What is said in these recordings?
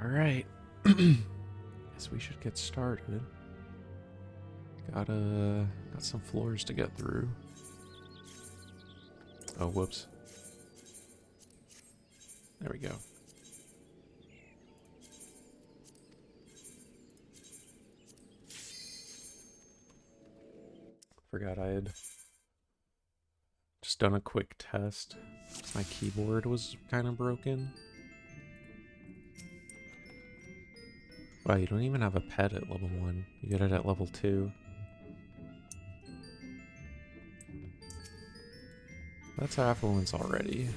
Alright. Guess we should get started. Got some floors to get through. Oh, whoops. There we go. Forgot I had just done a quick test. My keyboard was kind of broken. Wow, you don't even have a pet at level 1. You get it at level 2. That's affluence already.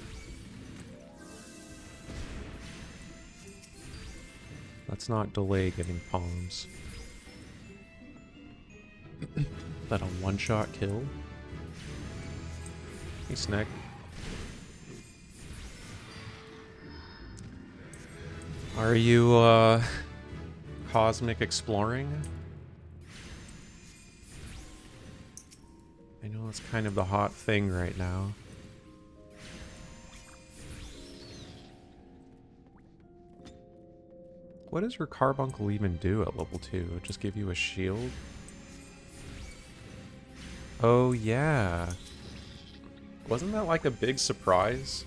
Let's not delay getting palms. That a one-shot kill? Hey, Snick. Are you, cosmic exploring? I know it's kind of the hot thing right now. What does your carbuncle even do at level 2? Just give you a shield? Oh, yeah. Wasn't that like a big surprise?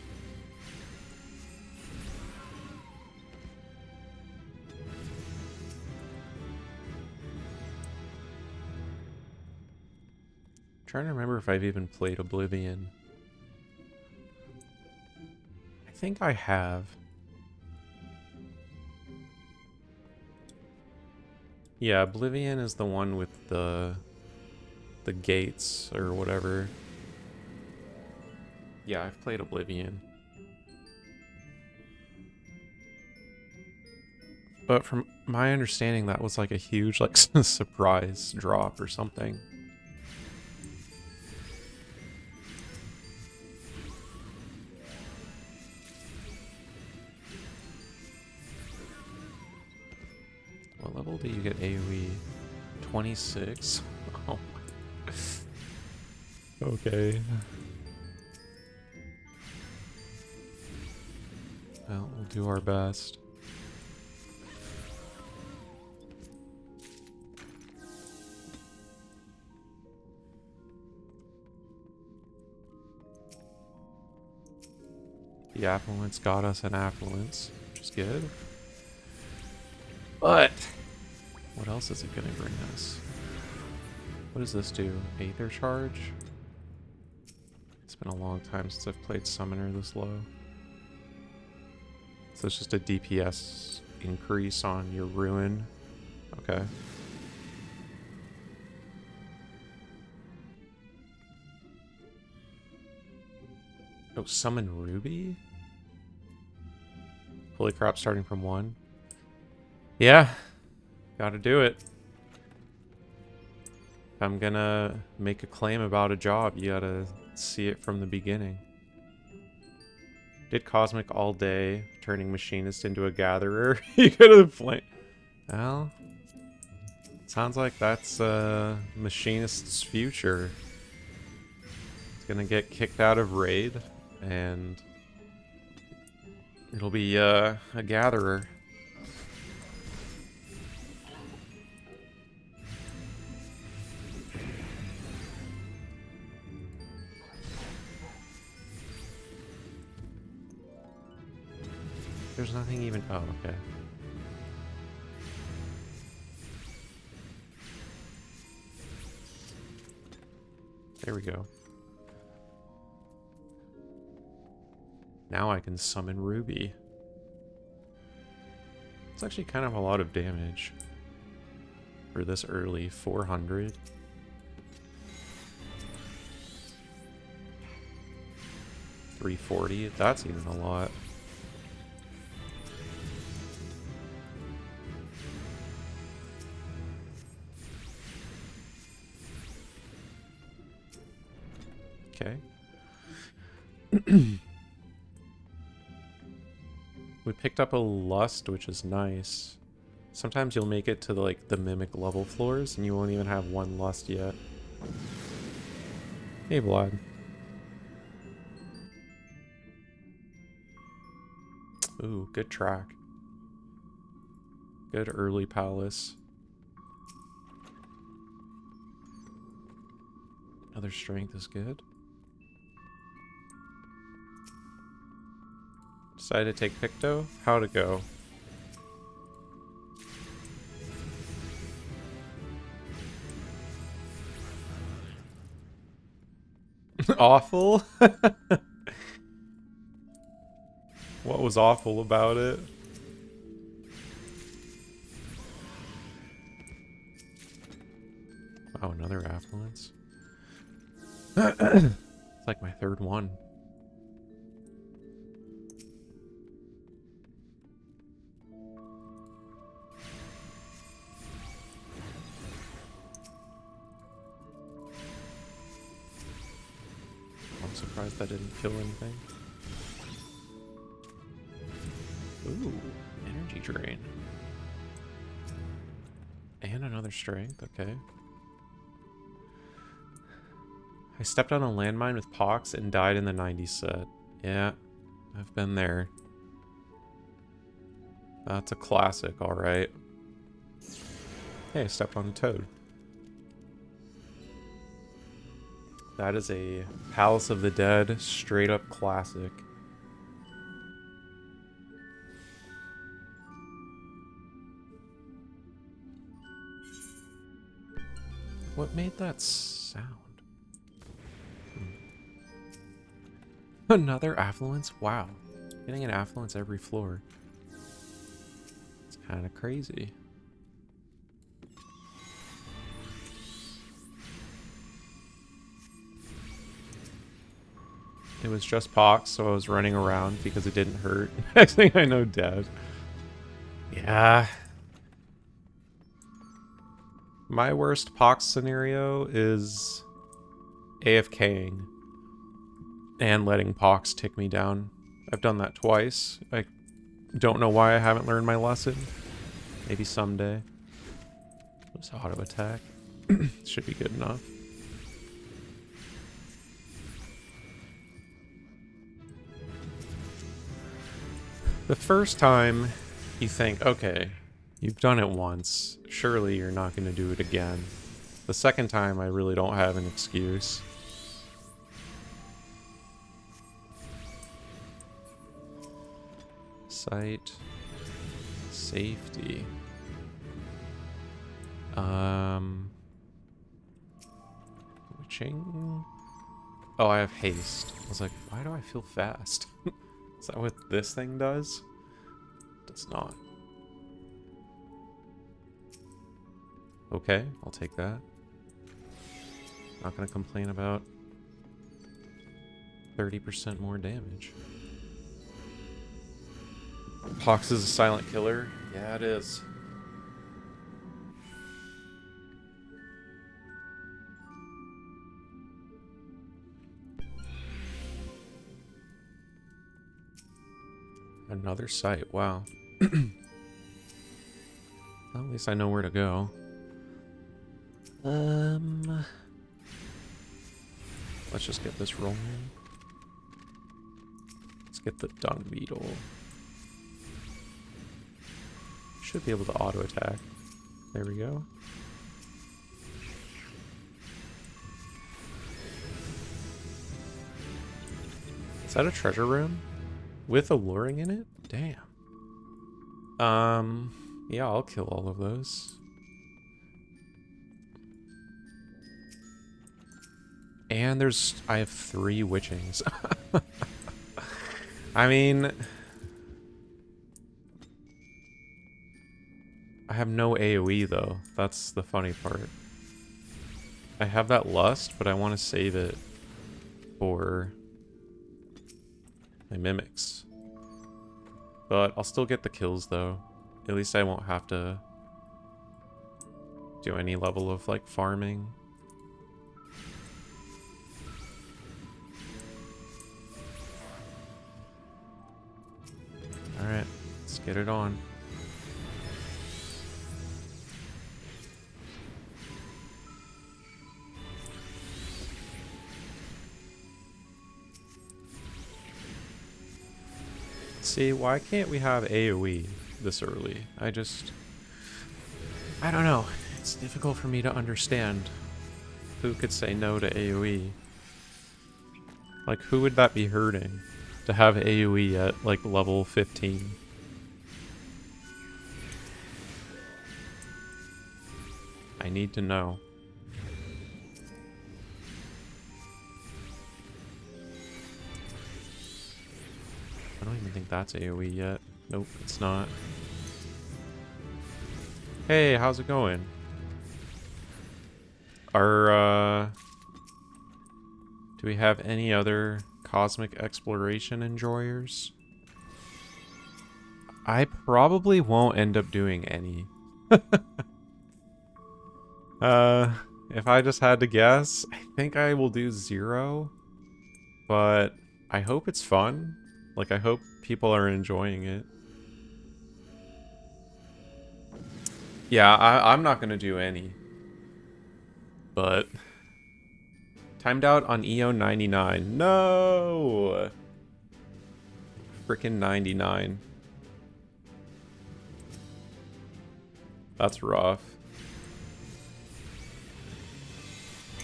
Trying to remember if I've even played Oblivion. I think I have. Yeah, Oblivion is the one with the gates or whatever. Yeah, I've played Oblivion. But from my understanding, that was like a huge like surprise drop or something. What level do you get AoE? 26? Oh my. Okay. Well, we'll do our best. The affluence got us an affluence, which is good. But what else is it going to bring us? What does this do? Aether charge? It's been a long time since I've played Summoner this low. So it's just a DPS increase on your Ruin. Okay. Oh, Summon Ruby? Holy crap, starting from 1. Yeah. Gotta do it. If I'm gonna make a claim about a job, you gotta see it from the beginning. Did Cosmic all day, turning Machinist into a Gatherer. You could have played. Well, sounds like that's Machinist's future. He's gonna get kicked out of Raid, and it'll be a Gatherer. There's nothing even... Oh, okay. There we go. Now I can summon Ruby. It's actually kind of a lot of damage for this early. 400. $340. That's even a lot. Okay. We picked up a Lust, which is nice. Sometimes you'll make it to the Mimic level floors, and you won't even have one Lust yet. Hey, Vlad. Ooh, good track. Good early palace. Another strength is good. Decided to take Picto. How'd it go? Awful? What was awful about it? Oh, another affluence. It's like my third one. I'm surprised that didn't kill anything. Ooh, energy drain. And another strength, okay. I stepped on a landmine with Pox and died in the 90s set. Yeah, I've been there. That's a classic, alright. Hey, I stepped on a toad. That is a Palace of the Dead straight up classic. What made that sound? Another affluence? Wow. Getting an affluence every floor. It's kind of crazy. It was just Pox, so I was running around because it didn't hurt. Next thing I know, dead. Yeah. My worst Pox scenario is AFKing and letting Pox tick me down. I've done that twice. I don't know why I haven't learned my lesson. Maybe someday. Just auto attack. Should be good enough. The first time you think, okay, you've done it once. Surely you're not going to do it again. The second time, I really don't have an excuse. Sight. Safety. Witching. Oh, I have haste. I was like, why do I feel fast? Is that what this thing does? It does not. Okay, I'll take that. Not gonna complain about 30% more damage. Pox is a silent killer. Yeah, it is. Another site, wow. Well, at least I know where to go. Let's just get this rolling. Let's get the dung beetle. Should be able to auto attack. There we go. Is that a treasure room? With alluring in it? Damn. Yeah, I'll kill all of those. And I have 3 witchings. I mean, I have no AoE though. That's the funny part. I have that lust, but I want to save it for my mimics. But I'll still get the kills though. At least I won't have to do any level of like farming. Alright, let's get it on. See, why can't we have AoE this early? I just I don't know. It's difficult for me to understand. Who could say no to AoE? Like, who would that be hurting? To have AoE at, like, level 15? I need to know. I don't even think that's AoE yet. Nope, it's not. Hey, how's it going? Do we have any other cosmic exploration enjoyers? I probably won't end up doing any. If I just had to guess, I think I will do 0. But I hope it's fun. Like, I hope people are enjoying it. Yeah, I'm not gonna do any. But timed out on EO 99. No! Frickin' 99. That's rough.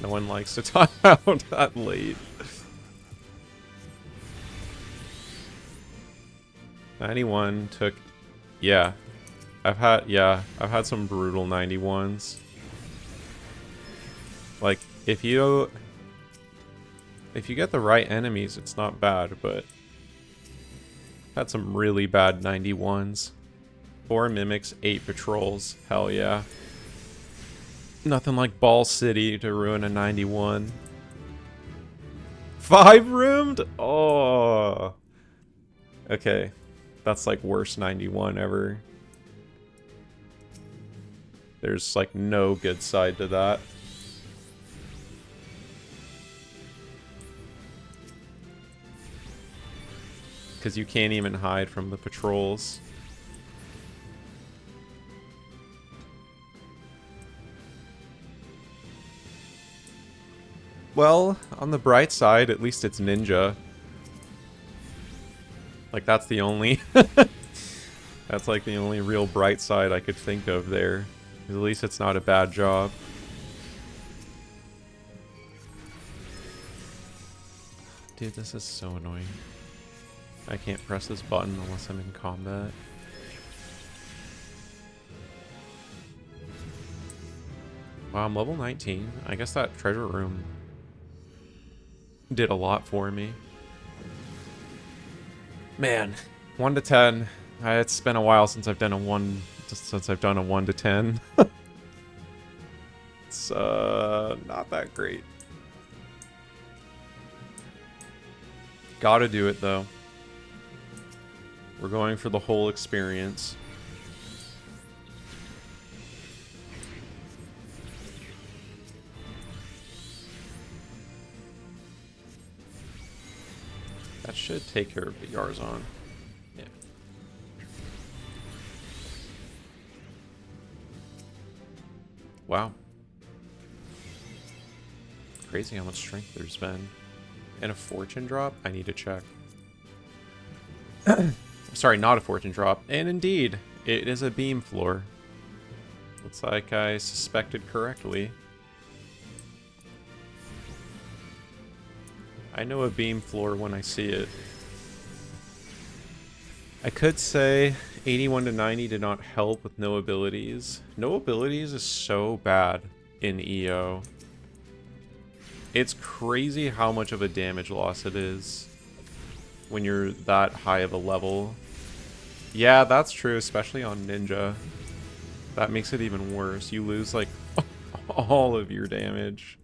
No one likes to time out that late. 91 took... Yeah. I've had some brutal 91s. Like, if you get the right enemies, it's not bad, but I've had some really bad 91s. 4 mimics, 8 patrols. Hell yeah. Nothing like Ball City to ruin a 91. 5 roomed? Oh. Okay. That's like worst 91 ever. There's like no good side to that. Because you can't even hide from the patrols. Well, on the bright side, at least it's ninja. Like, that's the only... That's like the only real bright side I could think of there. At least it's not a bad job. Dude, this is so annoying. I can't press this button unless I'm in combat. Wow, I'm level 19. I guess that treasure room did a lot for me. Man, 1 to 10. It's been a while since I've done a 1 to 10. It's not that great. Gotta do it though. We're going for the whole experience. That should take care of the Yarzon. Yeah. Wow. Crazy how much strength there's been. And a fortune drop? I need to check. Sorry, not a fortune drop. And indeed, it is a beam floor. Looks like I suspected correctly. I know a beam floor when I see it. I could say 81 to 90 did not help with no abilities. No abilities is so bad in EO. It's crazy how much of a damage loss it is when you're that high of a level. Yeah, that's true, especially on Ninja. That makes it even worse. You lose, like, all of your damage.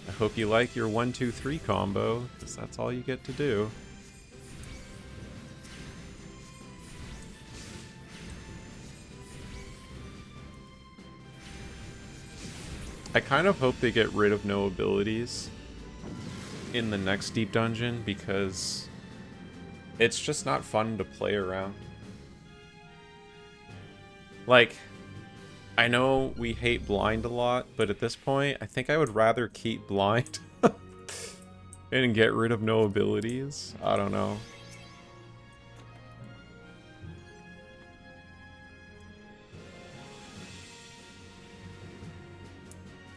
I hope you like your 1-2-3 combo, because that's all you get to do. I kind of hope they get rid of no abilities in the next deep dungeon, because it's just not fun to play around. Like, I know we hate blind a lot, but at this point, I think I would rather keep blind and get rid of no abilities. I don't know.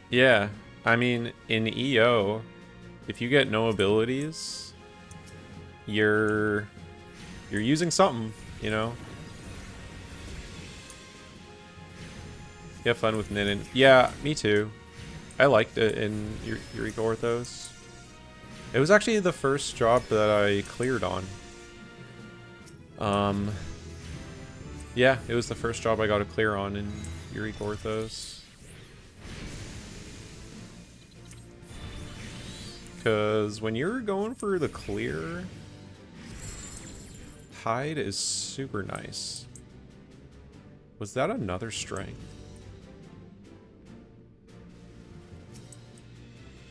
Yeah, I mean, in EO, if you get no abilities, you're using something, you know? You have fun with Nin. Yeah, me too. I liked it in Eureka Orthos. It was actually the first job that I cleared on. Yeah, it was the first job I got to clear on in Eureka Orthos. Because when you're going for the clear, Hide is super nice. Was that another strength?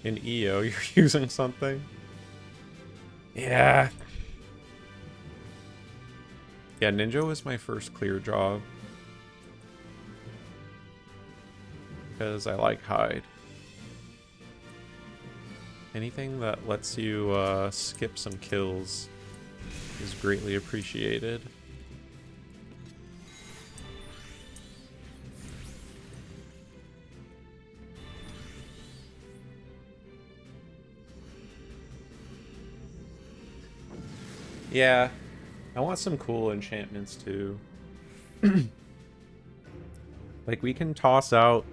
In EO, you're using something? Yeah. Yeah, Ninja was my first clear job. Because I like Hide. Anything that lets you skip some kills is greatly appreciated. Yeah, I want some cool enchantments too. Like, we can toss out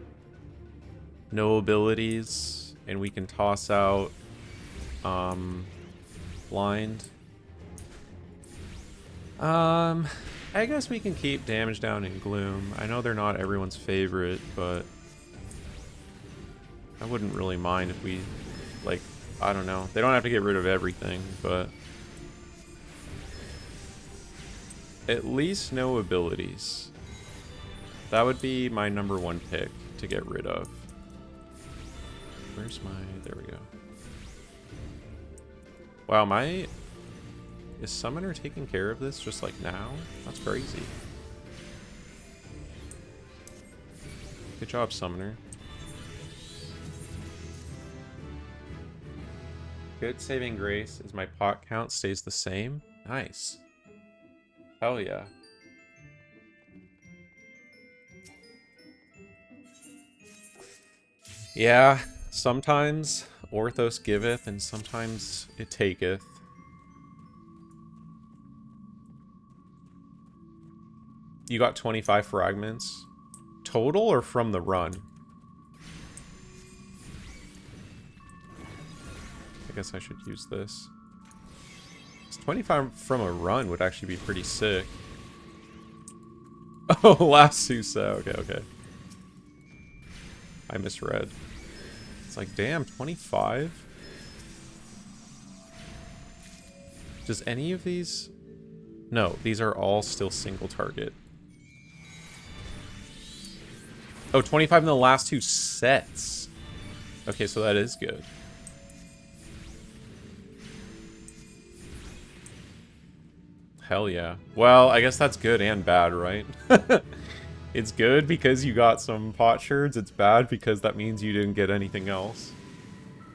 no abilities, and we can toss out blind. I guess we can keep damage down in Gloom. I know they're not everyone's favorite, but I wouldn't really mind if we, like, I don't know. They don't have to get rid of everything, but at least no abilities. That would be my #1 pick to get rid of. Where's my... There we go. Wow, my... Is Summoner taking care of this just like now? That's crazy. Good job, Summoner. Good saving grace is my pot count stays the same. Nice. Hell yeah. Yeah, sometimes Orthos giveth and sometimes it taketh. You got 25 fragments. Total or from the run? I guess I should use this. 25 from a run would actually be pretty sick. Oh, last Susa. Okay, okay. I misread. It's like, damn, 25? Does any of these... No, these are all still single target. Oh, 25 in the last 2 sets. Okay, so that is good. Hell yeah. Well, I guess that's good and bad, right? It's good because you got some potsherds. It's bad because that means you didn't get anything else.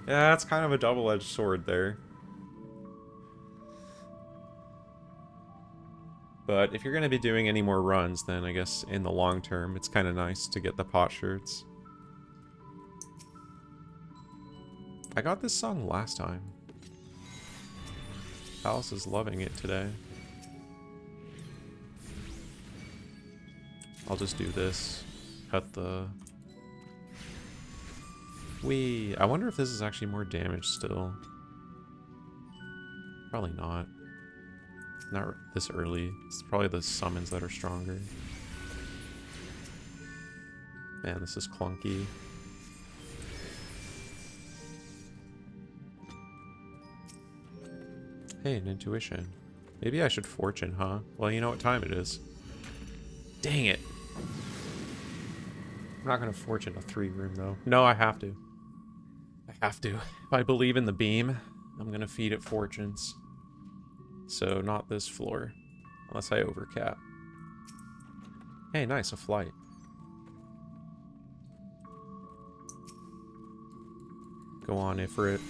Yeah, that's kind of a double-edged sword there. But if you're going to be doing any more runs, then I guess in the long term, it's kind of nice to get the potsherds. I got this song last time. Alice is loving it today. I'll just do this. Cut the... Whee! I wonder if this is actually more damage still. Probably not. Not this early. It's probably the summons that are stronger. Man, this is clunky. Hey, an intuition. Maybe I should fortune, huh? Well, you know what time it is. Dang it. I'm not going to fortune a 3-room, though. No, I have to. I have to. If I believe in the beam, I'm going to feed it fortunes. So, not this floor. Unless I overcap. Hey, nice, a flight. Go on, Ifrit.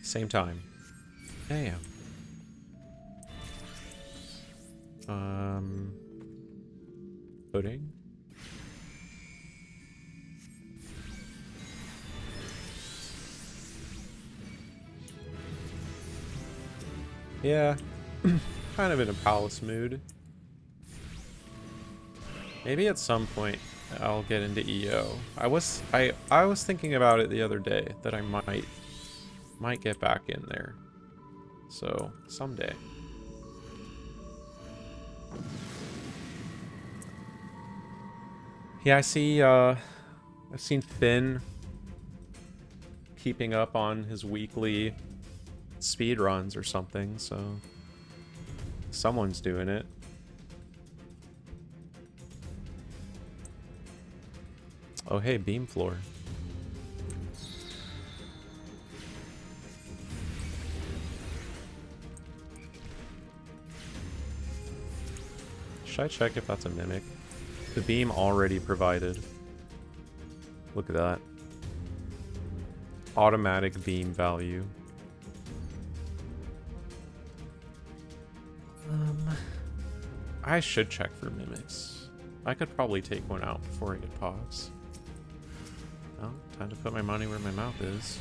Same time. Damn. pudding. Yeah, kind of in a palace mood. Maybe at some point I'll get into EO. I was thinking about it the other day that I might get back in there. So someday. Yeah, I've seen Finn keeping up on his weekly speed runs or something, so someone's doing it. Oh hey, beam floor. Should I check if that's a mimic? The beam already provided. Look at that. Automatic beam value. I should check for mimics. I could probably take one out before I get pogs. Well, time to put my money where my mouth is.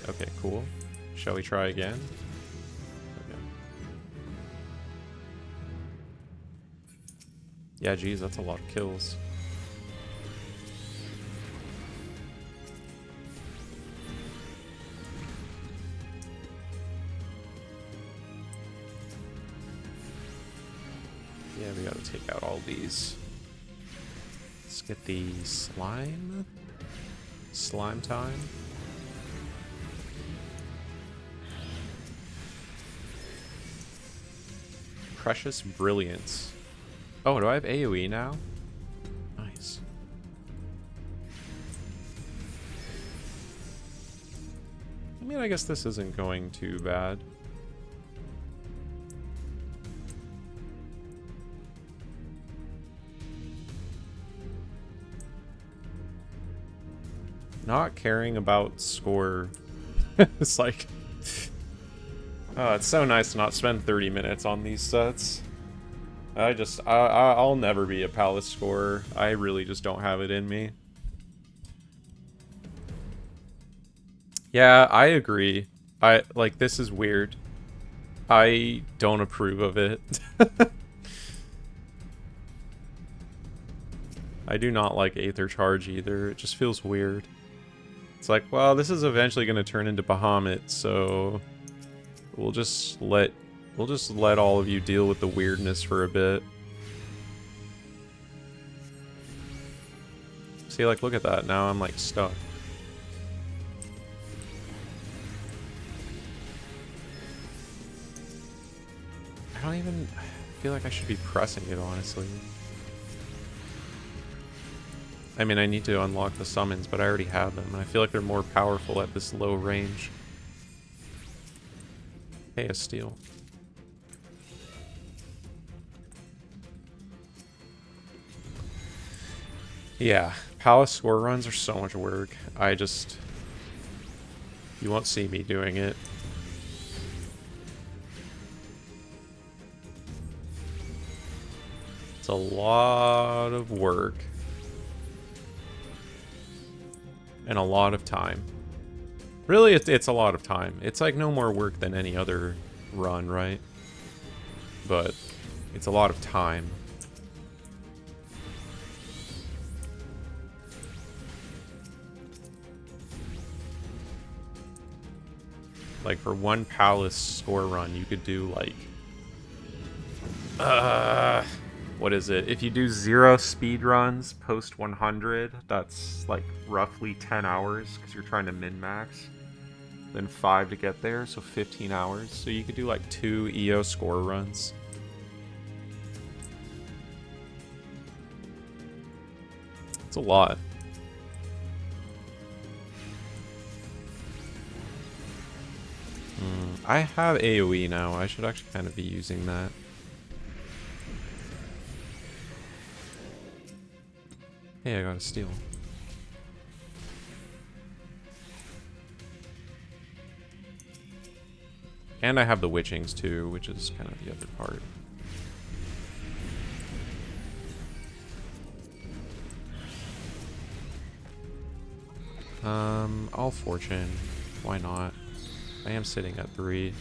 Okay, cool. Shall we try again? Okay. Yeah, geez, that's a lot of kills. Yeah, we gotta take out all these. Let's get the slime. Slime time. Precious Brilliance. Oh, do I have AoE now? Nice. I mean, I guess this isn't going too bad. Not caring about score. It's like... Oh, it's so nice to not spend 30 minutes on these sets. I'll never be a palace scorer. I really just don't have it in me. Yeah, I agree. This is weird. I don't approve of it. I do not like Aether Charge either. It just feels weird. It's like, well, this is eventually going to turn into Bahamut, so we'll just let all of you deal with the weirdness for a bit. See, like, look at that. Now I'm like stuck. I don't even feel like I should be pressing it, honestly. I mean, I need to unlock the summons, but I already have them, and I feel like they're more powerful at this low range. Hey, a steal. Yeah, palace score runs are so much work. You won't see me doing it. It's a lot of work. And a lot of time. Really, it's a lot of time. It's like no more work than any other run, right? But it's a lot of time. Like for one palace score run, you could do like... what is it? If you do 0 speed runs post 100, that's like roughly 10 hours because you're trying to min-max. Then 5 to get there, so 15 hours. So you could do like 2 EO score runs. It's a lot. I have AoE now. I should actually kind of be using that. Hey, I got a steal. And I have the witchings too, which is kind of the other part. All fortune. Why not? I am sitting at 3.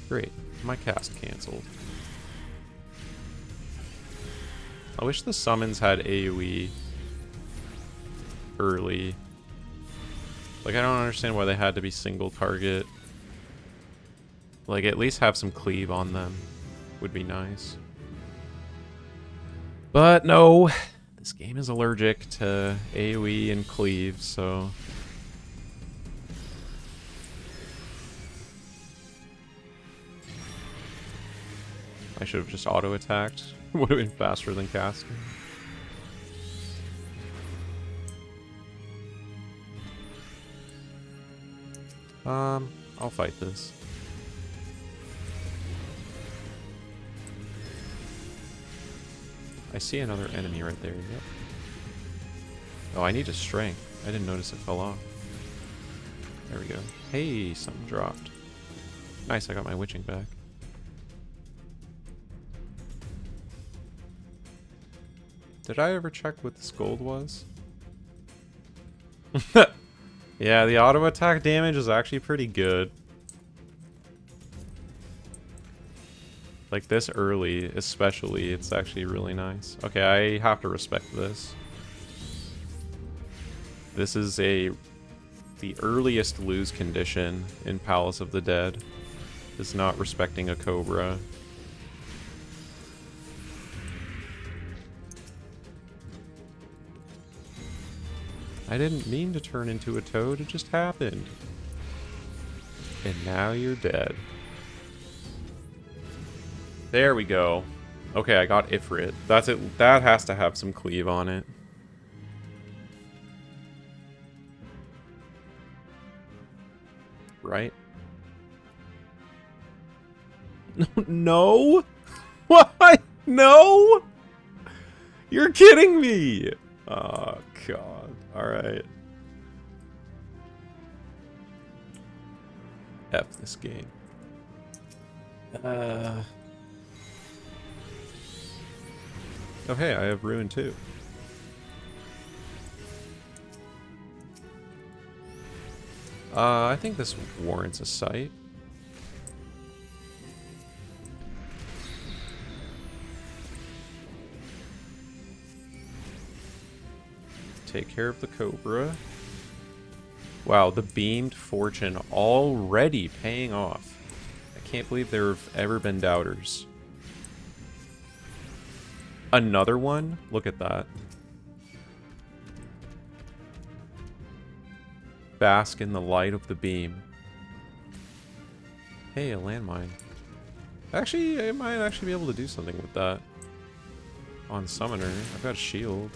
Great. My cast canceled. I wish the summons had AoE early. Like, I don't understand why they had to be single target. Like, at least have some cleave on them would be nice. But no, this game is allergic to AoE and cleave, so... I should have just auto-attacked. Would have been faster than casting. I'll fight this. I see another enemy right there. Yep. Oh, I need a strength. I didn't notice it fell off. There we go. Hey, something dropped. Nice, I got my witching back. Did I ever check what this gold was? Yeah, the auto attack damage is actually pretty good. Like this early, especially, it's actually really nice. Okay, I have to respect this. This is the earliest lose condition in Palace of the Dead. Is not respecting a Cobra. I didn't mean to turn into a toad, it just happened. And now you're dead. There we go. Okay, I got Ifrit. That's it. That has to have some cleave on it. Right? No? What? No? You're kidding me! Oh, God. Alright. F this game. Oh, hey, I have Ruin too. I think this warrants a sight. Take care of the Cobra. Wow, the beamed fortune already paying off. I can't believe there have ever been doubters. Another one? Look at that. Bask in the light of the beam. Hey, a landmine. Actually, I might actually be able to do something with that. On Summoner. I've got a shield.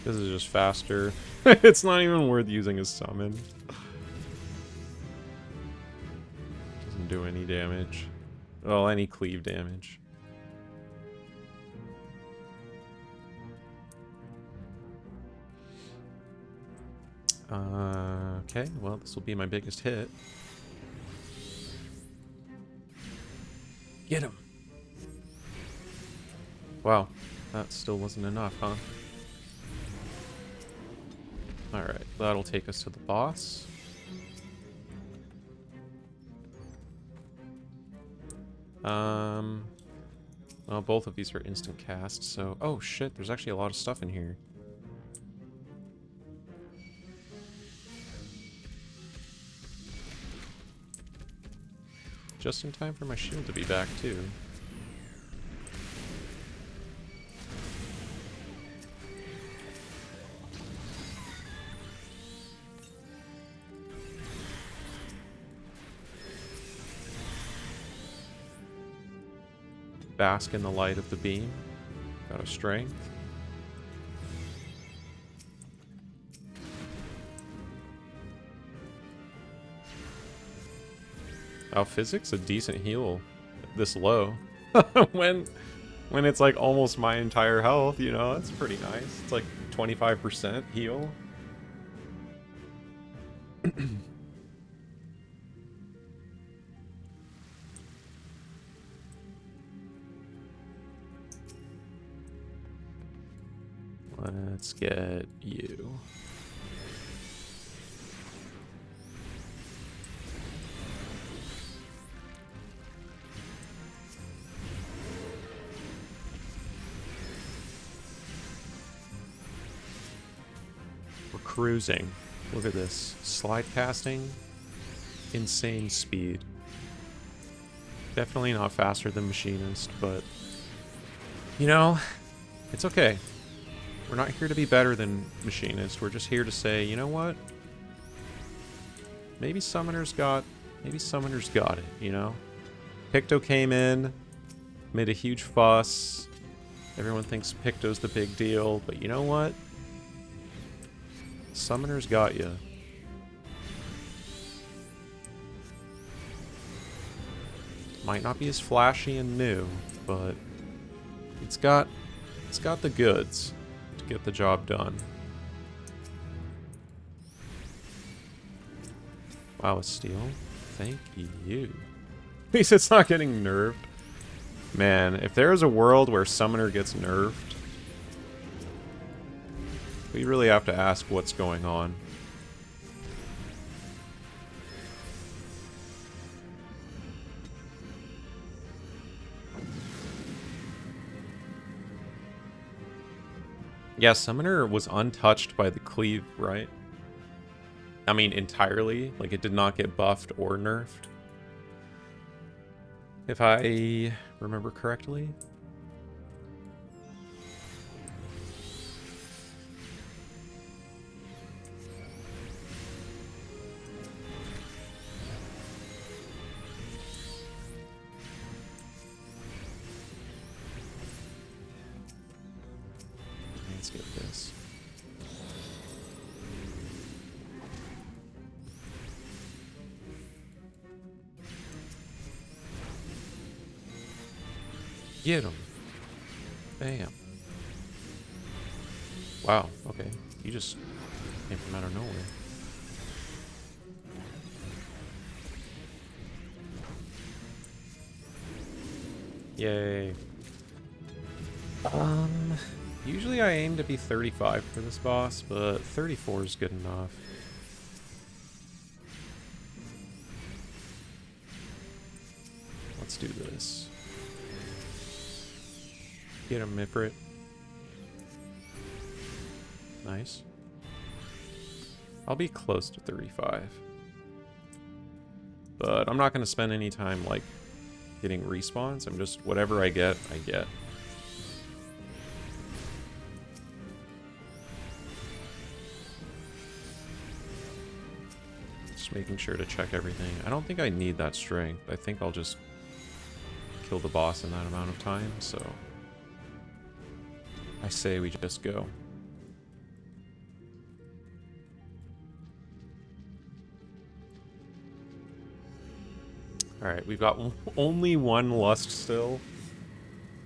This is just faster. It's not even worth using as summon. Doesn't do any damage. Well, any cleave damage. Okay, well, this will be my biggest hit. Get him! Wow, that still wasn't enough, huh? Alright, that'll take us to the boss. Well, both of these are instant cast, so... Oh, shit, there's actually a lot of stuff in here. Just in time for my shield to be back, too. bask in the light of the beam. Got a strength. Oh, physics a decent heal this low. when it's like almost my entire health, you know, that's pretty nice. It's like 25% heal. Let's get you. We're cruising. Look at this. Slide casting. Insane speed. Definitely not faster than Machinist, but... You know, it's okay. We're not here to be better than Machinist. We're just here to say, you know what? Maybe Summoner's got it, you know? Picto came in, made a huge fuss. Everyone thinks Picto's the big deal, but you know what? Summoner's got you. Might not be as flashy and new, but it's got the goods to get the job done. Wow, a steal. Thank you. At least it's not getting nerfed. Man, if there's a world where Summoner gets nerfed, we really have to ask what's going on. Yeah, Summoner was untouched by the cleave, right? I mean, entirely. Like, it did not get buffed or nerfed. If I remember correctly. Let's get this. Get him. Bam. Wow, okay. You just came from out of nowhere. Yay. Usually I aim to be 35 for this boss, but 34 is good enough. Let's do this. Get him, Mifrit. Nice. I'll be close to 35. But I'm not going to spend any time, like, getting respawns. I'm just, whatever I get, I get. Just making sure to check everything. I don't think I need that strength. I think I'll just kill the boss in that amount of time, so... I say we just go. Alright, we've got only one Lust still.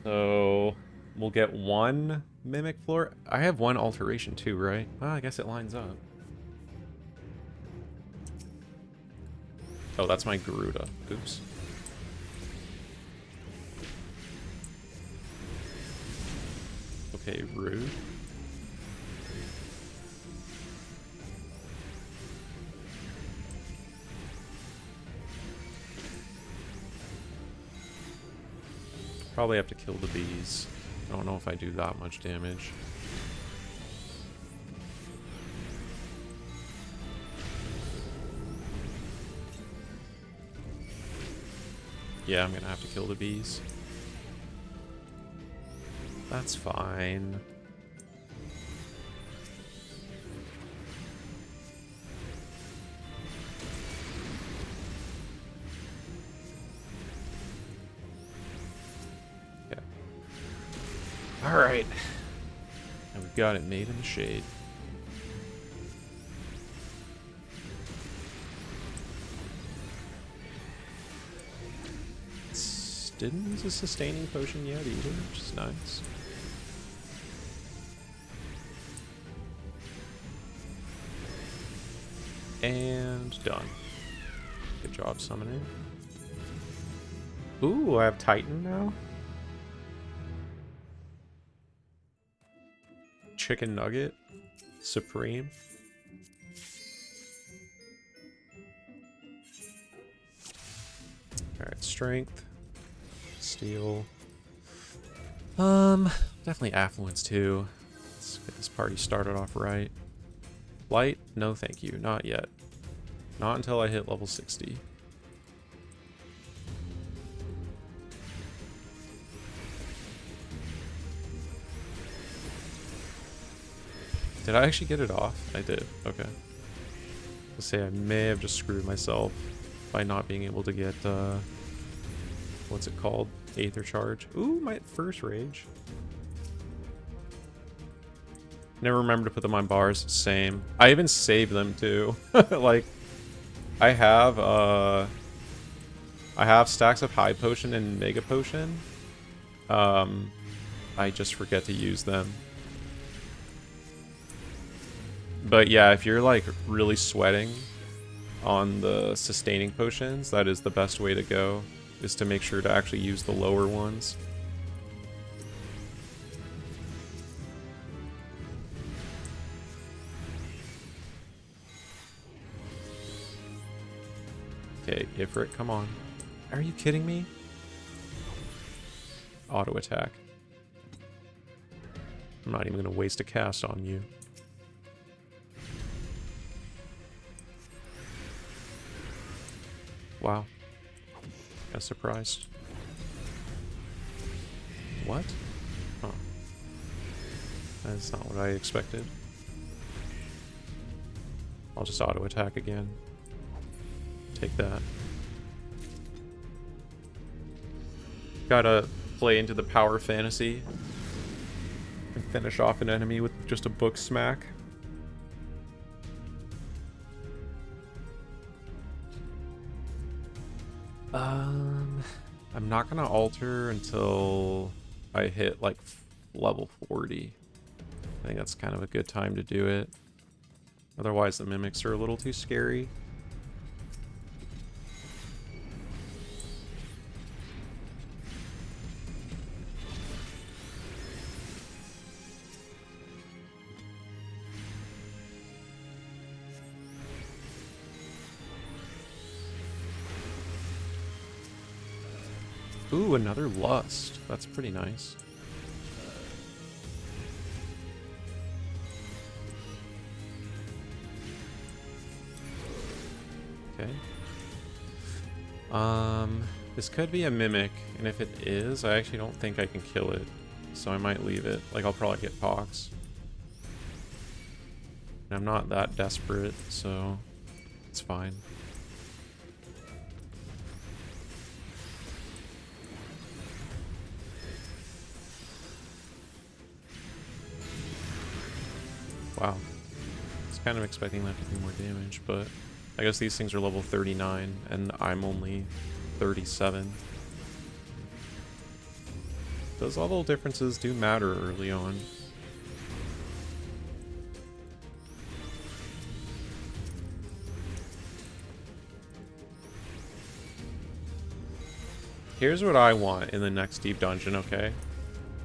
So, we'll get one Mimic Floor. I have one Alteration too, right? Well, I guess it lines up. Oh, that's my Garuda. Oops. Okay, rude. Probably have to kill the bees. I don't know if I do that much damage. Yeah, I'm gonna have to kill the bees. That's fine. Alright. And we've got it made in the shade. Didn't use a sustaining potion yet either, which is nice. And done. Good job summoning. Ooh, I have Titan now. Chicken Nugget. Supreme. Alright, strength. Steel. Definitely affluence too. Let's get this party started off right. Light? No thank you, not yet. Not until I hit level 60. Did I actually get it off? I did, okay. Let's say I may have just screwed myself by not being able to get, what's it called? Aether Charge. Ooh, my first rage. Never remember to put them on bars. Same. I even saved them too. Like, I have stacks of High Potion and Mega Potion. I just forget to use them. But yeah, if you're like really sweating on the sustaining potions, that is the best way to go, is to make sure to actually use the lower ones. Okay, Ifrit, come on. Are you kidding me? Auto attack. I'm not even going to waste a cast on you. Wow. Got surprised. What? Huh. That's not what I expected. I'll just auto attack again. Take that. Gotta play into the power fantasy and finish off an enemy with just a book smack. I'm not gonna alter until I hit like level 40. I think that's kind of a good time to do it. Otherwise the mimics are a little too scary. Ooh, another Lust. That's pretty nice. Okay. This could be a Mimic, and if it is, I actually don't think I can kill it. So I might leave it. Like, I'll probably get Pox. And I'm not that desperate, so it's fine. Wow. I was kind of expecting that to do more damage, but I guess these things are level 39, and I'm only 37. Those level differences do matter early on. Here's what I want in the next deep dungeon, okay?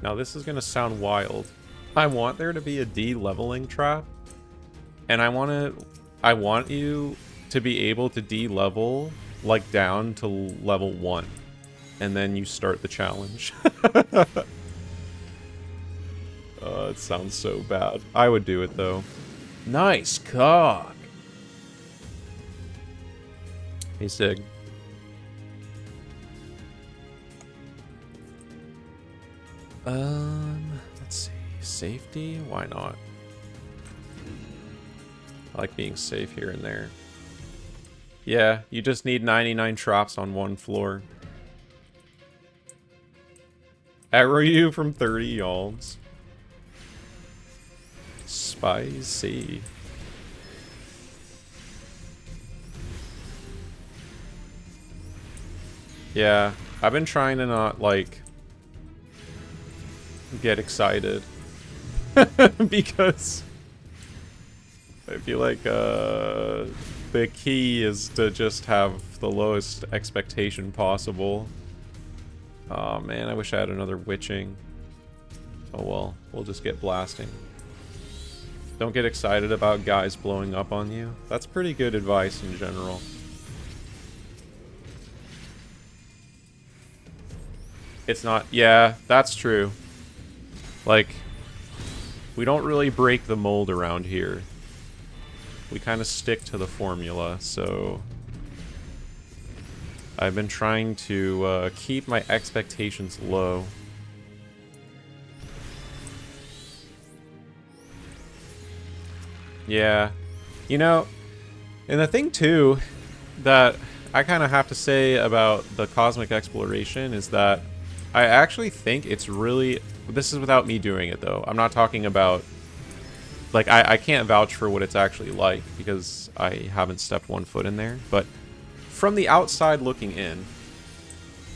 Now this is gonna sound wild. I want there to be a de-leveling trap, and I want you to be able to de-level like down to level 1, and then you start the challenge. It sounds so bad. I would do it though. Nice cock. Hey Sig. Let's see. Safety? Why not? I like being safe here and there. Yeah, you just need 99 traps on one floor. Arrow you from 30 yards. Spicy. Yeah, I've been trying to not, like, get excited. Because I feel like, the key is to just have the lowest expectation possible. Oh man, I wish I had another witching. Oh well, we'll just get blasting. Don't get excited about guys blowing up on you. That's pretty good advice in general. It's not... Yeah, that's true. Like, we don't really break the mold around here. We kind of stick to the formula, so... I've been trying to keep my expectations low. Yeah. You know, and the thing too that I kind of have to say about the cosmic exploration is that I actually think it's really... This is without me doing it though. I'm not talking about... Like, I can't vouch for what it's actually like because I haven't stepped one foot in there, but from the outside looking in,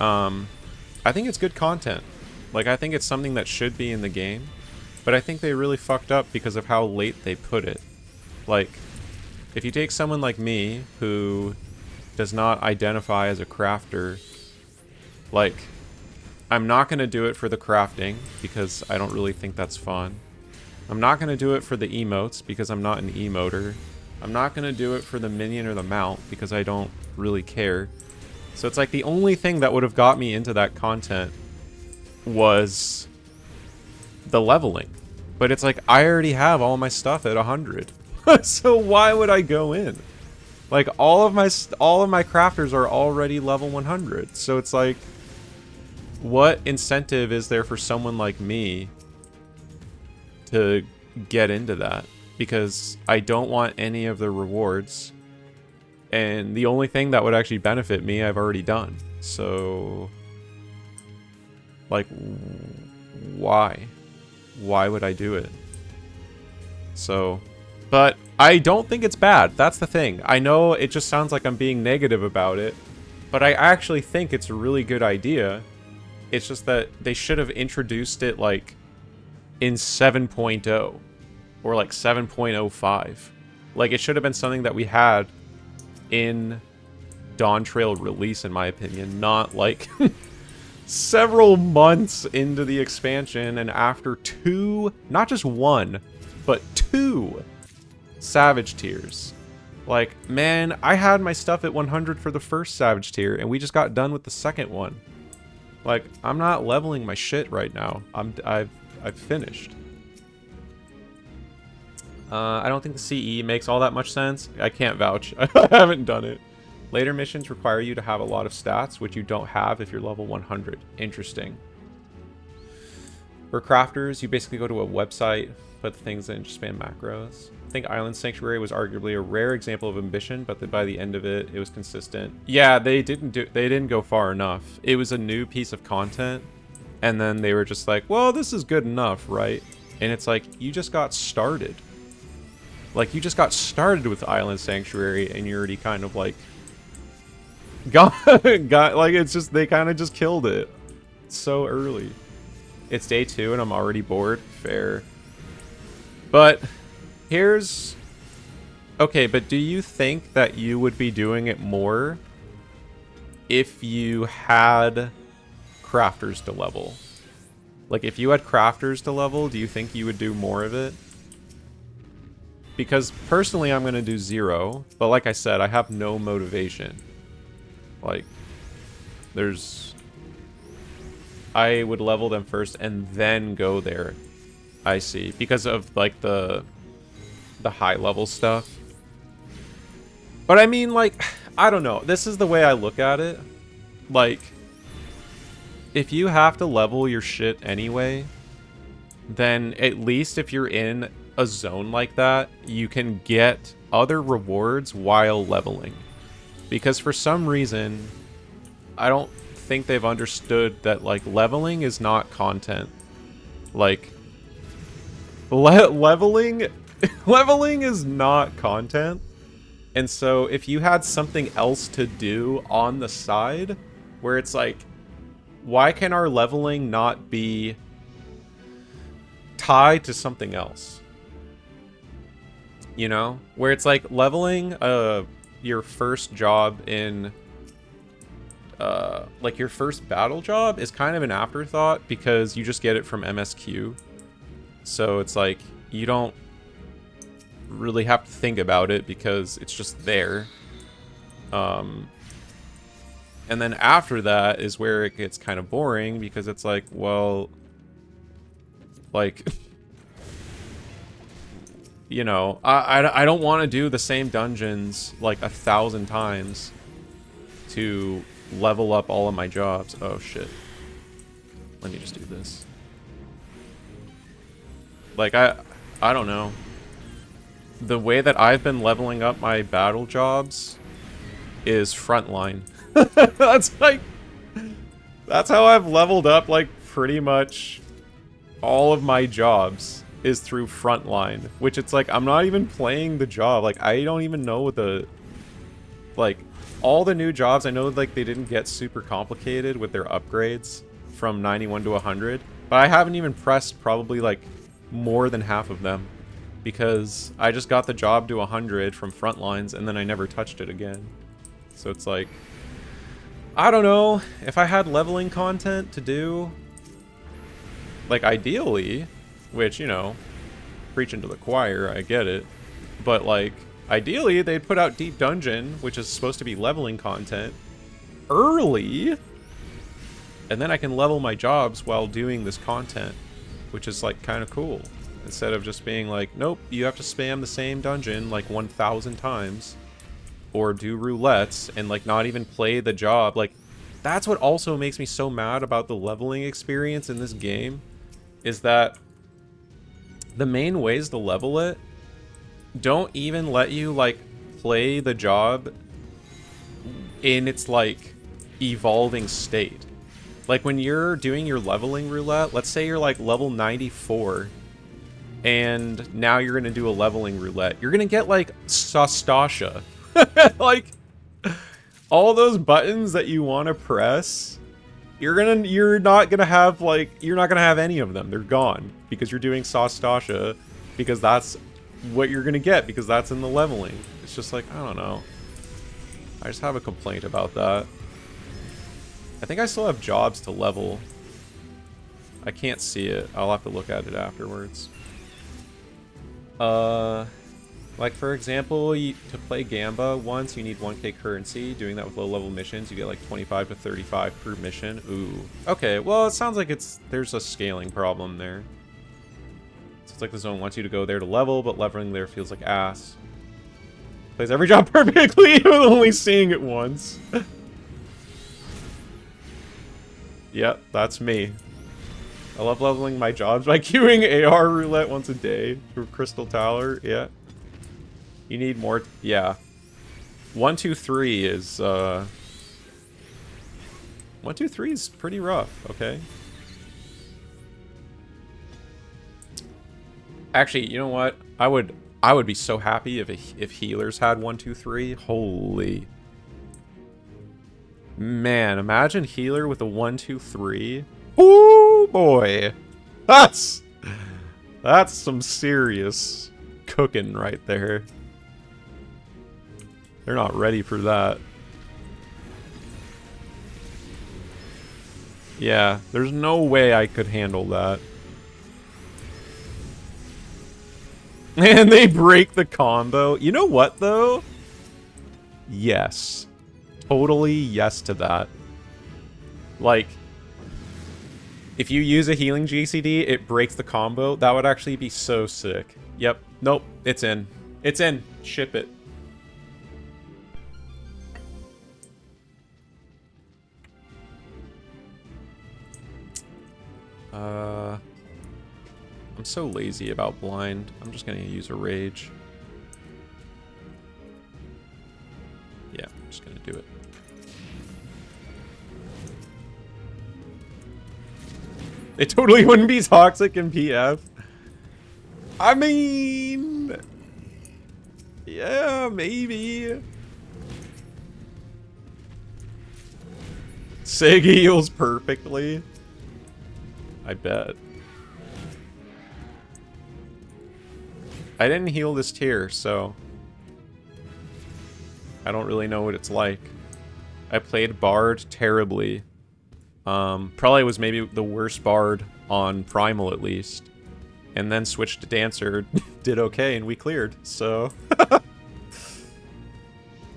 I think it's good content. Like, I think it's something that should be in the game, but I think they really fucked up because of how late they put it. Like, if you take someone like me who does not identify as a crafter, like, I'm not going to do it for the crafting because I don't really think that's fun. I'm not going to do it for the emotes because I'm not an emoter. I'm not going to do it for the minion or the mount because I don't really care. So it's like the only thing that would have got me into that content was the leveling. But it's like, I already have all my stuff at 100. So why would I go in? Like, all of my crafters are already level 100. So it's like, what incentive is there for someone like me to get into that? Because I don't want any of the rewards. And the only thing that would actually benefit me, I've already done. So, like, why? Why would I do it? So, but I don't think it's bad. That's the thing. I know it just sounds like I'm being negative about it, but I actually think it's a really good idea. It's just that they should have introduced it, like, in 7.0 or like 7.05. Like, it should have been something that we had in Dawntrail release, in my opinion, not like several months into the expansion and after two, not just one, but two Savage tiers. Like, man, I had my stuff at 100 for the first Savage tier and we just got done with the second one. Like, I'm not leveling my shit right now. I've finished. I don't think the CE makes all that much sense. I can't vouch. I haven't done it. Later missions require you to have a lot of stats, which you don't have if you're level 100. Interesting. For crafters, you basically go to a website, put the things in, and just spam macros. I think Island Sanctuary was arguably a rare example of ambition, but by the end of it, it was consistent. Yeah, they didn't go far enough. It was a new piece of content, and then they were just like, well, this is good enough, right? And it's like, you just got started. Like, you just got started with Island Sanctuary, and you're already kind of like... got like, it's just, they kind of just killed it. So early. It's day 2, and I'm already bored. Fair. But, here's... Okay, but do you think that you would be doing it more if you had crafters to level? Like, if you had crafters to level, do you think you would do more of it? Because personally, I'm going to do 0. But like I said, I have no motivation. Like, I would level them first and then go there. I see. Because of, like, the high level stuff. But I mean, like, I don't know. This is the way I look at it. Like, if you have to level your shit anyway, then at least if you're in a zone like that, you can get other rewards while leveling. Because for some reason, I don't think they've understood that, like, leveling is not content. Like, leveling is not content. And so if you had something else to do on the side, where it's like, why can our leveling not be tied to something else? You know? Where it's like leveling your first job in like your first battle job is kind of an afterthought because you just get it from MSQ. So it's like you don't really have to think about it because it's just there. And then after that is where it gets kind of boring because it's like, well, like, you know, I don't want to do the same dungeons like 1,000 times to level up all of my jobs. Oh shit. Let me just do this. Like, I don't know. The way that I've been leveling up my battle jobs is frontline. That's like, that's how I've leveled up like pretty much all of my jobs is through frontline, which it's like I'm not even playing the job. Like I don't even know what the, like, all the new jobs, I know like they didn't get super complicated with their upgrades from 91 to 100, but I haven't even pressed probably like more than half of them because I just got the job to 100 from frontlines and then I never touched it again. So it's like, I don't know, if I had leveling content to do, like ideally, which, you know, preaching to the choir, I get it, but like ideally they'd put out Deep Dungeon, which is supposed to be leveling content, early, and then I can level my jobs while doing this content, which is like kind of cool, instead of just being like, nope, you have to spam the same dungeon like 1,000 times or do roulettes and like not even play the job. Like that's what also makes me so mad about the leveling experience in this game, is that the main ways to level it don't even let you like play the job in its like evolving state. Like when you're doing your leveling roulette, let's say you're like level 94 and now you're gonna do a leveling roulette, you're gonna get like Sastasha. Like all those buttons that you want to press, you're not gonna have any of them. They're gone because you're doing Sastasha, because that's what you're gonna get, because that's in the leveling. It's just like, I don't know. I just have a complaint about that. I think I still have jobs to level. I can't see it. I'll have to look at it afterwards. Like for example, to play Gamba once, you need 1k currency. Doing that with low-level missions, you get like 25 to 35 per mission. Ooh. Okay, well, it sounds like there's a scaling problem there. So it's like the zone wants you to go there to level, but leveling there feels like ass. Plays every job perfectly with only seeing it once. Yep, that's me. I love leveling my jobs by queuing AR roulette once a day through Crystal Tower. Yeah. You need more. Yeah. 1, 2, 3 is 1, 2, 3 is pretty rough. Okay. Actually, you know what? I would be so happy if healers had 1, 2, 3. Holy man! Imagine healer with a 1, 2, 3. Oh boy, that's some serious cooking right there. They're not ready for that. Yeah, there's no way I could handle that. And they break the combo. You know what, though? Yes. Totally yes to that. Like, if you use a healing GCD, it breaks the combo. That would actually be so sick. Yep. Nope. It's in. It's in. Ship it. I'm so lazy about blind. I'm just gonna use a rage. Yeah, I'm just gonna do it. It totally wouldn't be toxic in PF. I mean... yeah, maybe. Sig heals perfectly. I bet. I didn't heal this tier, so... I don't really know what it's like. I played Bard terribly. Probably was maybe the worst Bard on Primal, at least. And then switched to Dancer, did okay, and we cleared, so...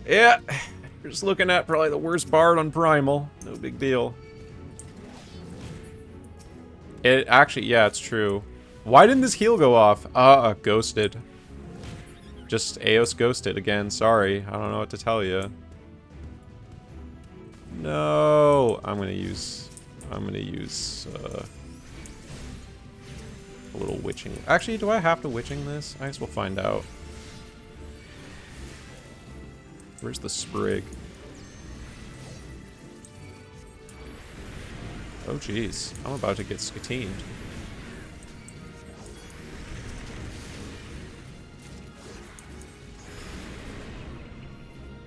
yeah, you're just looking at probably the worst Bard on Primal. No big deal. It actually, yeah, it's true. Why didn't this heal go off? Ghosted. Just Eos ghosted again, sorry. I don't know what to tell you. No, I'm gonna use a little witching. Actually, do I have to witching this? I guess we'll find out. Where's the sprig? Oh jeez, I'm about to get skatined.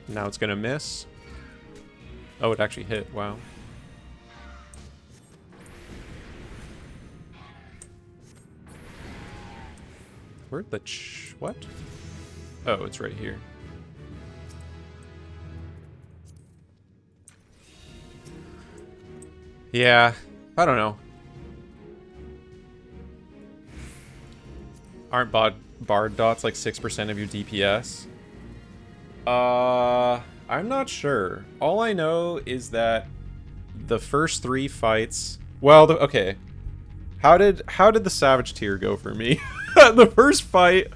Now it's gonna miss. Oh, it actually hit. Wow. Where'd the what? Oh, it's right here. Yeah, I don't know. Aren't Bard dots like 6% of your DPS? I'm not sure. All I know is that the first 3 fights... well, okay. How did the Savage tier go for me? The first fight,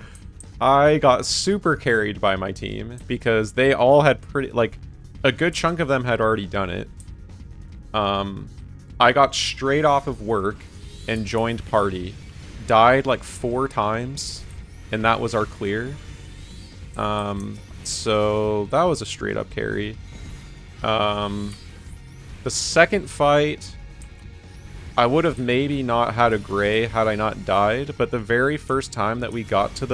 I got super carried by my team because they all had pretty... like, a good chunk of them had already done it. I got straight off of work and joined party. Died like 4 times, and that was our clear. So that was a straight up carry. The second fight, I would have maybe not had a gray had I not died, but the very first time that we got to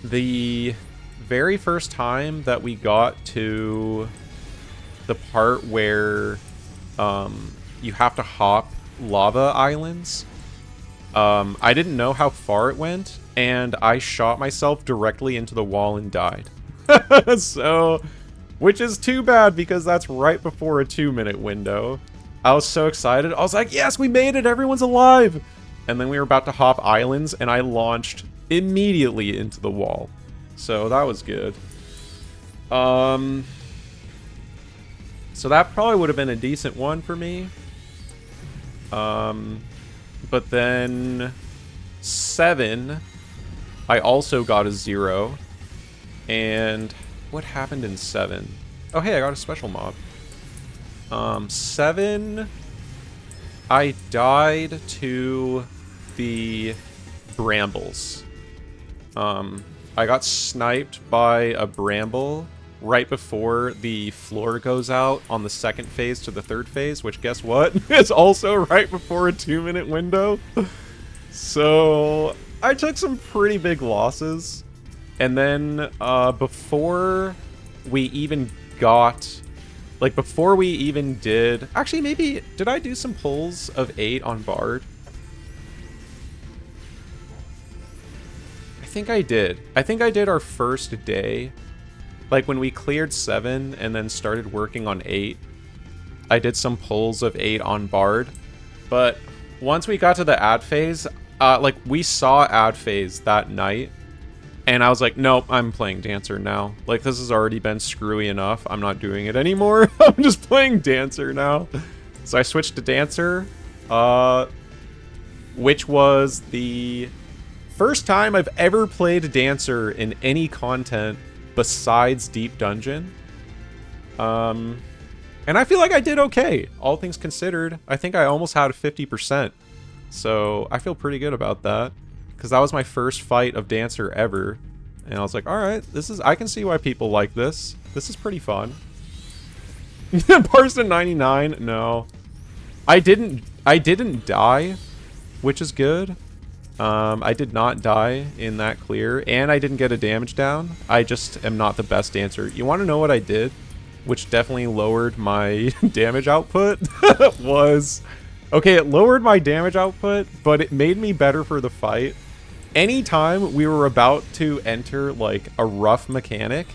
the very first time that we got to the part where you have to hop lava islands, I didn't know how far it went, and I shot myself directly into the wall and died. So, which is too bad because that's right before a 2-minute window. I was so excited. I was like, yes, we made it. Everyone's alive. And then we were about to hop islands, and I launched immediately into the wall. So that was good. So that probably would have been a decent one for me. But then 7, I also got a 0. And what happened in 7? Oh, hey, I got a special mob. 7, I died to the brambles. I got sniped by a bramble right before the floor goes out on the second phase to the third phase, which guess what? It's also right before a 2-minute window. So I took some pretty big losses. And then before we even got, like before we even did, actually maybe, did I do some pulls of 8 on Bard? I think I did. I think I did our first day. Like when we cleared 7 and then started working on 8, I did some pulls of 8 on Bard. But once we got to the ad phase, like we saw ad phase that night, and I was like, nope, I'm playing Dancer now. Like this has already been screwy enough. I'm not doing it anymore. I'm just playing Dancer now. So I switched to Dancer, which was the first time I've ever played Dancer in any content besides Deep Dungeon. And I feel like I did okay, all things considered. I think I almost had a 50%. So I feel pretty good about that, because that was my first fight of Dancer ever. And I was like, alright, I can see why people like this. This is pretty fun. Parson 99? No. I didn't die, which is good. I did not die in that clear, and I didn't get a damage down. I just am not the best dancer. You want to know what I did? Which definitely lowered my damage output? Was... Okay, it lowered my damage output, but it made me better for the fight. Anytime we were about to enter, like, a rough mechanic,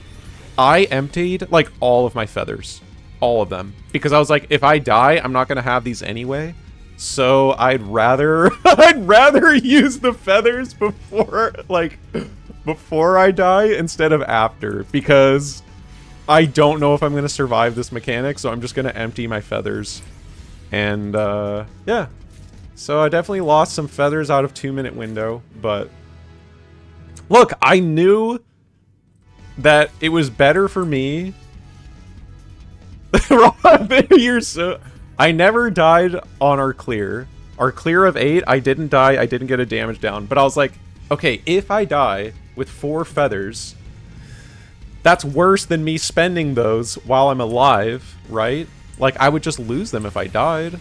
I emptied, like, all of my feathers. All of them. Because I was like, if I die, I'm not going to have these anyway. So I'd rather use the feathers before I die instead of after, because I don't know if I'm going to survive this mechanic, so I'm just going to empty my feathers. And yeah. So I definitely lost some feathers out of 2-minute window, but look, I knew that it was better for me. You're so... I never died on our clear. Our clear of 8, I didn't die. I didn't get a damage down. But I was like, okay, if I die with 4 feathers, that's worse than me spending those while I'm alive, right? Like, I would just lose them if I died.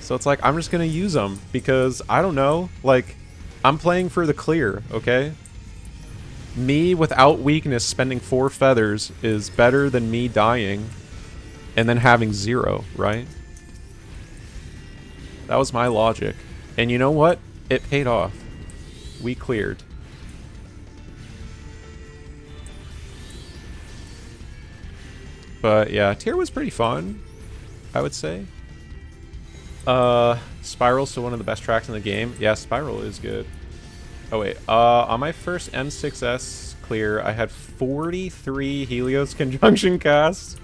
So it's like, I'm just going to use them because, I don't know, like, I'm playing for the clear, okay? Me without weakness spending 4 feathers is better than me dying and then having 0, right? That was my logic. And you know what? It paid off. We cleared. But yeah, tier was pretty fun, I would say. Spiral's still one of the best tracks in the game. Yeah, Spiral is good. Oh wait, on my first M6S clear, I had 43 Helios conjunction casts,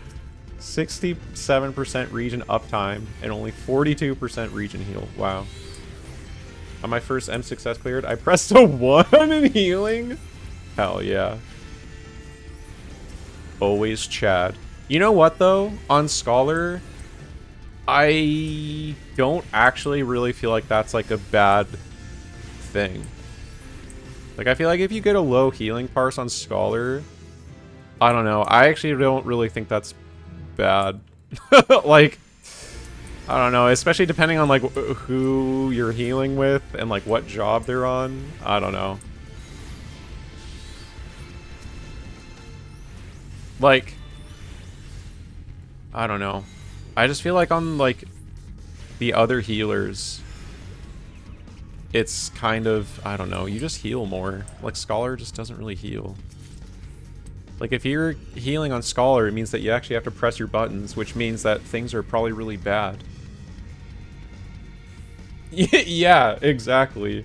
67% region uptime, and only 42% region heal. Wow. On my first M6S cleared, I pressed a 1 in healing? Hell yeah. Always Chad. You know what, though? On Scholar, I don't actually really feel like that's, like, a bad thing. Like, I feel like if you get a low healing parse on Scholar, I don't know. I actually don't really think that's bad. Like, I don't know, especially depending on like who you're healing with and like what job they're on. I don't know. Like, I don't know. I just feel like on like the other healers, it's kind of, I don't know, you just heal more. Like Scholar just doesn't really heal. Like, if you're healing on Scholar, it means that you actually have to press your buttons, which means that things are probably really bad. Yeah, exactly.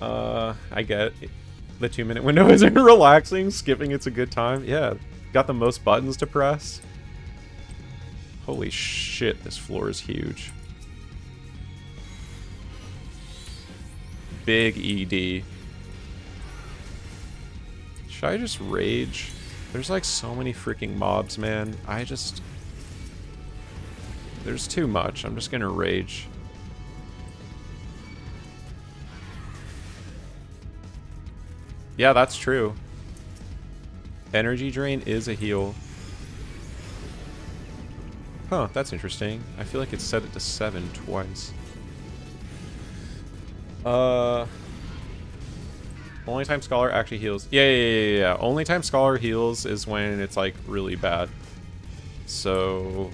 I get it. The 2-minute window isn't relaxing. Skipping it's a good time. Yeah, got the most buttons to press. Holy shit, this floor is huge. Big ED. Should I just rage? There's like so many freaking mobs, man. There's too much. I'm just gonna rage. Yeah, that's true. Energy drain is a heal. Huh, that's interesting. I feel like it set it to 7 twice. Only time Scholar actually heals. Yeah. Only time Scholar heals is when it's like really bad. So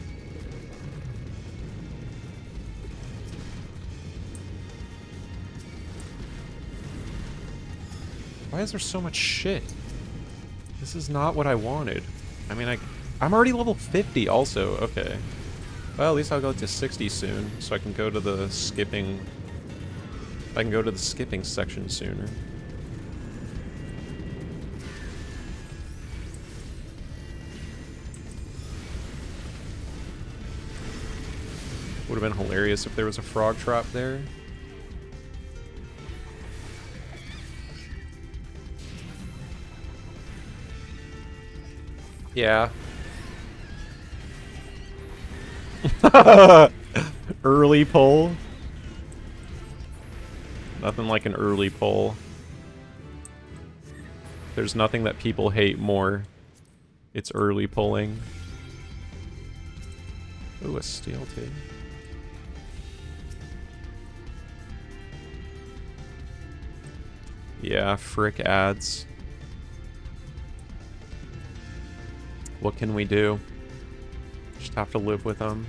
why is there so much shit? This is not what I wanted. I mean, I'm already level 50 also. Okay. Well, at least I'll go to 60 soon, so I can go to the skipping. I can go to the skipping section sooner. Would have been hilarious if there was a frog trap there. Yeah. Early pull. Nothing like an early pull. There's nothing that people hate more. It's early pulling. Ooh, a steel too. Yeah, frick ads. What can we do? Just have to live with them.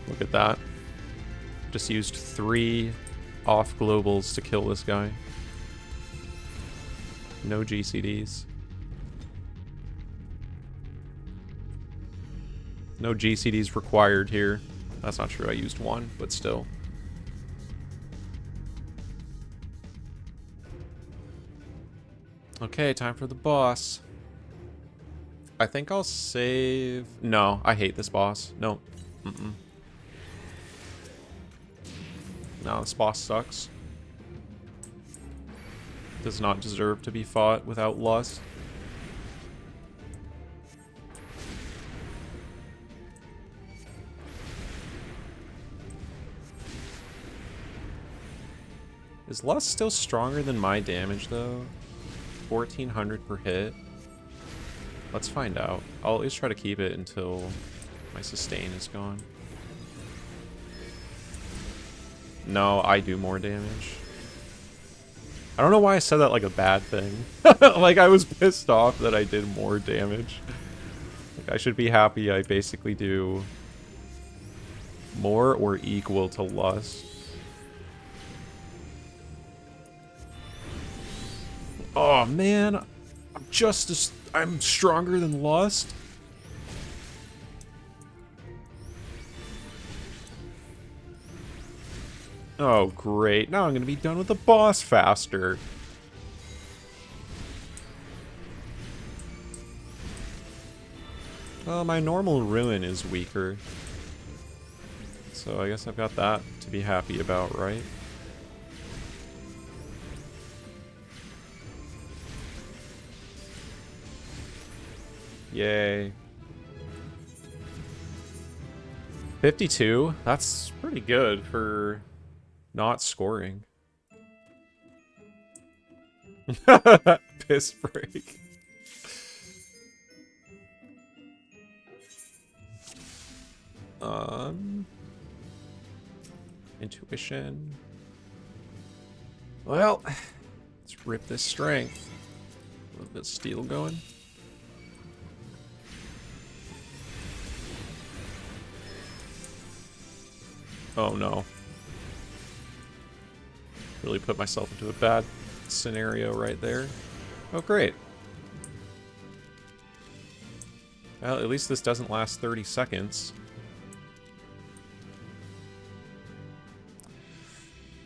Look at that. Just used 3 off globals to kill this guy. No GCDs. No GCDs required here. That's not true, I used 1, but still. Okay, time for the boss. I think I'll save... No, I hate this boss. No. Mm-mm. No, this boss sucks. Does not deserve to be fought without lust. Is lust still stronger than my damage, though? 1400 per hit? Let's find out. I'll at least try to keep it until my sustain is gone. No, I do more damage. I don't know why I said that like a bad thing. Like, I was pissed off that I did more damage. Like, I should be happy I basically do more or equal to lust. Oh, man. I'm stronger than lust. Oh, great. Now I'm going to be done with the boss faster. Well, my normal ruin is weaker. So I guess I've got that to be happy about, right? Yay. 52? That's pretty good for not scoring. Piss break. Intuition. Well, let's rip this strength. A little bit of steel going. Oh no. Really put myself into a bad scenario right there. Oh great. Well, at least this doesn't last 30 seconds.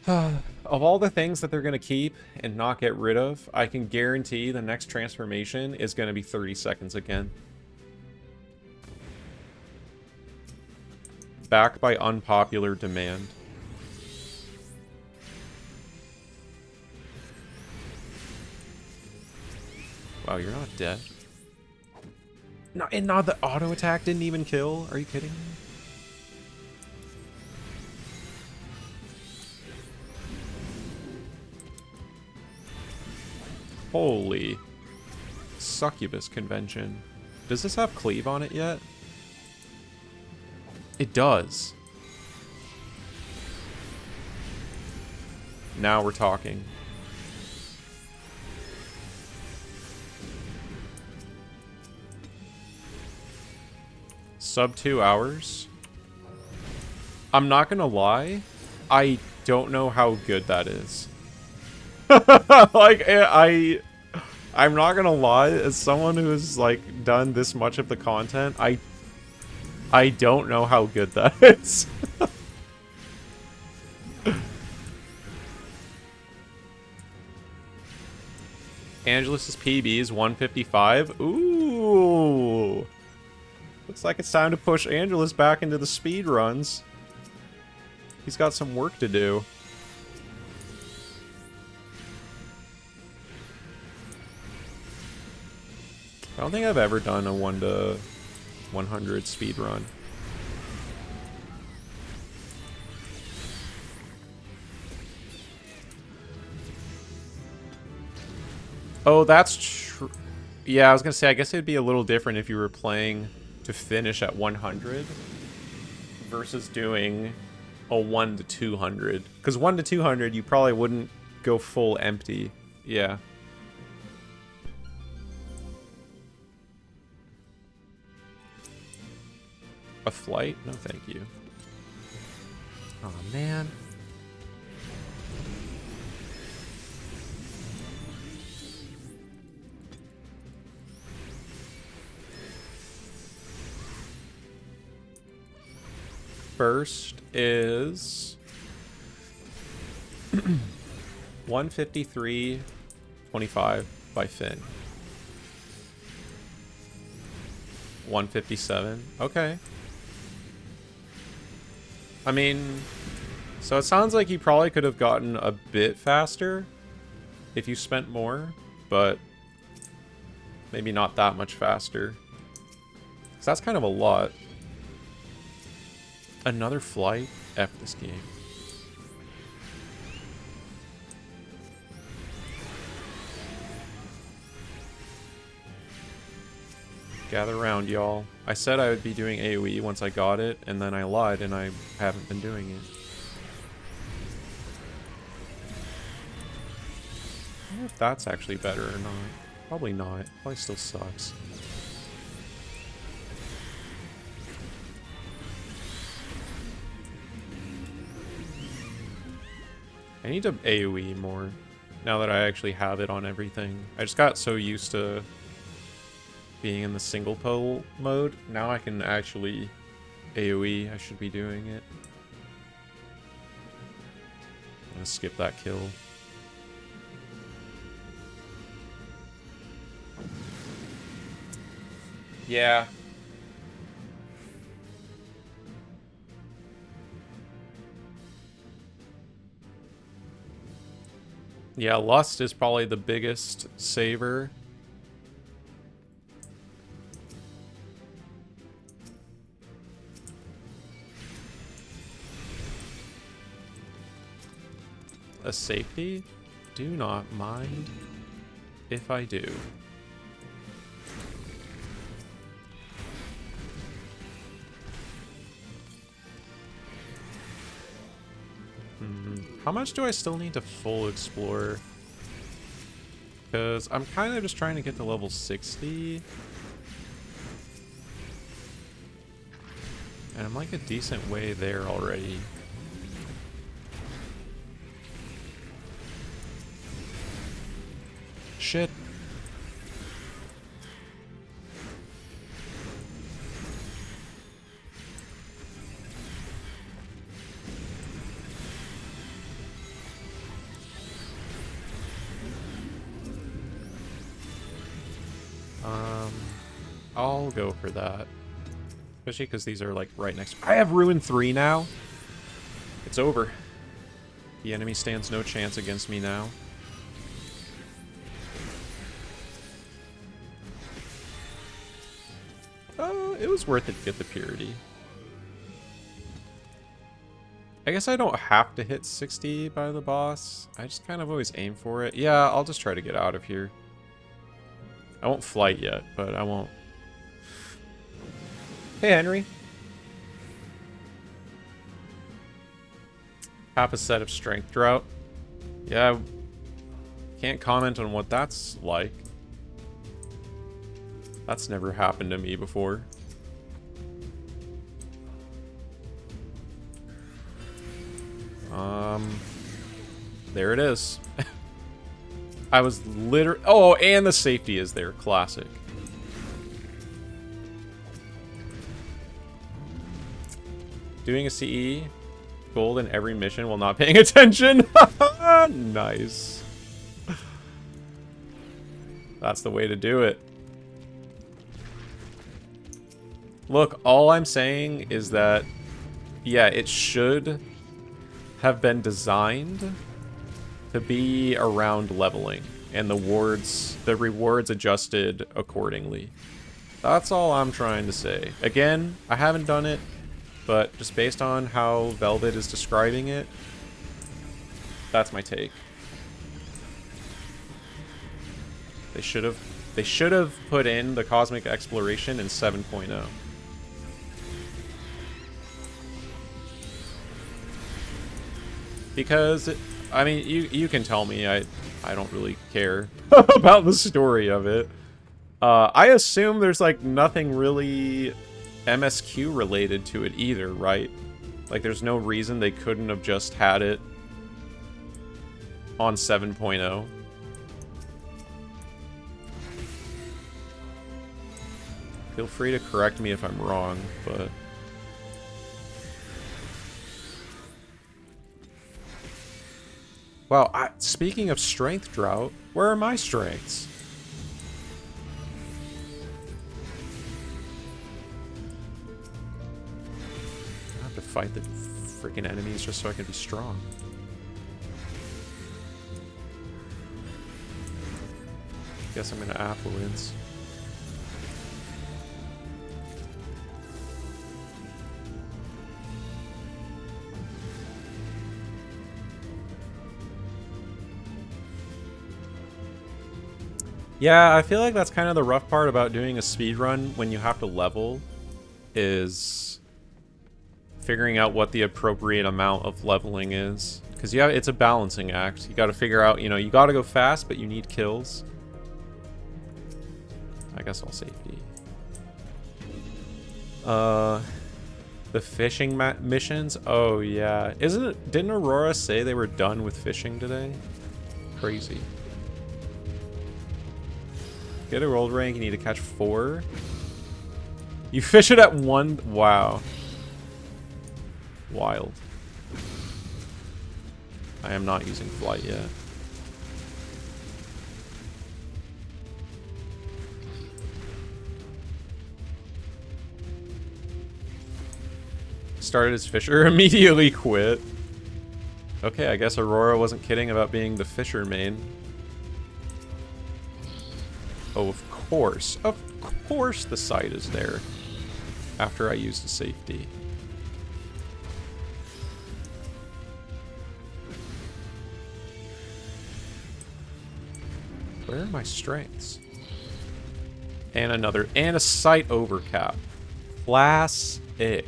Of all the things that they're going to keep and not get rid of, I can guarantee the next transformation is going to be 30 seconds again. Backed by unpopular demand. Wow, you're not dead. No, and not the auto attack didn't even kill? Are you kidding me? Holy succubus convention. Does this have cleave on it yet? It does. Now we're talking. Sub 2 hours. I'm not gonna lie. I don't know how good that is. Like, I'm not gonna lie, as someone who's like done this much of the content, I don't know how good that is. Angelus's PB is 155. Ooh. Looks like it's time to push Angelus back into the speed runs. He's got some work to do. I don't think I've ever done a 1 to 100 speed run. Oh, that's true. Yeah, I was gonna say, I guess it'd be a little different if you were playing to finish at 100 versus doing a 1 to 200. Because 1 to 200, you probably wouldn't go full empty. Yeah. A flight? No, thank you. Oh man. First is 153.25 by Finn. 157. Okay. I mean, so it sounds like you probably could have gotten a bit faster if you spent more, but maybe not that much faster. 'Cause that's kind of a lot. Another flight? F this game. Gather around, y'all. I said I would be doing AoE once I got it, and then I lied and I haven't been doing it. I wonder if that's actually better or not. Probably not. Probably still sucks. I need to AoE more now that I actually have it on everything. I just got so used to being in the single pull mode. Now I can actually AoE. I should be doing it. I'm gonna skip that kill. Yeah. Yeah, Lust is probably the biggest saver. A safety? Do not mind if I do. How much do I still need to full explore? Because I'm kind of just trying to get to level 60. And I'm like a decent way there already. Shit. I'll go for that. Especially because these are like right next. I have Ruin 3 now. It's over. The enemy stands no chance against me now. It was worth it to get the purity. I guess I don't have to hit 60 by the boss. I just kind of always aim for it. Yeah, I'll just try to get out of here. I won't flight yet, but I won't. Hey, Henry. Half a set of strength drought. Yeah, can't comment on what that's like. That's never happened to me before. There it is. I was literally... Oh, and the safety is there. Classic. Doing a CE gold in every mission while not paying attention. Nice. That's the way to do it. Look, all I'm saying is that, yeah, it should have been designed to be around leveling, and the rewards adjusted accordingly. That's all I'm trying to say. Again, I haven't done it, but just based on how Velvet is describing it, that's my take. They should have put in the cosmic exploration in 7.0. Because, I mean, you can tell me. I don't really care about the story of it. I assume there's, like, nothing really MSQ related to it either, right? Like, there's no reason they couldn't have just had it on 7.0. Feel free to correct me if I'm wrong, but... Wow, speaking of strength drought, where are my strengths? I have to fight the freaking enemies just so I can be strong. Guess I'm gonna affluence. Yeah, I feel like that's kind of the rough part about doing a speedrun when you have to level, is figuring out what the appropriate amount of leveling is. Because it's a balancing act. You gotta figure out, you know, you gotta go fast, but you need kills. I guess I'll safety. The fishing missions? Oh, yeah. Didn't Aurora say they were done with fishing today? Crazy. Get a world rank, you need to catch 4. You fish it at 1. Wow. Wild. I am not using flight yet. Started as Fisher, immediately quit. Okay, I guess Aurora wasn't kidding about being the Fisher main. Oh, of course. Of course the site is there. After I used the safety. Where are my strengths? And a sight overcap. Classic.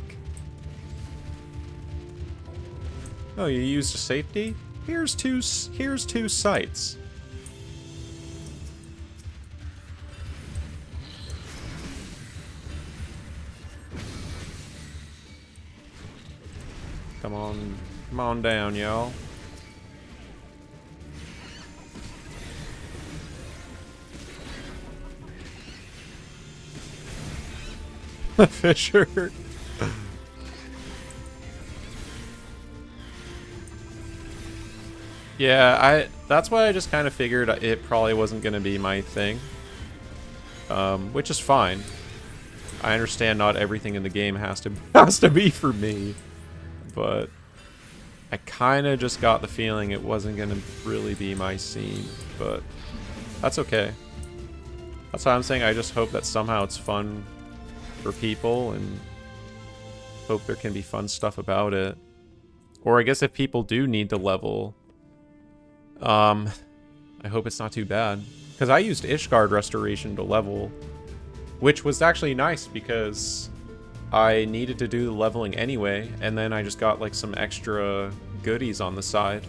Oh, you used a safety? Here's two sights. Come on down, y'all. Fisher. Yeah, that's why I just kind of figured it probably wasn't going to be my thing. Which is fine. I understand not everything in the game has to be for me. But I kind of just got the feeling it wasn't going to really be my scene. But that's okay. That's why I'm saying I just hope that somehow it's fun for people and hope there can be fun stuff about it. Or I guess if people do need to level, I hope it's not too bad. Because I used Ishgard Restoration to level, which was actually nice because I needed to do the leveling anyway, and then I just got like some extra goodies on the side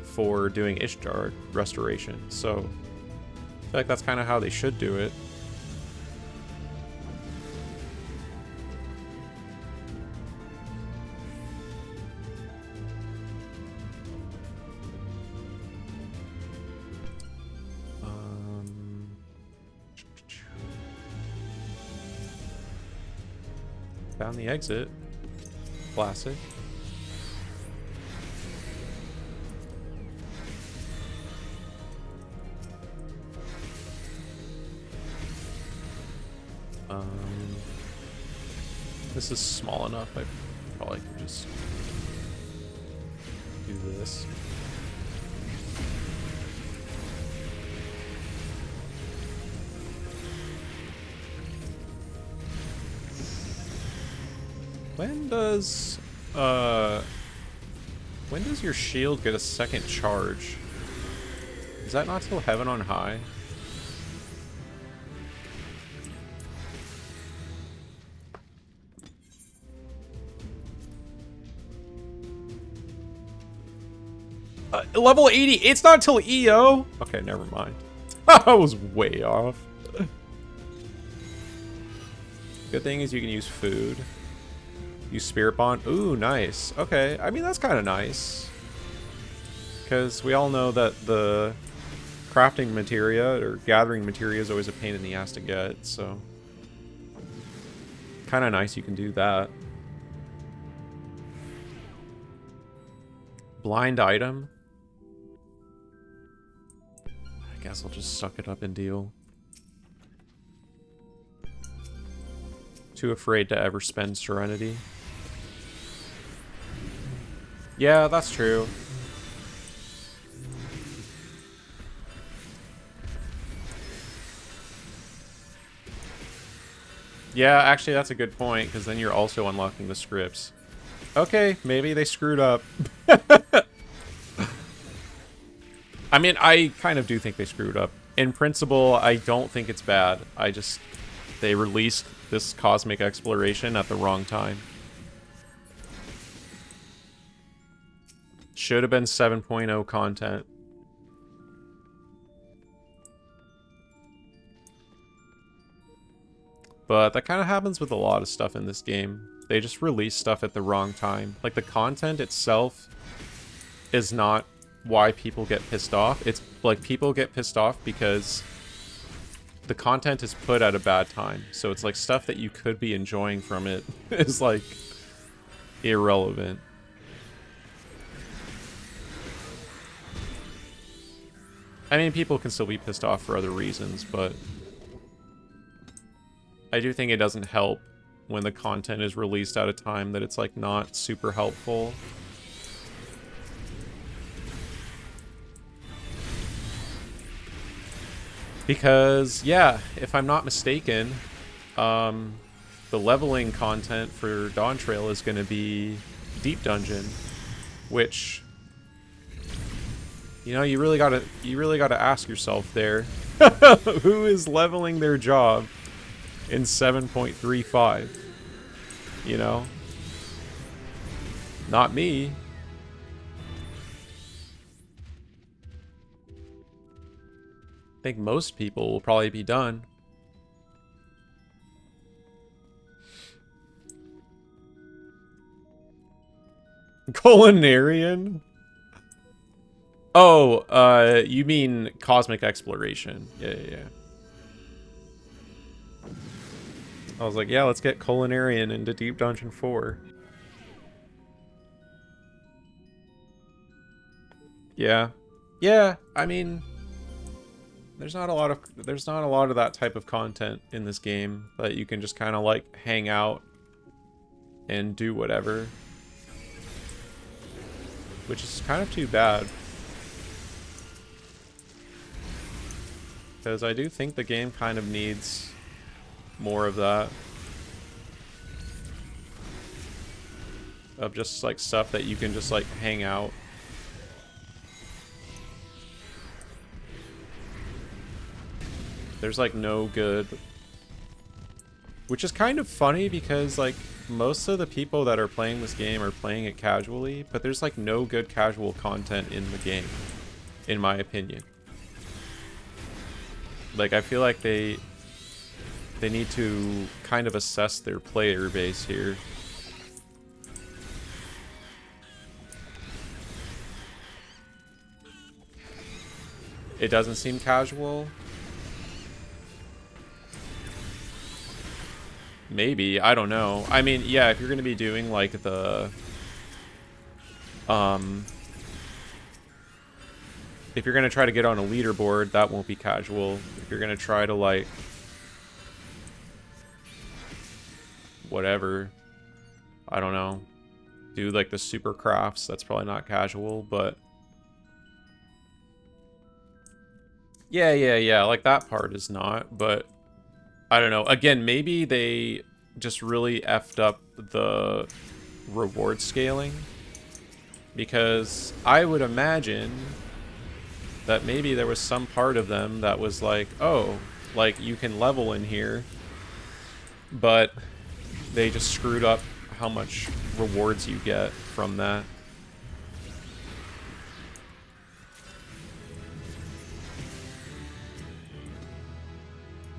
for doing Ishgard Restoration. So I feel like that's kind of how they should do it. Found the exit. Classic. This is small enough. I probably could just do this. When does your shield get a second charge? Is that not till Heaven on High? Level 80. It's not till EO. Okay, never mind. I was way off. Good thing is you can use food. Use Spirit Bond. Ooh, nice. Okay, I mean, that's kind of nice. Because we all know that the crafting materia or gathering materia is always a pain in the ass to get, so kind of nice you can do that. Blind item. I guess I'll just suck it up and deal. Too afraid to ever spend Serenity. Yeah, that's true. Yeah, actually, that's a good point, because then you're also unlocking the scripts. Okay, maybe they screwed up. I mean, I kind of do think they screwed up. In principle, I don't think it's bad. They released this cosmic exploration at the wrong time. Should have been 7.0 content. But that kind of happens with a lot of stuff in this game. They just release stuff at the wrong time. Like, the content itself is not why people get pissed off. It's like people get pissed off because the content is put at a bad time. So it's like stuff that you could be enjoying from it is like irrelevant. I mean, people can still be pissed off for other reasons, but I do think it doesn't help when the content is released at a time that it's like not super helpful. Because, yeah, if I'm not mistaken, the leveling content for Dawntrail is going to be Deep Dungeon, which, you know, you really gotta ask yourself there, who is leveling their job in 7.35? You know, not me. I think most people will probably be done. Culinarian? Oh, you mean cosmic exploration. Yeah. I was like, yeah, let's get Culinarian into Deep Dungeon 4. Yeah. Yeah, I mean, there's not a lot of that type of content in this game that you can just kind of like hang out and do whatever. Which is kind of too bad. Because I do think the game kind of needs more of that. Of just like stuff that you can just like hang out. There's like no good... Which is kind of funny because like most of the people that are playing this game are playing it casually, but there's like no good casual content in the game, in my opinion. Like, I feel like they need to kind of assess their player base here. It doesn't seem casual. Maybe, I don't know. I mean, yeah, if you're going to be doing like the if you're going to try to get on a leaderboard, that won't be casual. If you're going to try to like whatever, I don't know, do like the super crafts, that's probably not casual, but yeah, like that part is not, but I don't know. Again, maybe they just really effed up the reward scaling, because I would imagine that maybe there was some part of them that was like, oh, like you can level in here, but they just screwed up how much rewards you get from that.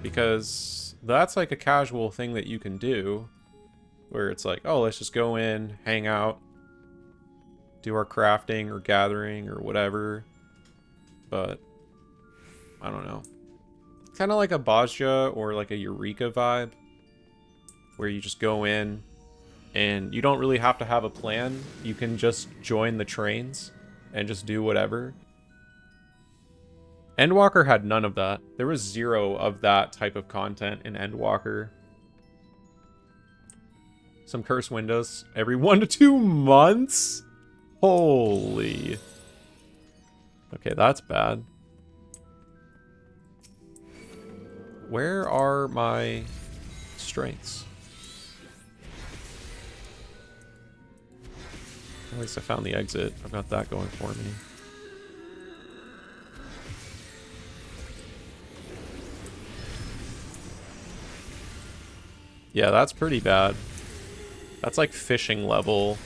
Because that's like a casual thing that you can do. Where it's like, oh, let's just go in, hang out, do our crafting or gathering or whatever. But, I don't know. Kind of like a Bozja or like a Eureka vibe. Where you just go in and you don't really have to have a plan. You can just join the trains and just do whatever. Endwalker had none of that. There was 0 of that type of content in Endwalker. Some cursed windows every 1 to 2 months? Holy. Okay, that's bad. Where are my strengths? At least I found the exit. I've got that going for me. Yeah, that's pretty bad. That's like fishing level.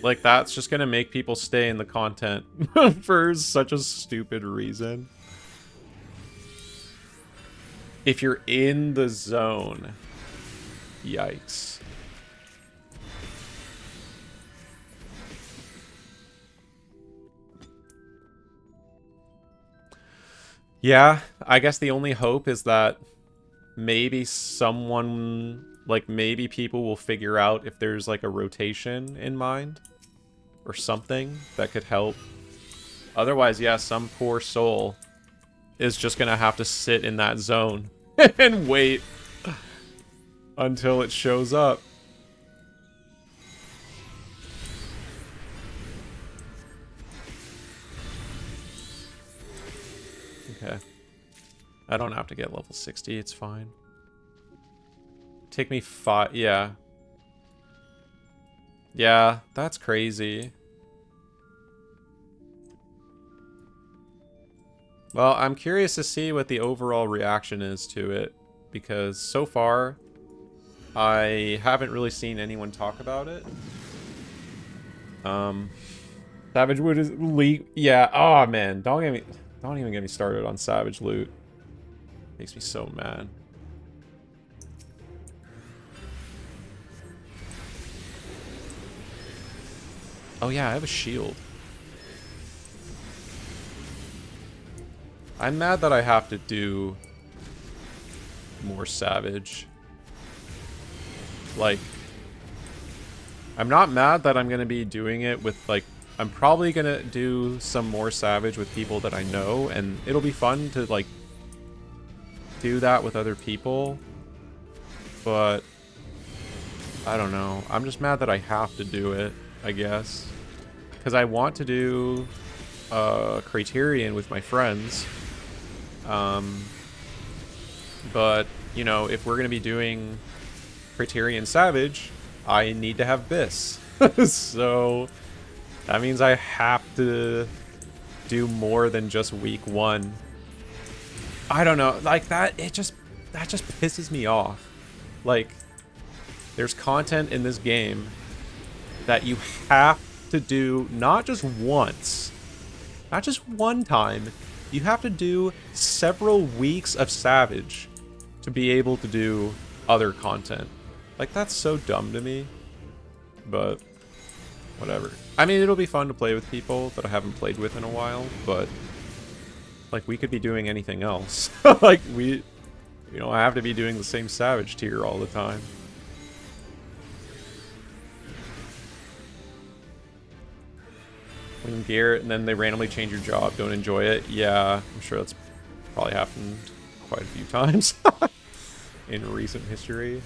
Like, that's just gonna make people stay in the content for such a stupid reason. If you're in the zone. Yikes. Yeah, I guess the only hope is that maybe someone, like maybe people will figure out if there's like a rotation in mind or something that could help. Otherwise, yeah, some poor soul is just gonna have to sit in that zone and wait until it shows up. Okay. I don't have to get level 60, it's fine. Take me 5, yeah. Yeah, that's crazy. Well, I'm curious to see what the overall reaction is to it, because so far, I haven't really seen anyone talk about it. Savage Loot is leak. Yeah, oh man, don't even get me started on Savage Loot. Makes me so mad. Oh yeah, I have a shield. I'm mad that I have to do more Savage. Like, I'm not mad that I'm gonna be doing it with, like, I'm probably gonna do some more Savage with people that I know, and it'll be fun to, like, do that with other people. But, I don't know. I'm just mad that I have to do it, I guess. Because I want to do Criterion with my friends. But, you know, if we're gonna be doing Criterion Savage, I need to have Biss. So that means I have to do more than just week 1. I don't know, like that just pisses me off. Like, there's content in this game that you have to do not just once, not just one time, you have to do several weeks of Savage to be able to do other content. Like, that's so dumb to me. But whatever. I mean, it'll be fun to play with people that I haven't played with in a while, but like, we could be doing anything else. Like, we, you know, I have to be doing the same Savage tier all the time. When Garrett and then they randomly change your job, don't enjoy it. Yeah, I'm sure that's probably happened quite a few times in recent history.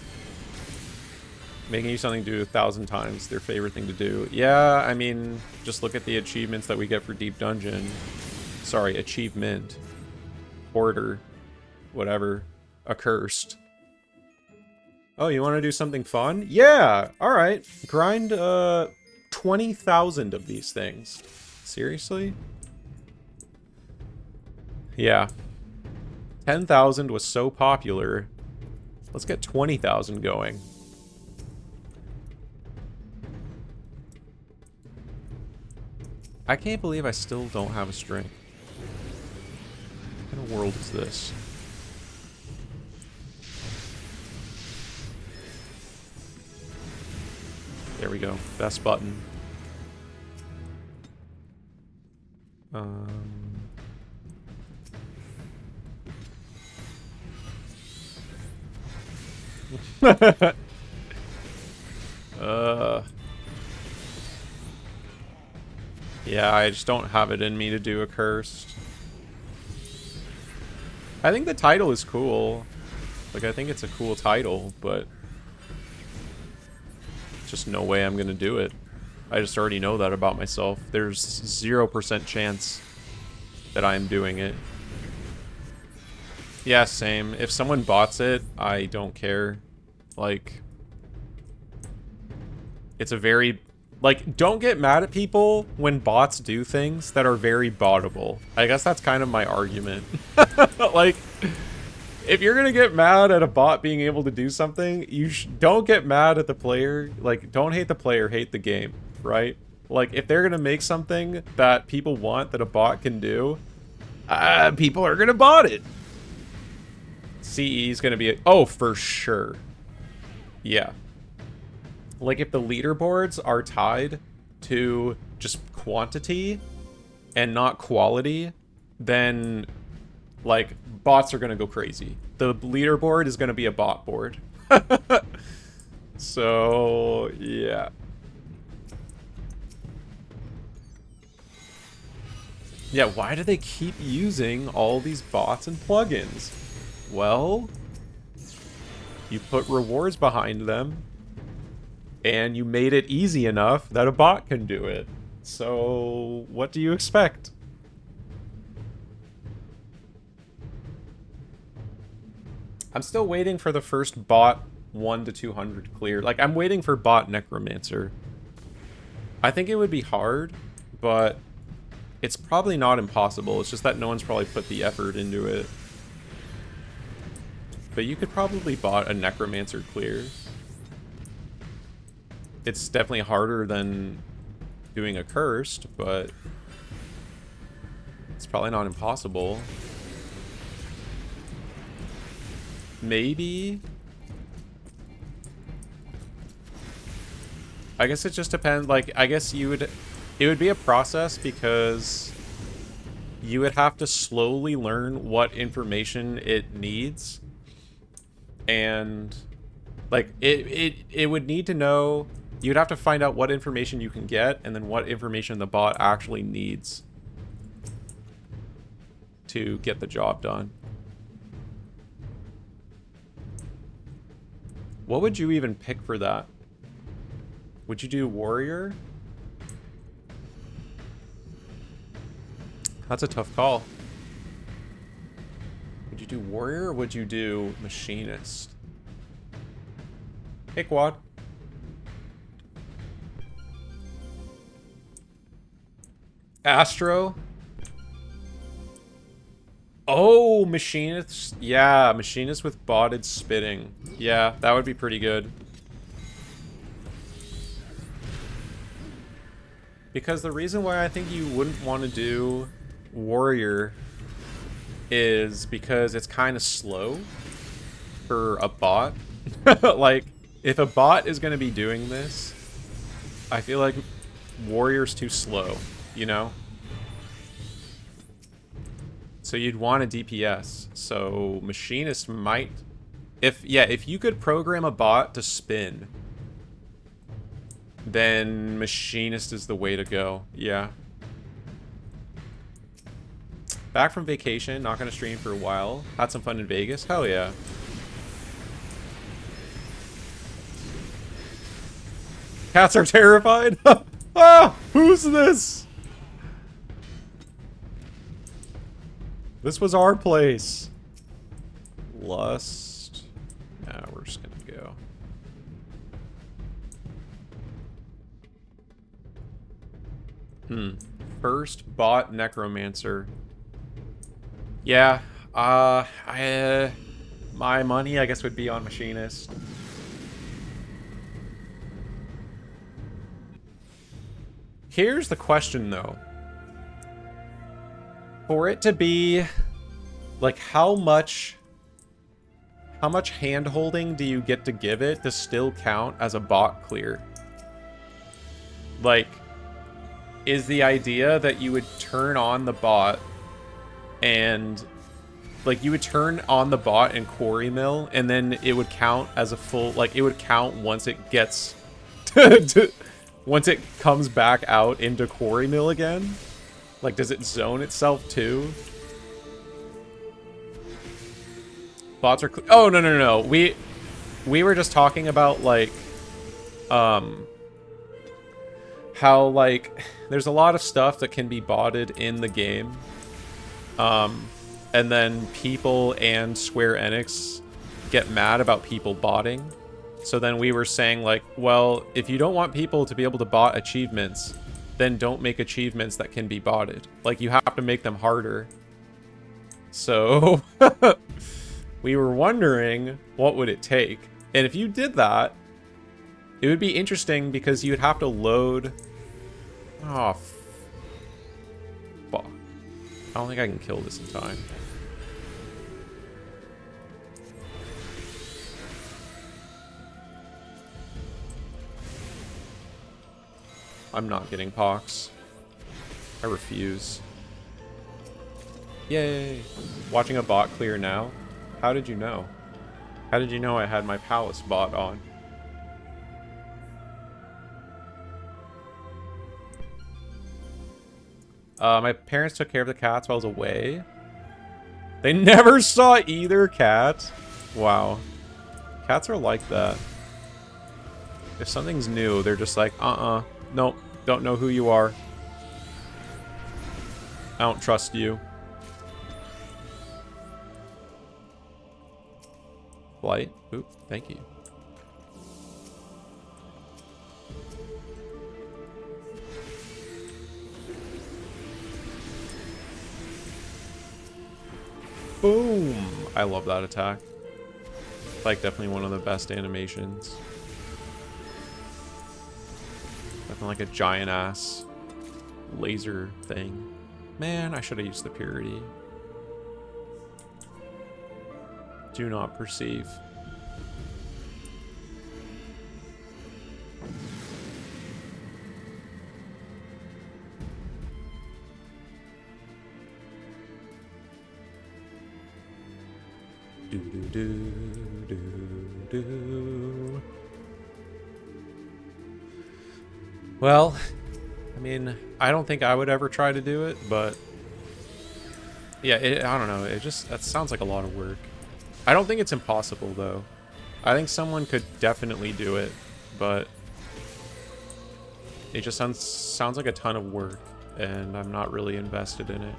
Making you something to do 1,000 times their favorite thing to do. Yeah, I mean, just look at the achievements that we get for Deep Dungeon. Sorry, achievement. Hoarder. Whatever. Accursed. Oh, you want to do something fun? Yeah! Alright. Grind, 20,000 of these things. Seriously? Yeah. 10,000 was so popular. Let's get 20,000 going. I can't believe I still don't have a string. What kind of world is this? There we go. Best button. Yeah, I just don't have it in me to do a cursed. I think the title is cool. Like, I think it's a cool title, but just no way I'm gonna do it. I just already know that about myself. There's 0% chance that I'm doing it. Yeah, same. If someone bots it, I don't care. Like, it's a very... Like, don't get mad at people when bots do things that are very bottable. I guess that's kind of my argument. Like, if you're gonna get mad at a bot being able to do something, you don't get mad at the player. Like, don't hate the player, hate the game, right? Like, if they're gonna make something that people want that a bot can do, people are gonna bot it. CE is gonna be oh, for sure. Yeah. Like, if the leaderboards are tied to just quantity and not quality, then, like, bots are going to go crazy. The leaderboard is going to be a bot board. So, yeah. Yeah, why do they keep using all these bots and plugins? Well, you put rewards behind them, and you made it easy enough that a bot can do it. So, what do you expect? I'm still waiting for the first bot 1 to 200 clear. Like, I'm waiting for bot Necromancer. I think it would be hard, but it's probably not impossible. It's just that no one's probably put the effort into it. But you could probably bot a Necromancer clear. It's definitely harder than doing a cursed, but it's probably not impossible. Maybe. I guess it just depends. Like, I guess it would be a process because you would have to slowly learn what information it needs. And like it would need to know. You'd have to find out what information you can get, and then what information the bot actually needs to get the job done. What would you even pick for that? Would you do warrior? That's a tough call. Would you do warrior, or would you do machinist? Hey, Quad. Astro? Oh, machinist. Yeah, machinist with botted spitting. Yeah, that would be pretty good. Because the reason why I think you wouldn't want to do warrior is because it's kind of slow for a bot. Like, if a bot is going to be doing this, I feel like warrior's too slow. You know? So you'd want a DPS. So machinist might... If you could program a bot to spin, then machinist is the way to go. Yeah. Back from vacation, not gonna stream for a while. Had some fun in Vegas. Hell yeah. Cats are terrified? Ah! Who's this? This was our place. Lust. Nah, we're just gonna go. First bot Necromancer. Yeah. My money, I guess, would be on machinist. Here's the question, though. For it to be like how much hand holding do you get to give it to still count as a bot clear? Like, is the idea that you would turn on the bot and like you would turn on the bot in Quarry Mill and then it would count as a full, like it would count once it gets once it comes back out into Quarry Mill again? Like, does it zone itself too? Bots are oh, no, no, no, no. We were just talking about, like, how, like, there's a lot of stuff that can be botted in the game. And then people and Square Enix get mad about people botting. So then we were saying, like, well, if you don't want people to be able to bot achievements, then don't make achievements that can be botted. Like, you have to make them harder. So we were wondering, what would it take? And if you did that, it would be interesting because you'd have to load... Oh, fuck. I don't think I can kill this in time. I'm not getting pox. I refuse. Yay! Watching a bot clear now? How did you know? How did you know I had my Palace bot on? My parents took care of the cats while I was away. They never saw either cat. Wow. Cats are like that. If something's new, they're just like, nope, don't know who you are. I don't trust you. Flight. Oop, thank you. Boom! I love that attack. Like, definitely one of the best animations. Definitely like a giant ass laser thing. Man, I should have used the purity. Do not perceive. Do do do do do. Well, I mean, I don't think I would ever try to do it, but yeah, I don't know. It just, that sounds like a lot of work. I don't think it's impossible though. I think someone could definitely do it, but it just sounds like a ton of work, and I'm not really invested in it.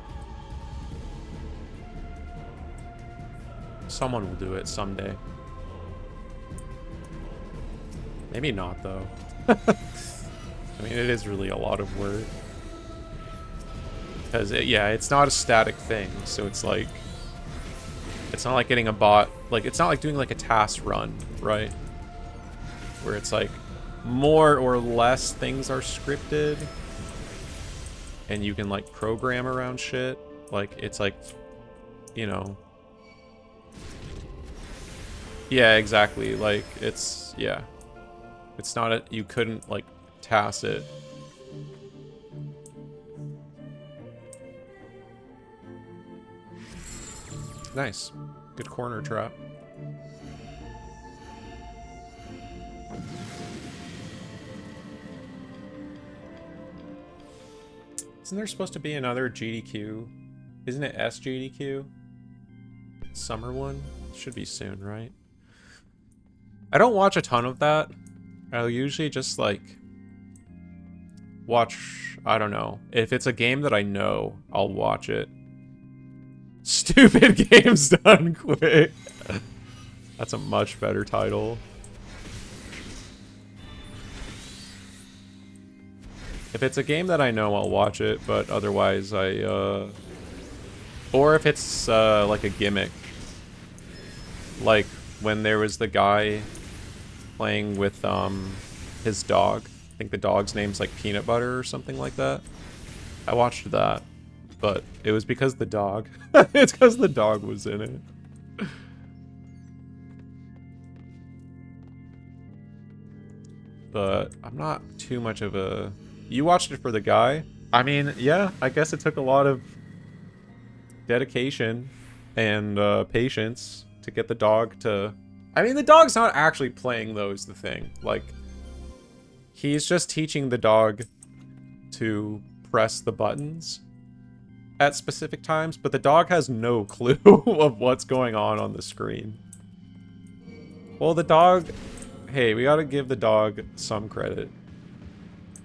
Someone will do it someday. Maybe not, though. I mean, it is really a lot of work. Because, yeah, it's not a static thing, so it's like... It's not like getting a bot... Like, it's not like doing, like, a task run, right? Where it's like, more or less things are scripted. And you can, like, program around shit. Like, it's like, you know... Yeah, exactly. Like, it's, yeah. It's not a, you couldn't, like, task it. Nice. Good corner trap. Isn't there supposed to be another GDQ? Isn't it SGDQ? Summer one? Should be soon, right? I don't watch a ton of that. I'll usually just, like, watch, I don't know. If it's a game that I know, I'll watch it. Stupid games done quick. That's a much better title. If it's a game that I know, I'll watch it, but otherwise or if it's, like a gimmick. Like, when there was the guy playing with his dog. I think the dog's name's like Peanut Butter or something like that. I watched that. but it was because the dog. It's because the dog was in it. But I'm not too much of a... You watched it for the guy? I mean, yeah, I guess it took a lot of dedication and patience to get the dog to... I mean, the dog's not actually playing, though, is the thing. Like, he's just teaching the dog to press the buttons at specific times, but the dog has no clue of what's going on the screen. Well, the dog... Hey, we gotta give the dog some credit.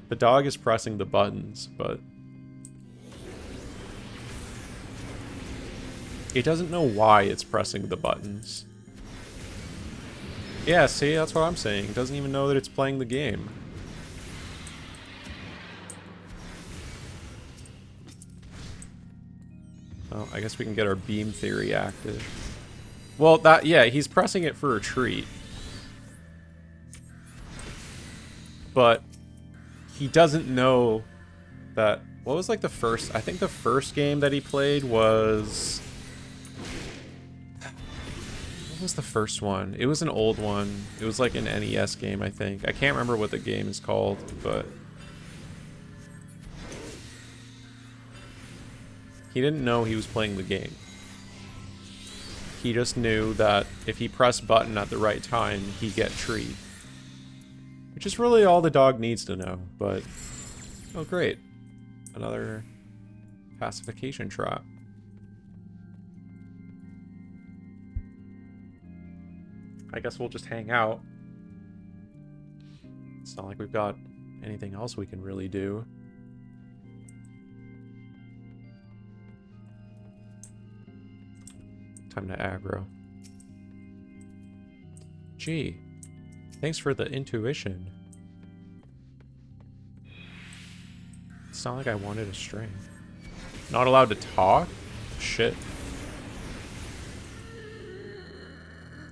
The dog is pressing the buttons, but... it doesn't know why it's pressing the buttons. Yeah, see, that's what I'm saying. It doesn't even know that it's playing the game. Oh, I guess we can get our beam theory active. Well, that, yeah, he's pressing it for a treat. But he doesn't know that... What was like the first... I think the first game that he played was... What was the first one? It was an old one. It was like an NES game, I think. I can't remember what the game is called, but... he didn't know he was playing the game. He just knew that if he pressed button at the right time, he'd get treat. Which is really all the dog needs to know, but... Oh, great. Another pacification trap. I guess we'll just hang out. It's not like we've got anything else we can really do. Time to aggro. Gee. Thanks for the intuition. It's not like I wanted a string. Not allowed to talk? Shit.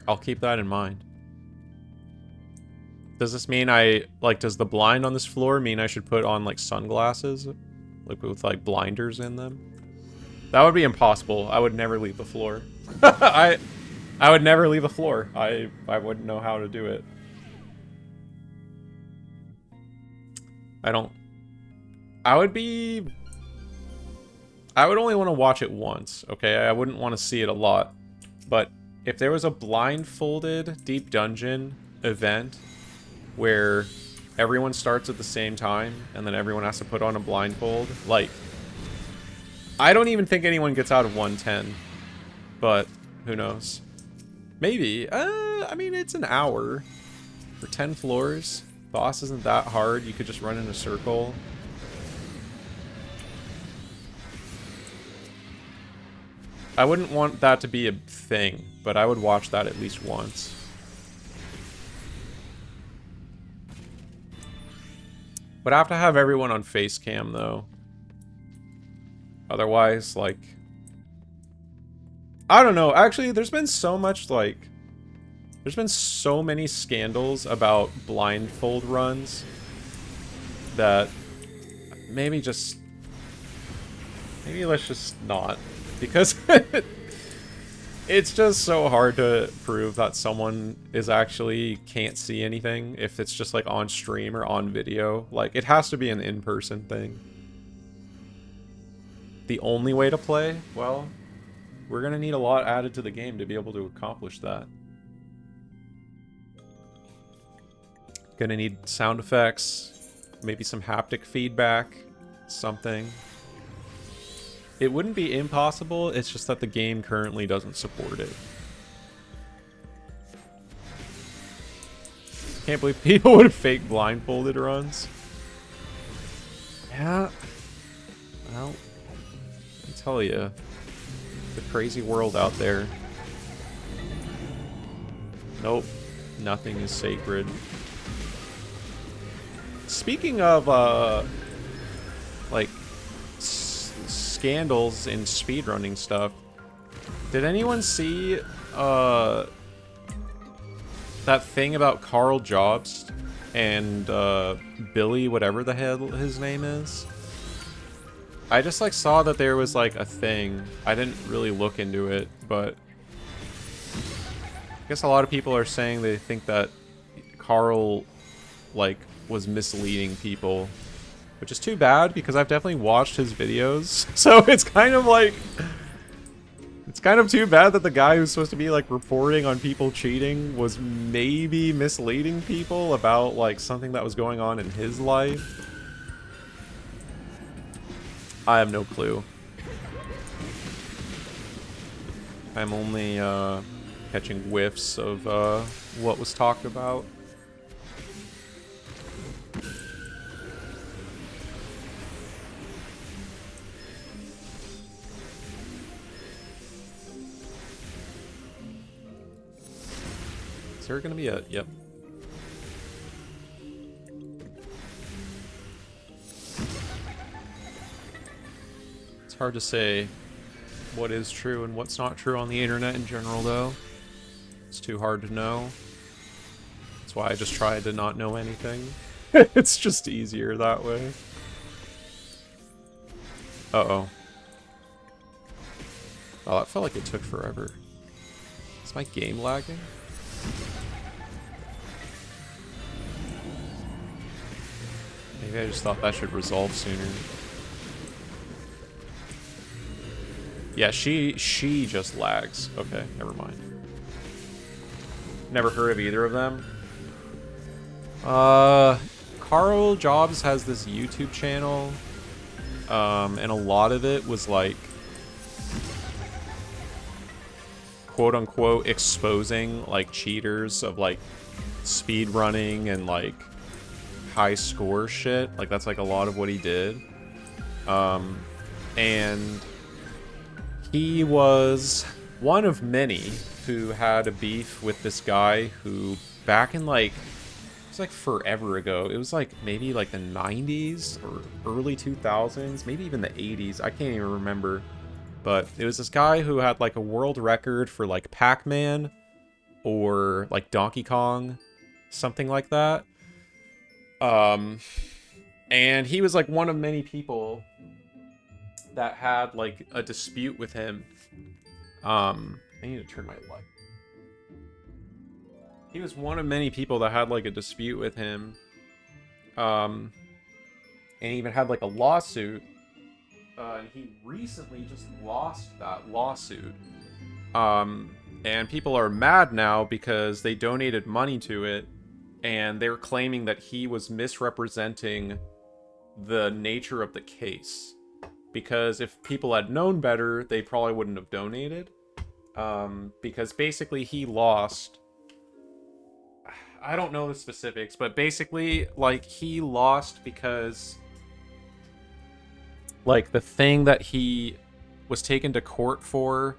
I'll keep that in mind. Does this mean does the blind on this floor mean I should put on, like, sunglasses? Like, with, like, blinders in them? That would be impossible. I would never leave the floor. I would never leave the floor. I wouldn't know how to do it. I would only want to watch it once, okay? I wouldn't want to see it a lot. But if there was a blindfolded Deep Dungeon event where everyone starts at the same time and then everyone has to put on a blindfold, like, I don't even think anyone gets out of 110, but who knows? Maybe. I mean, it's an hour for 10 floors. Boss isn't that hard. You could just run in a circle. I wouldn't want that to be a thing, but I would watch that at least once. Would have to have everyone on face cam, though. Otherwise, like... I don't know. Actually, there's been so much, like... There's been so many scandals about blindfold runs that maybe let's just not. Because it's just so hard to prove that someone is actually can't see anything if it's just like on stream or on video. Like, it has to be an in-person thing. The only way to play? Well, we're gonna need a lot added to the game to be able to accomplish that. Gonna need sound effects, maybe some haptic feedback, something. It wouldn't be impossible, it's just that the game currently doesn't support it. Can't believe people would fake blindfolded runs. Yeah. Well, let me tell you, the crazy world out there. Nope, nothing is sacred. Speaking of, like, scandals in speedrunning stuff, did anyone see, that thing about Carl Jobst and, Billy, whatever the hell his name is? I just like saw that there was like a thing. I didn't really look into it, but I guess a lot of people are saying they think that Carl like was misleading people, which is too bad because I've definitely watched his videos. So it's kind of like, it's kind of too bad that the guy who's supposed to be like reporting on people cheating was maybe misleading people about like something that was going on in his life. I have no clue. I'm only catching whiffs of what was talked about. Is there gonna be a... Yep. It's hard to say what is true and what's not true on the internet in general, though. It's too hard to know. That's why I just try to not know anything. It's just easier that way. Uh-oh. Oh, that felt like it took forever. Is my game lagging? Maybe I just thought that should resolve sooner. Yeah, she just lags. Okay, never mind. Never heard of either of them. Carl Jobs has this YouTube channel, and a lot of it was like, quote unquote, exposing like cheaters of like speed running and like high score shit. Like that's like a lot of what he did. And he was one of many who had a beef with this guy who back in like, it was like forever ago. It was like maybe like the 90s or early 2000s, maybe even the 80s. I can't even remember. But it was this guy who had like a world record for like Pac-Man or like Donkey Kong, something like that. And he was like one of many people that had like a dispute with him. I need to turn my light. He was one of many people that had like a dispute with him. And he even had like a lawsuit. And he recently just lost that lawsuit. And people are mad now because they donated money to it. And they're claiming that he was misrepresenting the nature of the case. Because if people had known better, they probably wouldn't have donated. Because basically he lost... I don't know the specifics, but basically, like, he lost because... like, the thing that he was taken to court for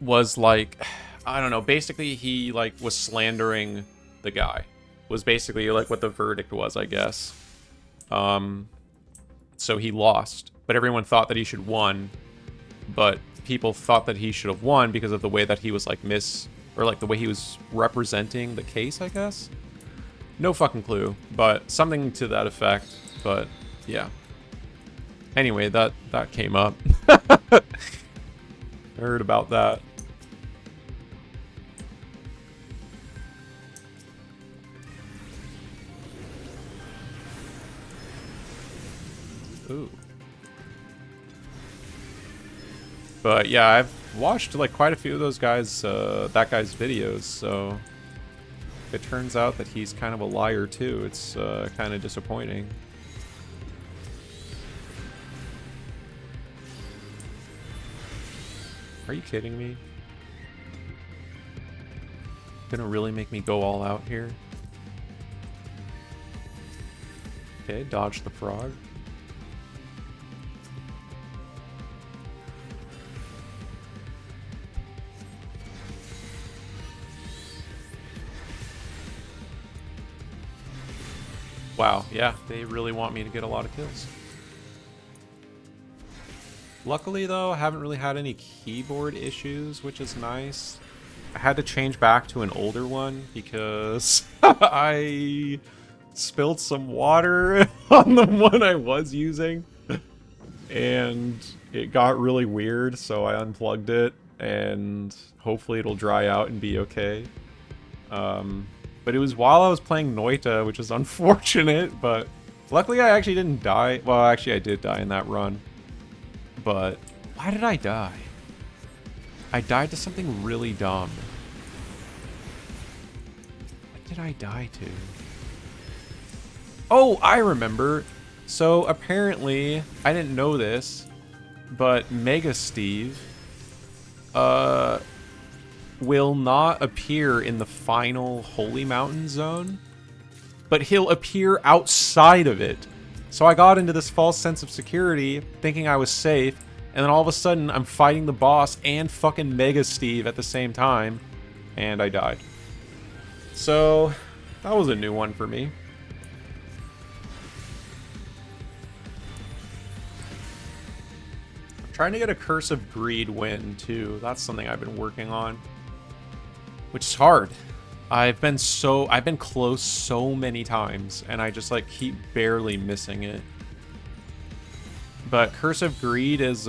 was, like... I don't know, basically he, like, was slandering the guy. Was basically, like, what the verdict was, I guess. So he lost. But everyone thought that he should have won. But people thought that he should have won because of the way that he was, like, or, like, the way he was representing the case, I guess? No fucking clue. But something to that effect. But, yeah. Anyway, that came up. I heard about that. Ooh. But yeah, I've watched like quite a few of those guys, that guy's videos, so if it turns out that he's kind of a liar too, it's kind of disappointing. Are you kidding me? Gonna really make me go all out here? Okay, dodge the frog. Wow, yeah, they really want me to get a lot of kills. Luckily, though, I haven't really had any keyboard issues, which is nice. I had to change back to an older one because I spilled some water on the one I was using. and it got really weird, so I unplugged it, and hopefully it'll dry out and be okay. But it was while I was playing Noita, which is unfortunate, but luckily I actually didn't die. Well, actually I did die in that run. But why did I die? I died to something really dumb. What did I die to? Oh, I remember. So apparently, I didn't know this, but Mega Steve will not appear in the final Holy Mountain zone, but he'll appear outside of it. So I got into this false sense of security, thinking I was safe, and then all of a sudden I'm fighting the boss and fucking Mega Steve at the same time, and I died. So that was a new one for me. I'm trying to get a Curse of Greed win too. That's something I've been working on, which is hard. I've been close so many times, and I just like keep barely missing it. But Curse of Greed is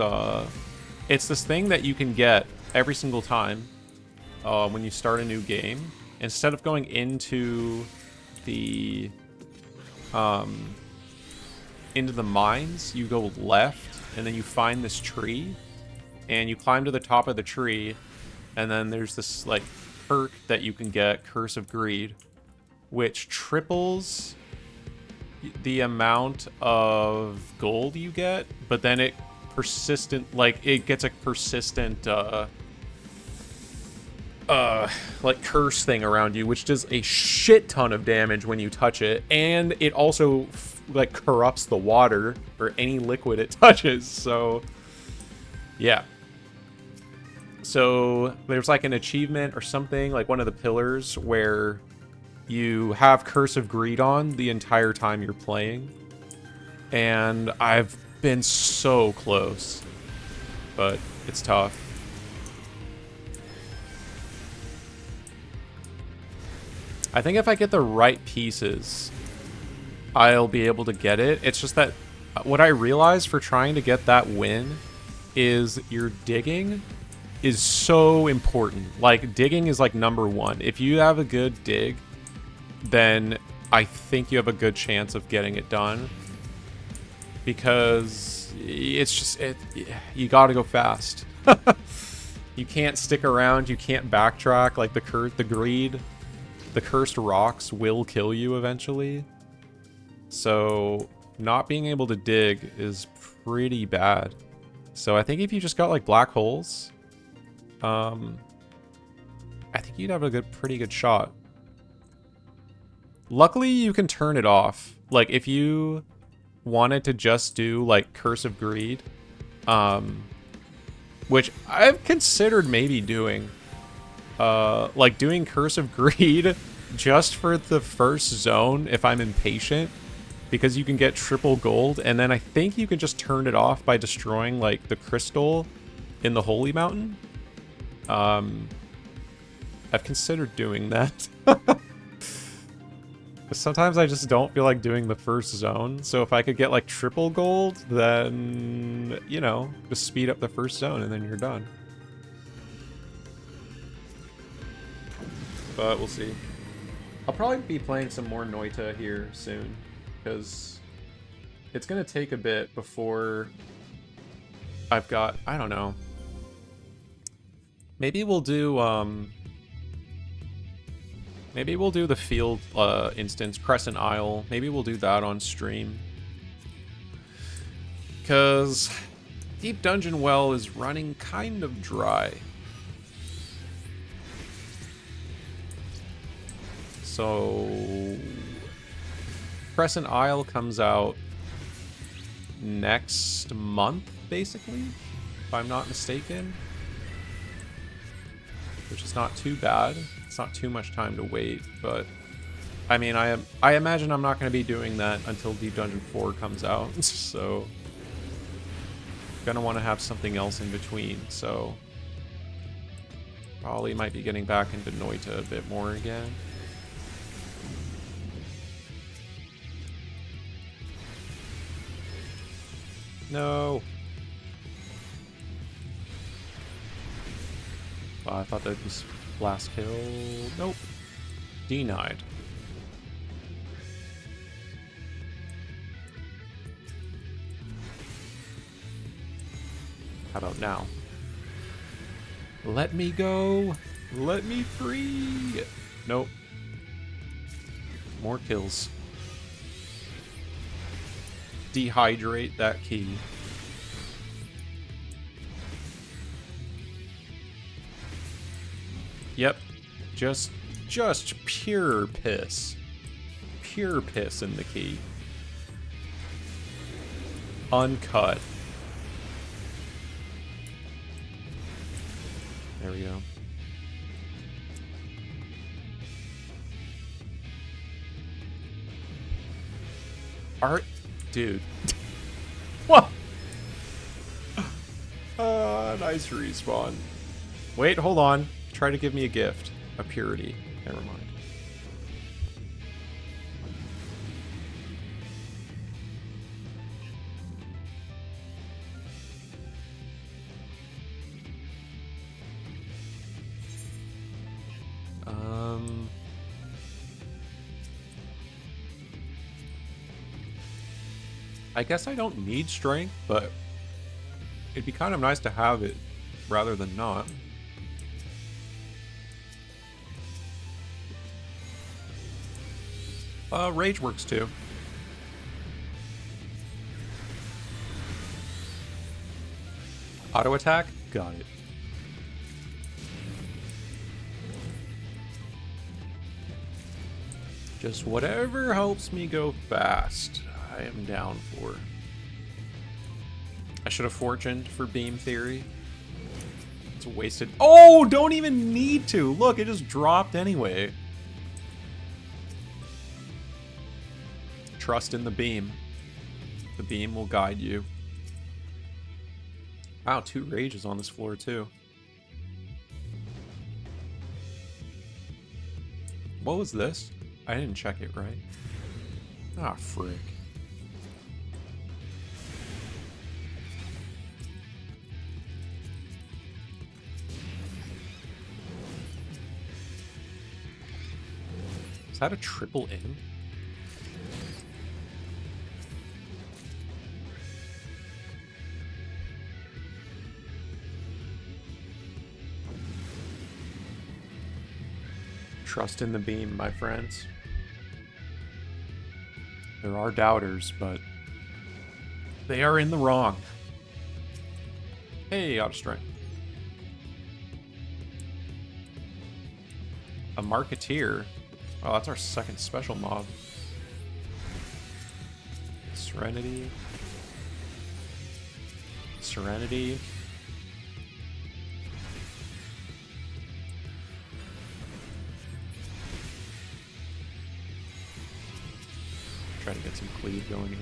it's this thing that you can get every single time when you start a new game. Instead of going into the mines, you go left, and then you find this tree, and you climb to the top of the tree, and then there's this like perk that you can get, Curse of Greed, which triples the amount of gold you get, but then it gets a persistent like curse thing around you, which does a shit ton of damage when you touch it, and it also like corrupts the water or any liquid it touches. So yeah. So there's like an achievement or something, like one of the pillars, where you have Curse of Greed on the entire time you're playing. And I've been so close, but it's tough. I think if I get the right pieces, I'll be able to get it. It's just that what I realized for trying to get that win is your digging is so important. Like, digging is like #1. If you have a good dig, then I think you have a good chance of getting it done. Because it's just, you gotta go fast. You can't stick around, you can't backtrack. Like, the cursed rocks will kill you eventually. So not being able to dig is pretty bad. So I think if you just got like black holes, I think you'd have a pretty good shot. Luckily, you can turn it off. Like, if you wanted to just do like Curse of Greed, which I've considered maybe doing, like doing Curse of Greed just for the first zone if I'm impatient, because you can get triple gold, and then I think you can just turn it off by destroying like the crystal in the Holy Mountain. I've considered doing that. But sometimes I just don't feel like doing the first zone, so if I could get like triple gold, then, you know, just speed up the first zone and then you're done. But we'll see. I'll probably be playing some more Noita here soon, because it's gonna take a bit before I've got, I don't know. Maybe we'll do the field instance, Crescent Isle. Maybe we'll do that on stream. Because Deep Dungeon Well is running kind of dry. So Crescent Isle comes out next month, basically, if I'm not mistaken. Which is not too bad. It's not too much time to wait, but I mean, I imagine I'm not going to be doing that until Deep Dungeon 4 comes out, so gonna want to have something else in between. So probably might be getting back into Noita a bit more again. No. I thought that was last kill. Nope. Denied. How about now? Let me go. Let me free. Nope. More kills. Dehydrate that key. Yep. Just pure piss. Pure piss in the key. Uncut. There we go. Art, dude. What? Nice respawn. Wait, hold on. Try to give me a gift. A purity. Never mind. I guess I don't need strength, but it'd be kind of nice to have it rather than not. Rage works too. Auto attack? Got it. Just whatever helps me go fast, I am down for. I should have fortuned for beam theory. It's wasted. Oh, don't even need to. Look, it just dropped anyway. Trust in the beam. The beam will guide you. Wow, 2 rages on this floor too. What was this? I didn't check it right. Ah, frick. Is that a triple in? Trust in the beam, my friends. There are doubters, but they are in the wrong. Hey, out of strength. A Marketeer. Oh, that's our second special mob. Serenity. Serenity. Try to get some cleave going here.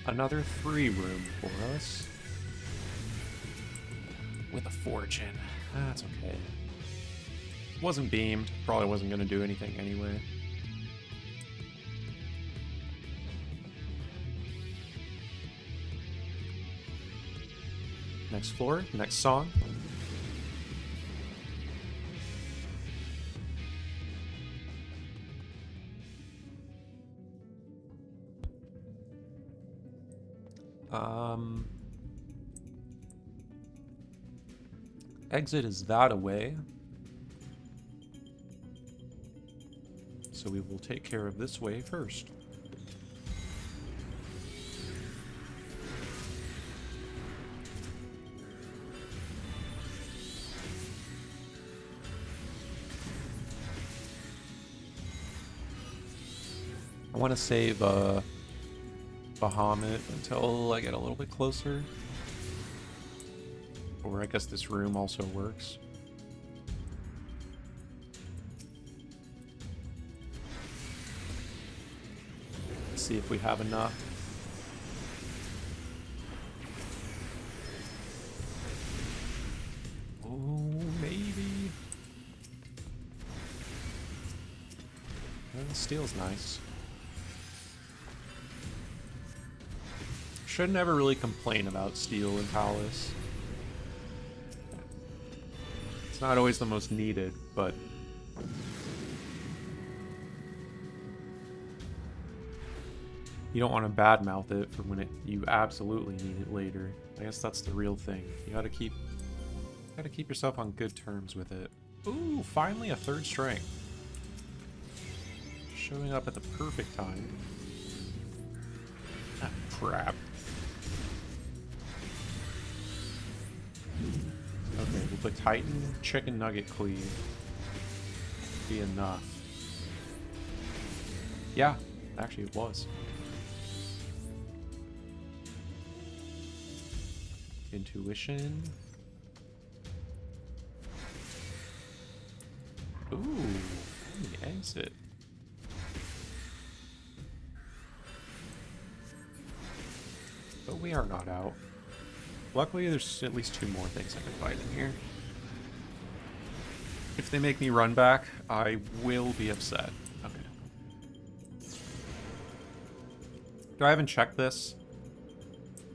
Another 3 room for us. With a fortune. That's okay. Wasn't beamed. Probably wasn't going to do anything anyway. Next floor, next song. Exit is that away. So we will take care of this way first. I want to save Bahamut until I get a little bit closer. Or I guess this room also works. Let's see if we have enough. Oh, maybe. Steel's nice. Should never really complain about steel in Palace. It's not always the most needed, but you don't want to badmouth it for when you absolutely need it later. I guess that's the real thing. You gotta keep yourself on good terms with it. Ooh, finally a 3rd strength. Showing up at the perfect time. Ah, crap. Okay, we'll put Titan Chicken Nugget Cleave. Be enough. Yeah, actually it was. Intuition. Ooh, the exit. But we are not out. Luckily, there's at least 2 more things I can fight in here. If they make me run back, I will be upset. Okay. Do I even check this?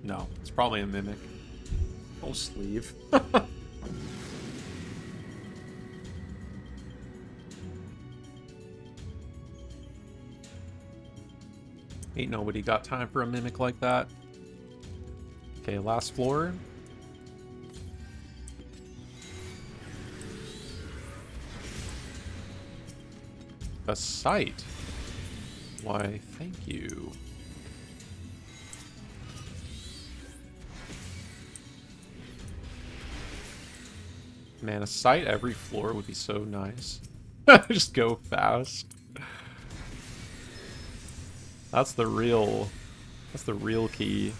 No, it's probably a Mimic. Oh, sleeve. Ain't nobody got time for a Mimic like that. Okay, last floor. A sight. Why, thank you. Man, a sight every floor would be so nice. Just go fast. That's the real key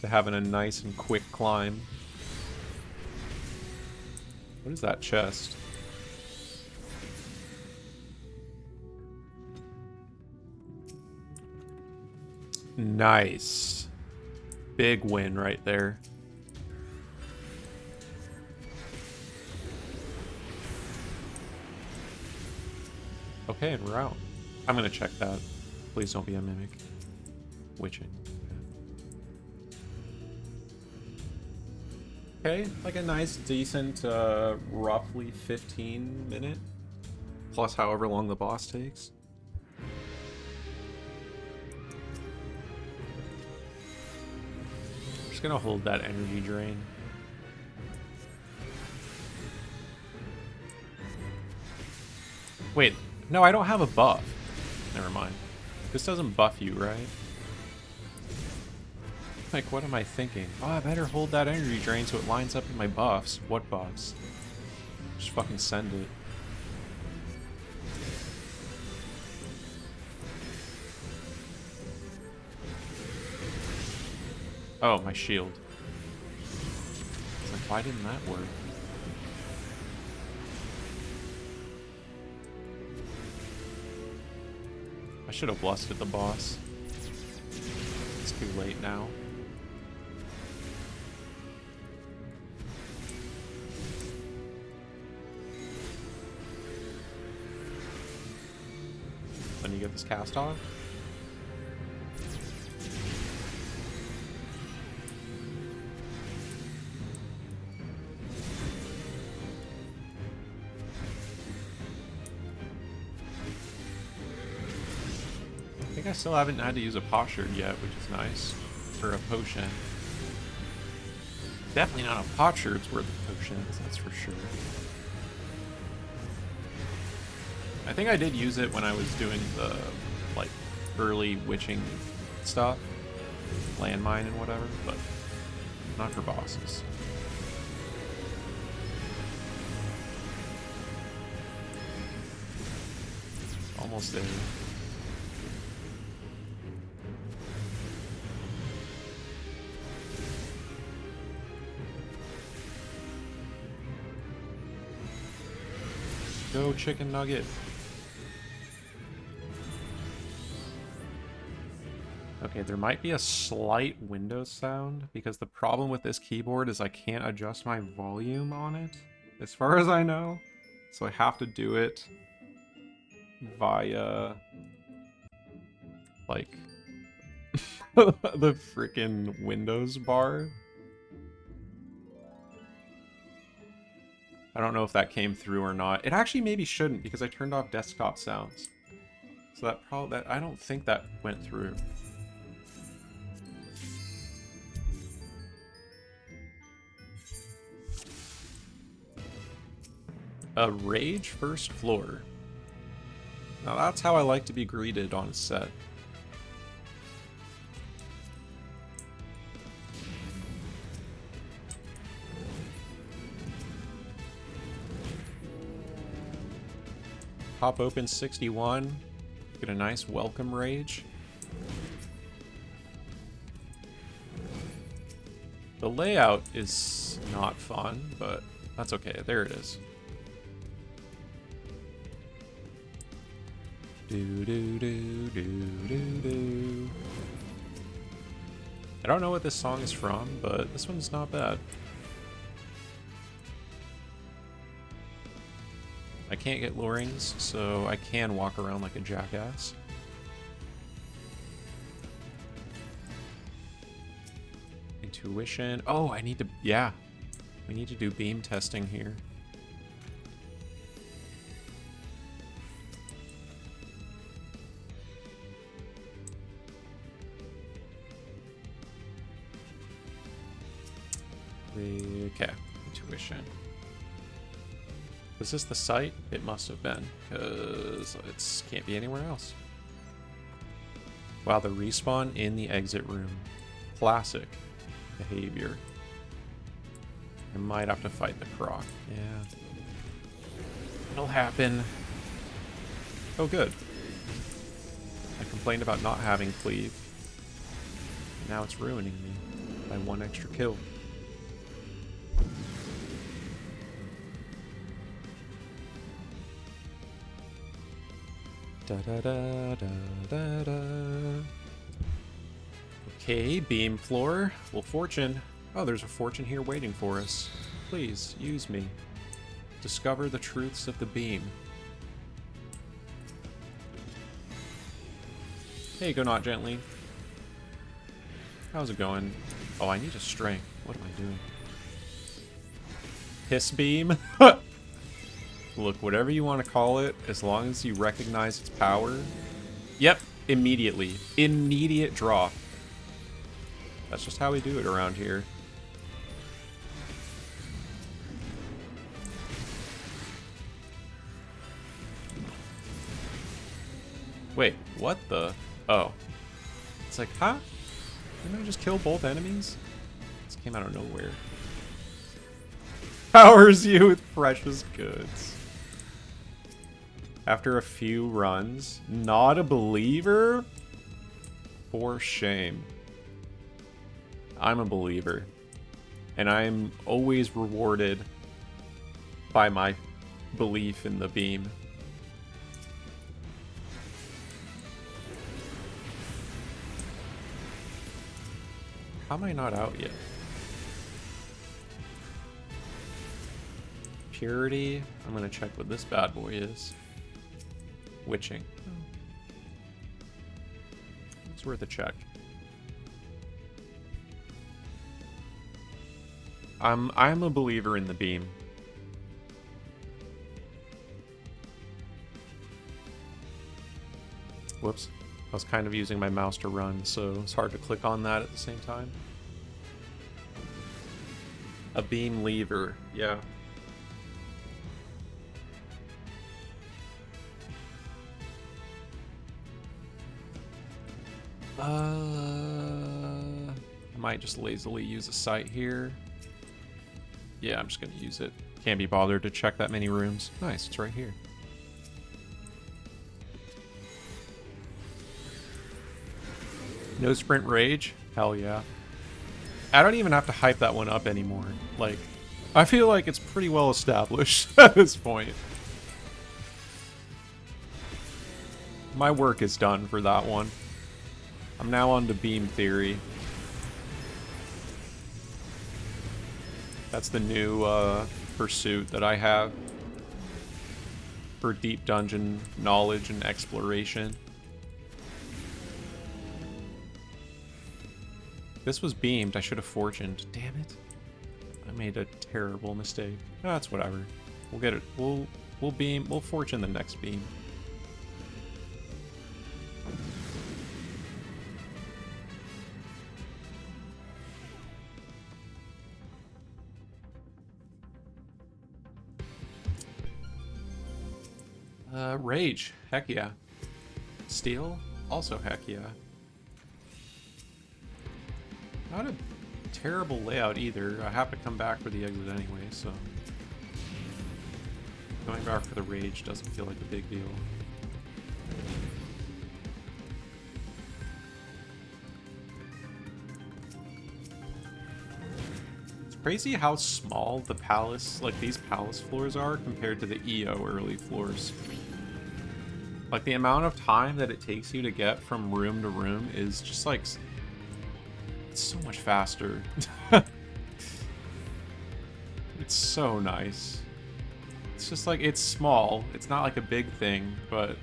to having a nice and quick climb. What is that chest? Nice. Big win right there. Okay, and we're out. I'm gonna check that. Please don't be a Mimic. Witching. Okay, like a nice, decent, roughly 15-minute. Plus however long the boss takes. I'm just gonna hold that energy drain. Wait, no, I don't have a buff. Never mind. This doesn't buff you, right? Like, what am I thinking? Oh, I better hold that energy drain so it lines up with my buffs. What buffs? Just fucking send it. Oh, my shield. It's like, why didn't that work? I should have blusted the boss. It's too late now. When you get this cast off? I think I still haven't had to use a potsherd yet, which is nice. For a potion. Definitely not a potsherd's worth of potions, that's for sure. I think I did use it when I was doing the, like, early witching stuff. Landmine and whatever, but not for bosses. Almost there. Go, chicken nugget. Okay, there might be a slight Windows sound, because the problem with this keyboard is I can't adjust my volume on it, as far as I know. So I have to do it via like the freaking Windows bar. I don't know if that came through or not. It actually maybe shouldn't because I turned off desktop sounds. So that I don't think that went through. A Rage first floor. Now that's how I like to be greeted on a set. Pop open 61. Get a nice welcome rage. The layout is not fun, but that's okay. There it is. Do do do do do do. I don't know what this song is from, but this one's not bad. I can't get lurings, so I can walk around like a jackass. Intuition. Oh, I need to... Yeah. We need to do beam testing here. Okay. Intuition. Was this the site? It must have been, because it can't be anywhere else. Wow, the respawn in the exit room. Classic behavior. I might have to fight the croc. Yeah. It'll happen. Oh, good. I complained about not having cleave. Now it's ruining me by one extra kill. Da da da da da da. Okay, beam floor. Well, fortune. Oh, there's a fortune here waiting for us. Please, use me. Discover the truths of the beam. Hey, go not gently. How's it going? Oh, I need a strength. What am I doing? Hiss beam? Look, whatever you want to call it, as long as you recognize its power. Yep, immediately. Immediate drop. That's just how we do it around here. Wait, what the? Oh. It's like, huh? Didn't I just kill both enemies? This came out of nowhere. Powers you with precious goods. After a few runs, not a believer? For shame. I'm a believer. And I'm always rewarded by my belief in the beam. How am I not out yet? Purity. I'm gonna check what this bad boy is. Witching. It's worth a check. I'm a believer in the beam. Whoops. I was kind of using my mouse to run, so it's hard to click on that at the same time. A beam lever. Yeah. I might just lazily use a site here. Yeah, I'm just gonna use it. Can't be bothered to check that many rooms. Nice, it's right here. No sprint rage? Hell yeah. I don't even have to hype that one up anymore. Like, I feel like it's pretty well established at this point. My work is done for that one. I'm now on to beam theory. That's the new pursuit that I have. for deep dungeon knowledge and exploration. This was beamed. I should have fortuned. Damn it. I made a terrible mistake. Oh, that's whatever. We'll get it. We'll beam. We'll fortune the next beam. Rage. Heck yeah. Steel? Also heck yeah. Not a terrible layout either. I have to come back for the exit anyway, so... Going back for the rage doesn't feel like a big deal. It's crazy how small the palace, like these palace floors are compared to the EO early floors. Like the amount of time that it takes you to get from room to room is just like... It's so much faster. It's so nice. It's just like, it's small. It's not like a big thing, but...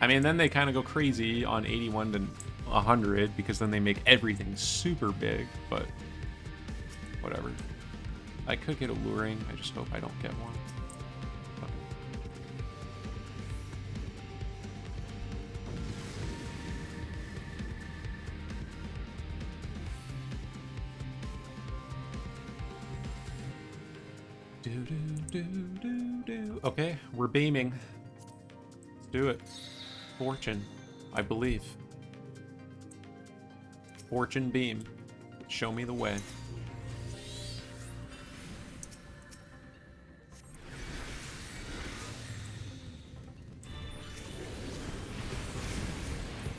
I mean, then they kind of go crazy on 81 to 100 because then they make everything super big, but... Whatever. I could get alluring, I just hope I don't get one. Okay, we're beaming. Let's do it. Fortune, I believe. Fortune beam. Show me the way.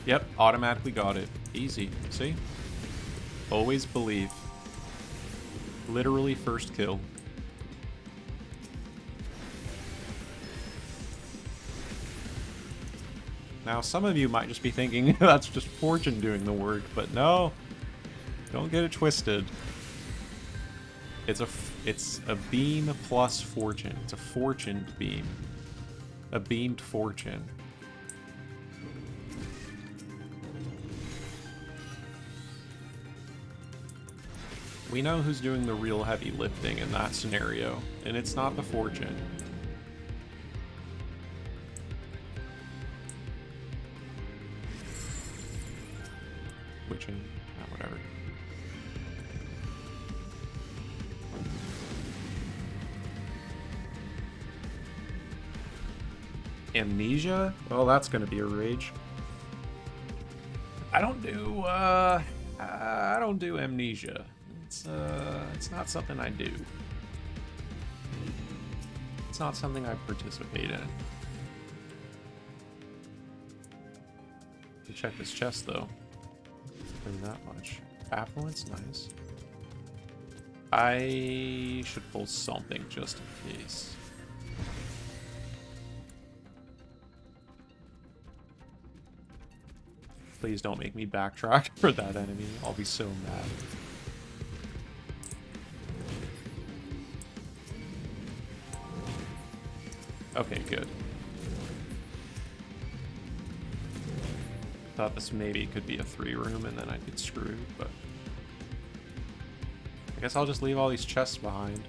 Yep, automatically got it. Easy. See? Always believe. Literally first kill. Now, some of you might just be thinking that's just Fortune doing the work, but no, don't get it twisted. It's a beam plus Fortune. It's a fortuned beam, a beamed Fortune. We know who's doing the real heavy lifting in that scenario, and it's not the Fortune. Witching, whatever. Amnesia? Well, that's gonna be a rage. I don't do amnesia. It's not something I do. It's not something I participate in. Check this chest though. That much. Affluence, nice. I should pull something just in case. Please don't make me backtrack for that enemy. I'll be so mad. Okay, good. Thought this maybe could be a 3-room and then I'd get screwed, but I guess I'll just leave all these chests behind.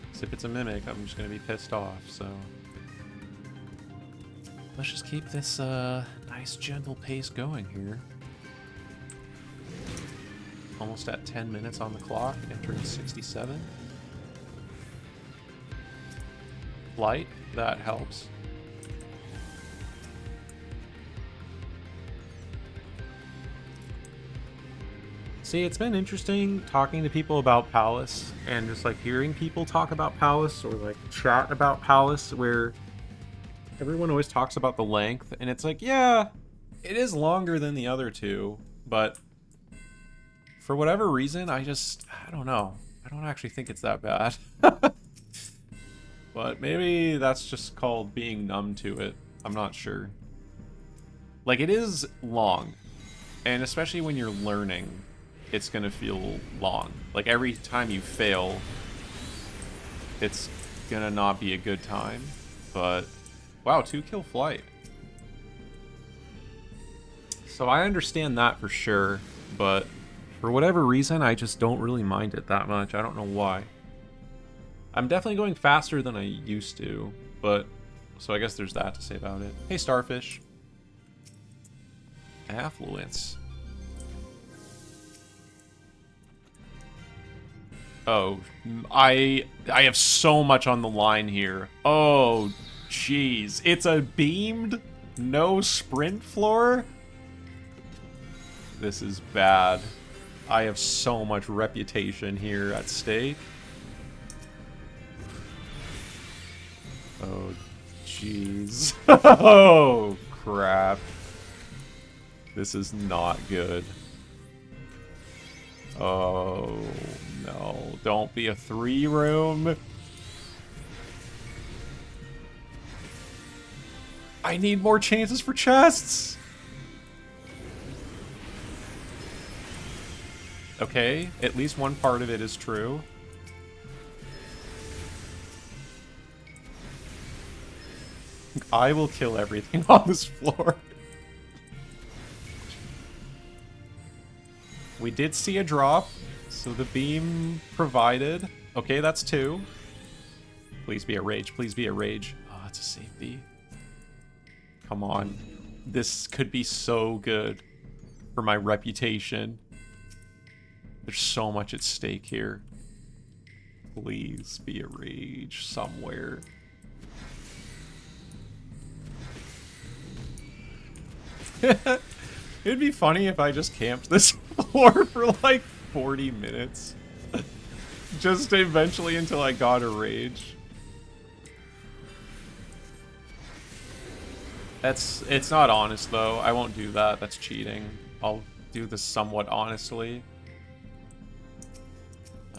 Because if it's a mimic, I'm just gonna be pissed off, so let's just keep this nice gentle pace going here. Almost at 10 minutes on the clock, entering 67. Light, that helps. See, it's been interesting talking to people about Palace and just like hearing people talk about Palace or like chat about Palace, where everyone always talks about the length and it's like, yeah, it is longer than the other two, but for whatever reason, I don't know. I don't actually think it's that bad. But maybe that's just called being numb to it. I'm not sure. Like, it is long, and especially when you're learning, it's gonna feel long. Like every time you fail, it's gonna not be a good time. But, wow, 2-kill flight. So I understand that for sure, but for whatever reason, I just don't really mind it that much. I don't know why. I'm definitely going faster than I used to, but... So I guess there's that to say about it. Hey, Starfish. Affluence. Oh, I have so much on the line here. Oh, jeez. It's a beamed, no sprint floor? This is bad. I have so much reputation here at stake. Oh, jeez. Oh, crap. This is not good. Oh, no. Don't be a 3-room. I need more chances for chests. Okay, at least one part of it is true. I will kill everything on this floor. We did see a drop, so the beam provided. Okay, that's 2. Please be a rage. Please be a rage. Oh, that's a safety. Come on. This could be so good for my reputation. There's so much at stake here. Please be a rage somewhere. It'd be funny if I just camped this floor for like 40 minutes. Just eventually until I got a rage. It's not honest though. I won't do that. That's cheating. I'll do this somewhat honestly.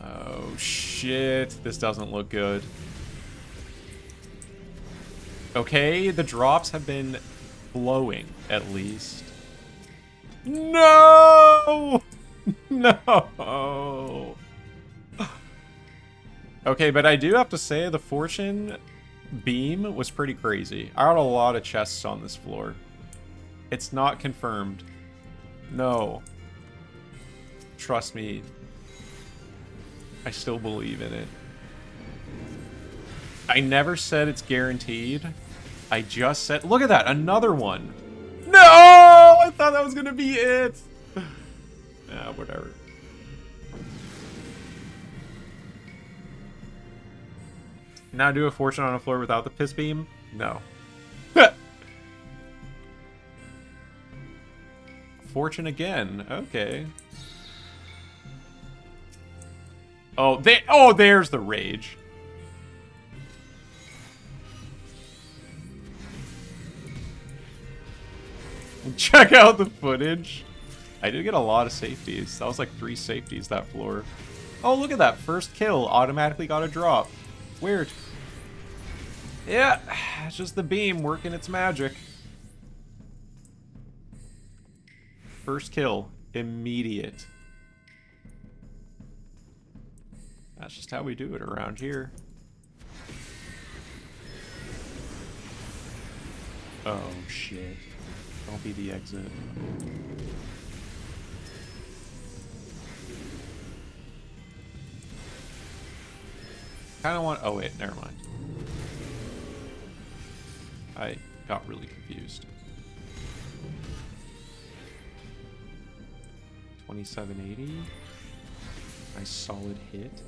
Oh shit, this doesn't look good. Okay, the drops have been blowing at least. No! No! Okay, but I do have to say the fortune beam was pretty crazy. I got a lot of chests on this floor. It's not confirmed. No. Trust me. I still believe in it. I never said it's guaranteed. I just said... Look at that! Another one! No! I thought that was gonna be it! Yeah, whatever. Now do a fortune on a floor without the piss beam? No. Fortune again. Okay. Oh, there's the rage. Check out the footage. I did get a lot of safeties. That was like 3 safeties that floor. Oh, look at that. First kill automatically got a drop. Weird. Yeah, it's just the beam working its magic. First kill. Immediate. That's just how we do it around here. Oh, shit. Don't be the exit. Kinda want... Oh, wait. Never mind. I got really confused. 2780. Nice solid hit.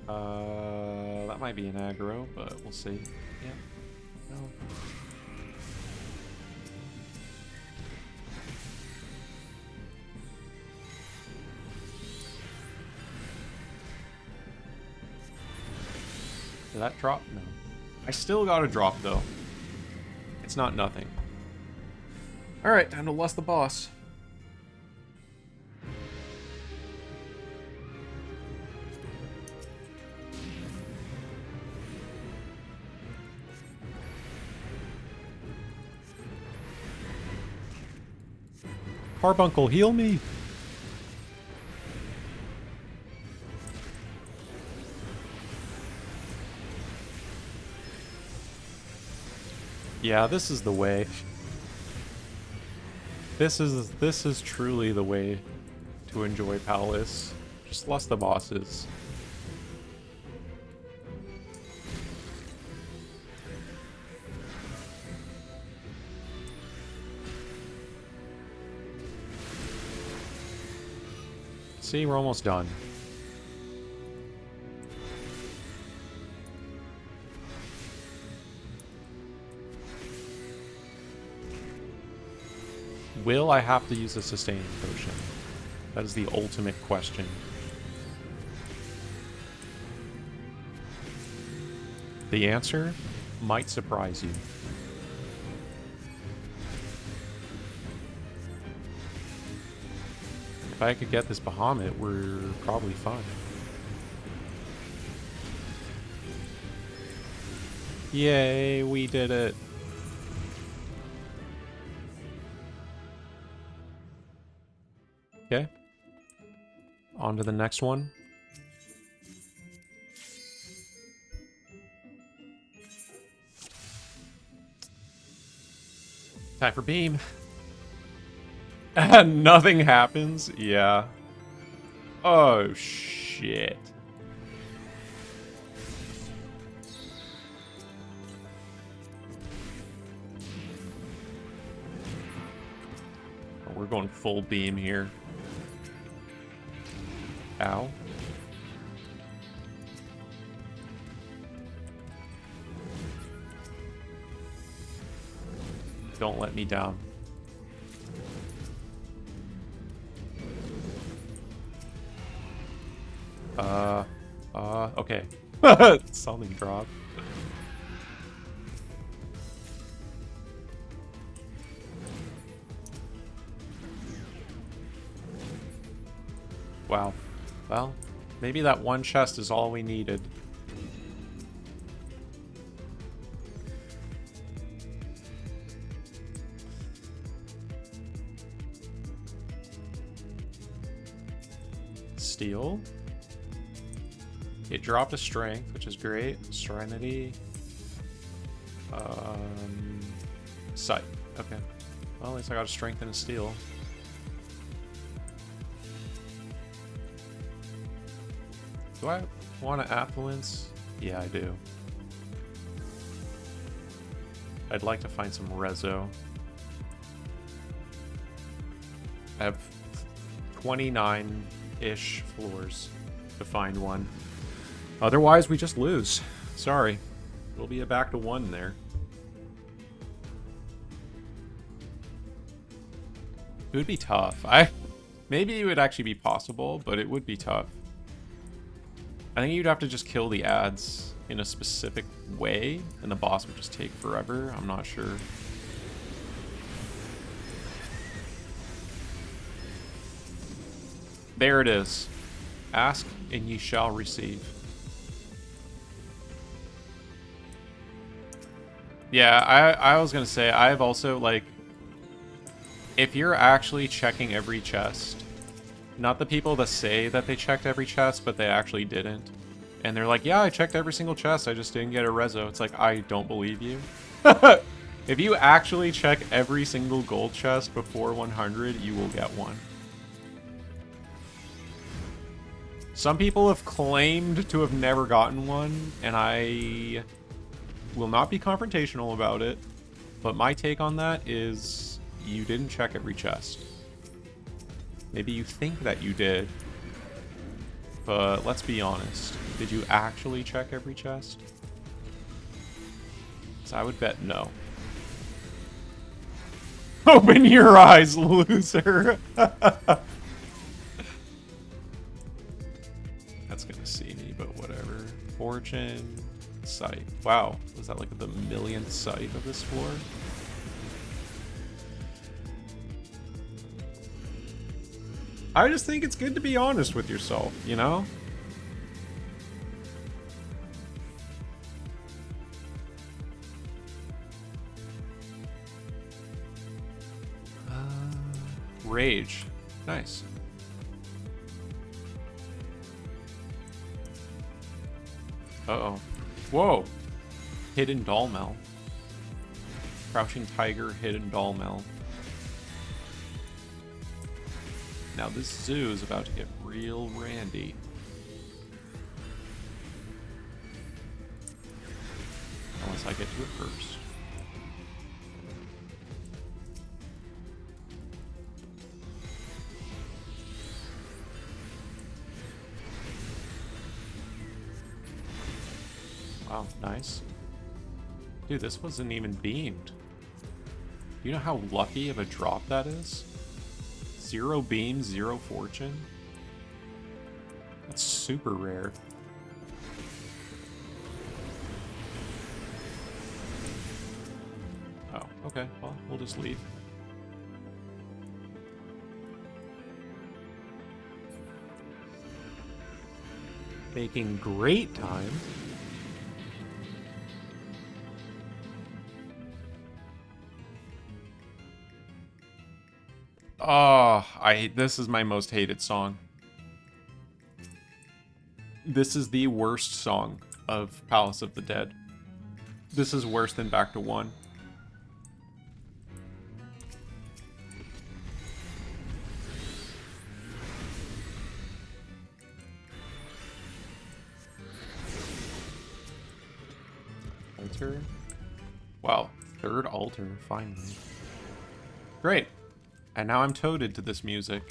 That might be an aggro, but we'll see. Yeah. No. Did that drop? No. I still got a drop, though. It's not nothing. Alright, time to lust the boss. Carbuncle, heal me! Yeah, this is the way. This is truly the way to enjoy Palace. Just less the bosses. See, we're almost done. Will I have to use a sustaining potion? That is the ultimate question. The answer might surprise you. If I could get this Bahamut, we're probably fine. Yay, we did it. Okay. On to the next one. Time for beam. And nothing happens? Yeah. Oh, shit. Oh, we're going full beam here. Ow. Don't let me down. Okay. Something dropped. Wow. Well, maybe that one chest is all we needed. Steel. It dropped a strength, which is great. Serenity. Sight. Okay. Well, at least I got a strength and a steel. Do I want to affluence? Yeah, I do. I'd like to find some rezo. I have 29-ish floors to find one. Otherwise, we just lose. Sorry. We'll be back to 1 there. It would be tough. Maybe it would actually be possible, but it would be tough. I think you'd have to just kill the ads in a specific way, and the boss would just take forever. I'm not sure. There it is. Ask and ye shall receive. Yeah, I was gonna say, I've also, like, if you're actually checking every chest, not the people that say that they checked every chest, but they actually didn't, and they're like, yeah, I checked every single chest, I just didn't get a rezo. It's like, I don't believe you. If you actually check every single gold chest before 100, you will get one. Some people have claimed to have never gotten one, and I will not be confrontational about it, but my take on that is you didn't check every chest. Maybe you think that you did, but let's be honest. Did you actually check every chest? So I would bet no. Open your eyes, loser! That's gonna see me, but whatever. Fortune, sight. Wow, was that like the millionth sight of this floor? I just think it's good to be honest with yourself, you know? Rage. Nice. Uh-oh. Whoa. Hidden Dollmel. Crouching Tiger, Hidden Dollmel. Now this zoo is about to get real randy. Unless I get to it first. Wow, nice. Dude, this wasn't even beamed. You know how lucky of a drop that is? 0 beam, 0 fortune? That's super rare. Oh, okay. Well, we'll just leave. Making great time. Oh, this is my most hated song. This is the worst song of Palace of the Dead. This is worse than Back to One. Altar? Wow, third altar, finally. Great. And now I'm toaded to this music.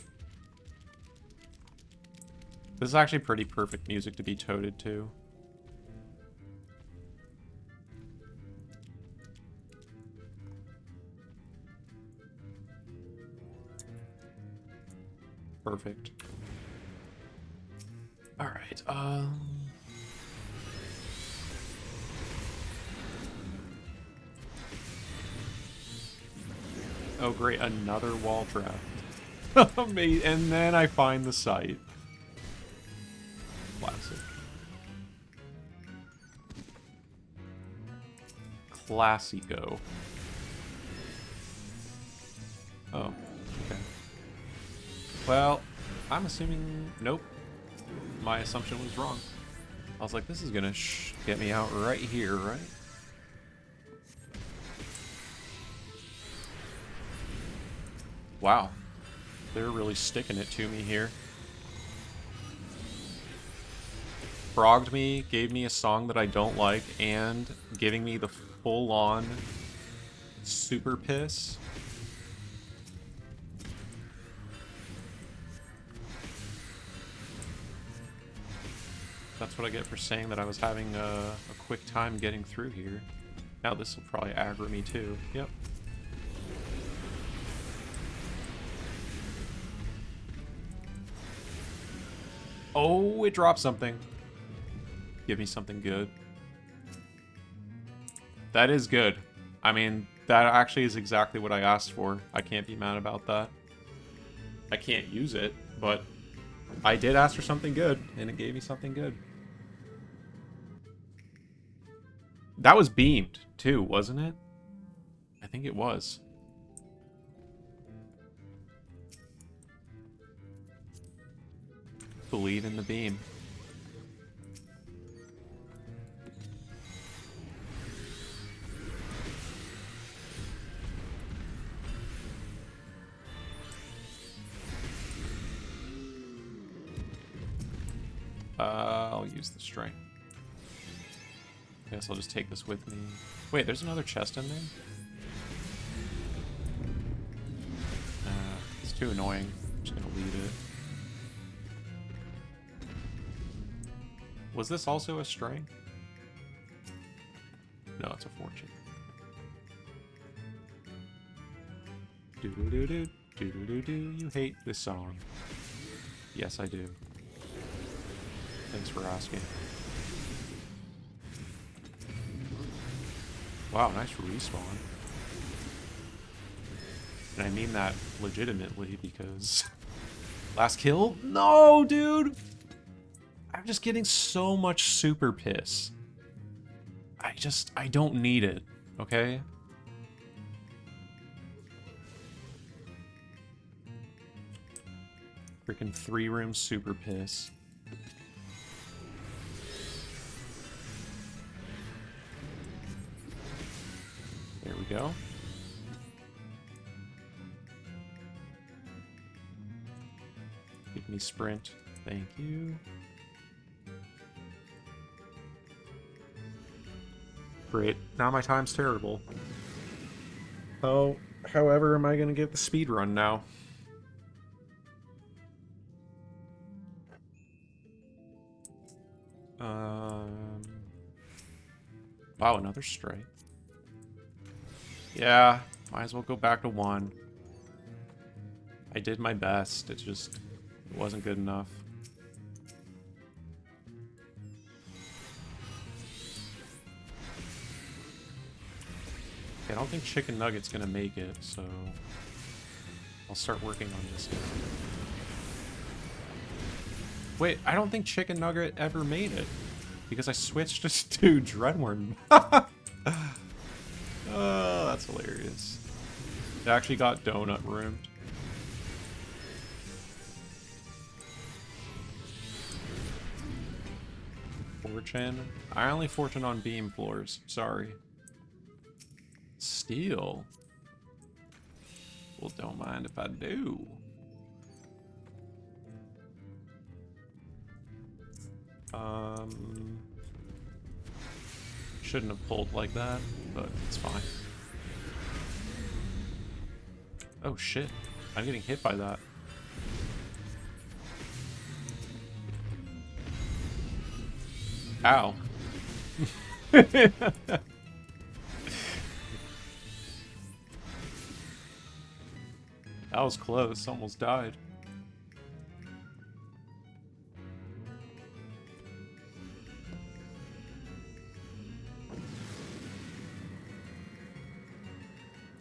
This is actually pretty perfect music to be toaded to. Perfect. Alright, oh great, another wall trap. And then I find the site. Classic. Classico. Oh, okay. Well, I'm assuming... Nope. My assumption was wrong. I was like, this is gonna get me out right here, right? Wow. They're really sticking it to me here. Frogged me, gave me a song that I don't like, and giving me the full-on super piss. That's what I get for saying that I was having a quick time getting through here. Now this will probably aggro me too. Yep. Oh, it dropped something. Give me something good. That is good. I mean, that actually is exactly what I asked for. I can't be mad about that. I can't use it, but I did ask for something good, and it gave me something good. That was beamed, too, wasn't it? I think it was. Believe in the beam. I'll use the string. I guess I'll just take this with me. Wait, there's another chest in there? It's too annoying. I'm just gonna leave it. Was this also a string? No, it's a fortune. Do-do-do-do, do-do-do-do, you hate this song. Yes, I do. Thanks for asking. Wow, nice respawn. And I mean that legitimately because... Last kill? No, dude! I'm just getting so much super piss. I don't need it, okay? Freaking 3-room super piss. There we go. me sprint. Thank you. Great. Now my time's terrible. Oh, however, am I going to get the speed run now? Wow, another strike. Yeah, might as well go back to 1. I did my best. It wasn't good enough. I don't think Chicken Nugget's gonna make it, so I'll start working on this now. Wait, I don't think Chicken Nugget ever made it because I switched to Dreadworm. Oh, that's hilarious. It actually got donut roomed. Fortune? I only fortune on beam floors. Sorry. Steel? Well, don't mind if I do. Shouldn't have pulled like that, but it's fine. Oh shit, I'm getting hit by that. Ow. That was close, almost died.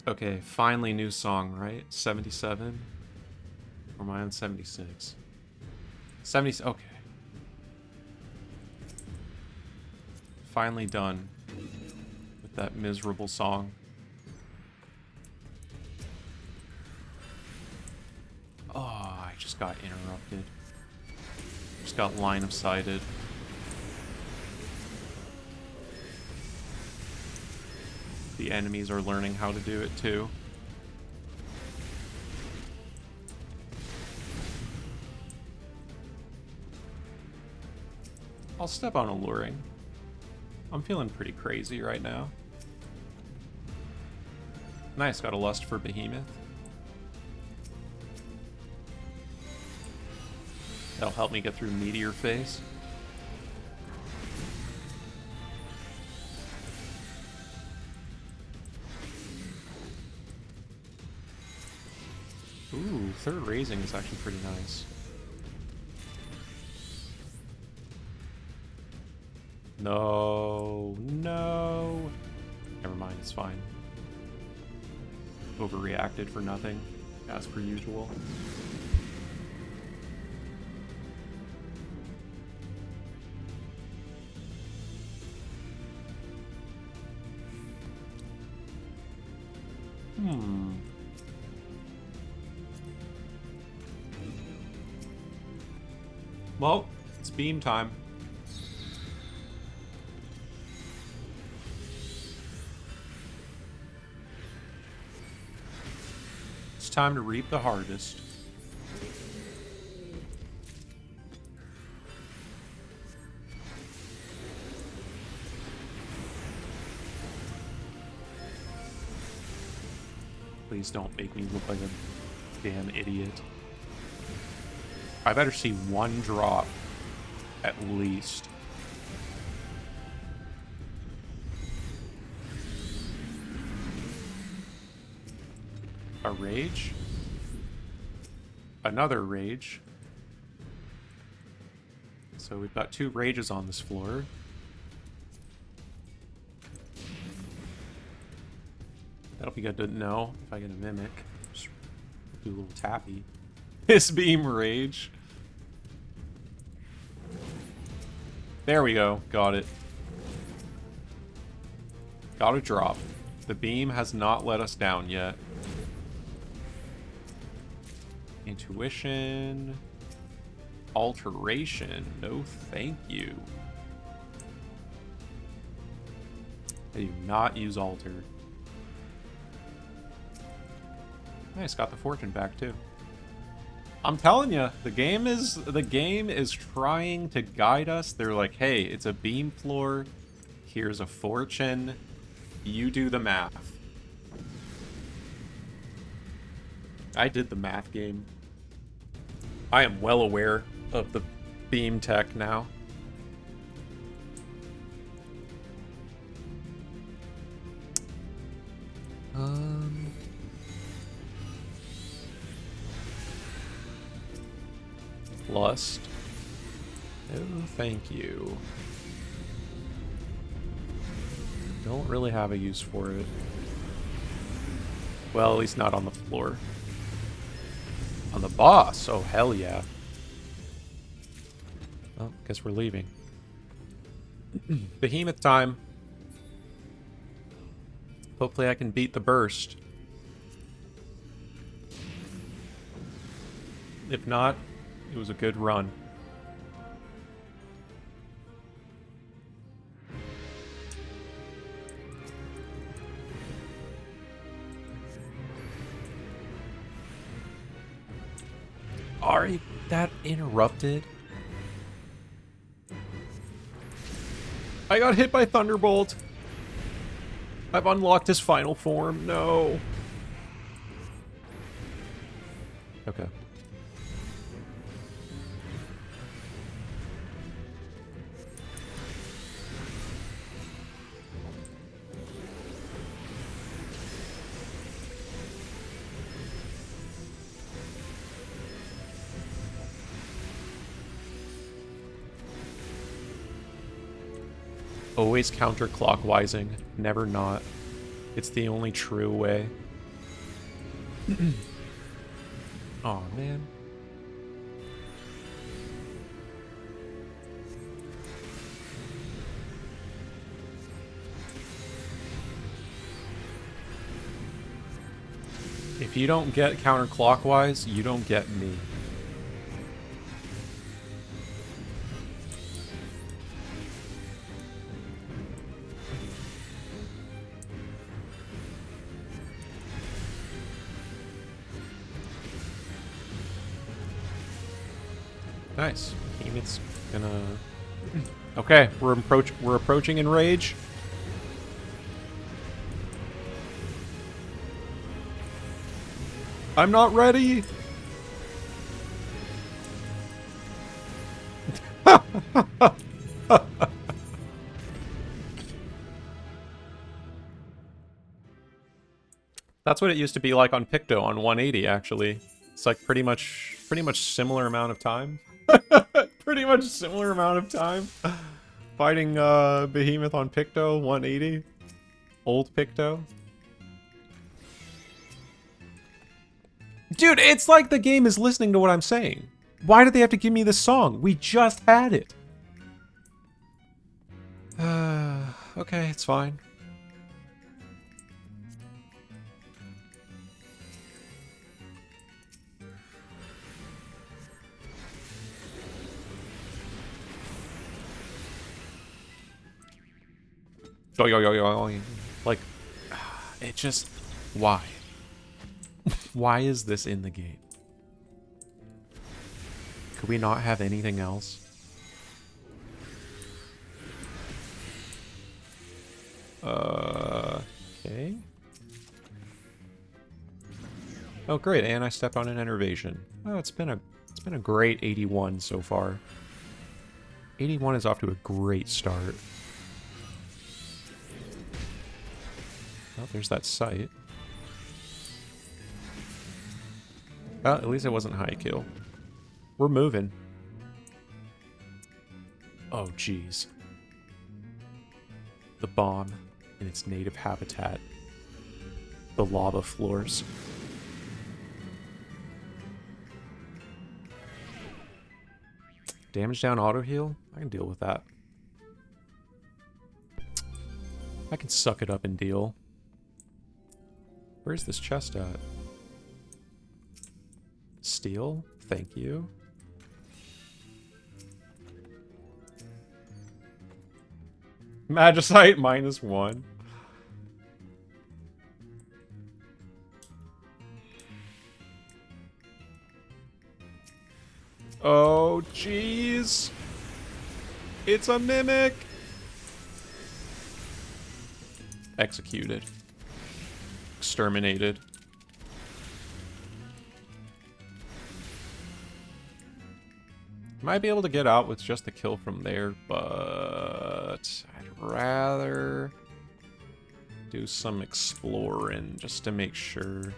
Okay, finally new song, right? 77? Or am I on 76? 70, okay. Finally done with that miserable song. Oh, I just got interrupted. Just got line of sighted. The enemies are learning how to do it too. I'll step on alluring. I'm feeling pretty crazy right now. Nice, got a lust for Behemoth. That'll help me get through Meteor Phase. Ooh, third raising is actually pretty nice. No, no. Never mind, it's fine. Overreacted for nothing, as per usual. Well, it's beam time. It's time to reap the harvest. Please don't make me look like a damn idiot. I better see one drop, at least. A rage? Another rage. So we've got 2 rages on this floor. That'll be good to know if I get a mimic. Just do a little tappy. This beam rage. There we go. Got it. Got a drop. The beam has not let us down yet. Intuition. Alteration. No thank you. I do not use alter. Nice, got the fortune back too. I'm telling you, the game is trying to guide us. They're like, hey, it's a beam floor. Here's a fortune. You do the math. I did the math game. I am well aware of the beam tech now. Lust. Oh, thank you. Don't really have a use for it. Well, at least not on the floor. On the boss. Oh, hell yeah. Well, guess we're leaving. Behemoth time. Hopefully I can beat the burst. If not, it was a good run. Ari, that interrupted? I got hit by Thunderbolt. I've unlocked his final form. No. Okay. Always counterclockwising, never not. It's the only true way. Aw, man. If you don't get counterclockwise, you don't get me. Nice. Behemoth's gonna... Okay, we're approaching Enrage. I'm not ready. That's what it used to be like on Picto on 180, actually. It's like pretty much similar amount of time. Pretty much similar amount of time. Fighting Behemoth on Picto 180. Old Picto. Dude, it's like the game is listening to what I'm saying. Why did they have to give me this song? We just had it. Okay, it's fine. Like, it just... Why? Why is this in the game? Could we not have anything else? Okay. Oh, great, and I stepped on an innervation. Oh, it's been a great 81 so far. 81 is off to a great start. Oh, there's that sight. Oh, at least it wasn't high kill. We're moving. Oh, jeez. The bomb in its native habitat. The lava floors. Damage down auto heal? I can deal with that. I can suck it up and deal. Where's this chest at? Steel? Thank you. Magicite -1. Oh, jeez. It's a mimic. Executed. Exterminated. Might be able to get out with just the kill from there, but I'd rather do some exploring just to make sure.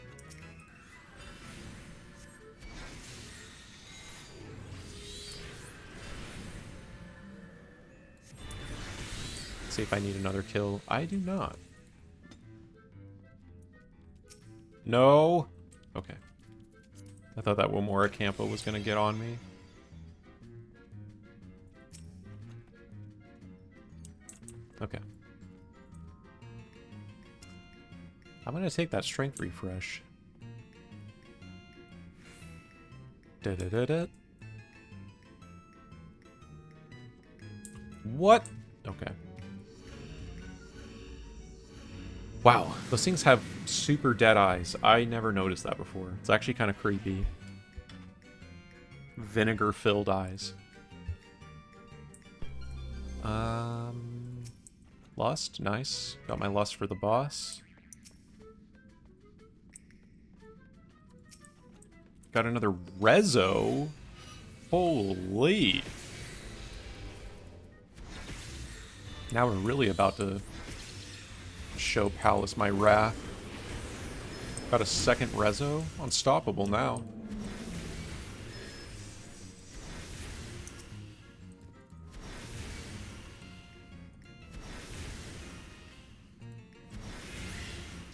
See if I need another kill. I do not. No. Okay. I thought that Wamora Campo was going to get on me. Okay. I'm going to take that strength refresh. Da-da-da-da. What? Okay. Wow, those things have super dead eyes. I never noticed that before. It's actually kind of creepy. Vinegar-filled eyes. Lust, nice. Got my lust for the boss. Got another Rezo. Holy. Now we're really about to show Palace my wrath. Got a second Rezo. Unstoppable now.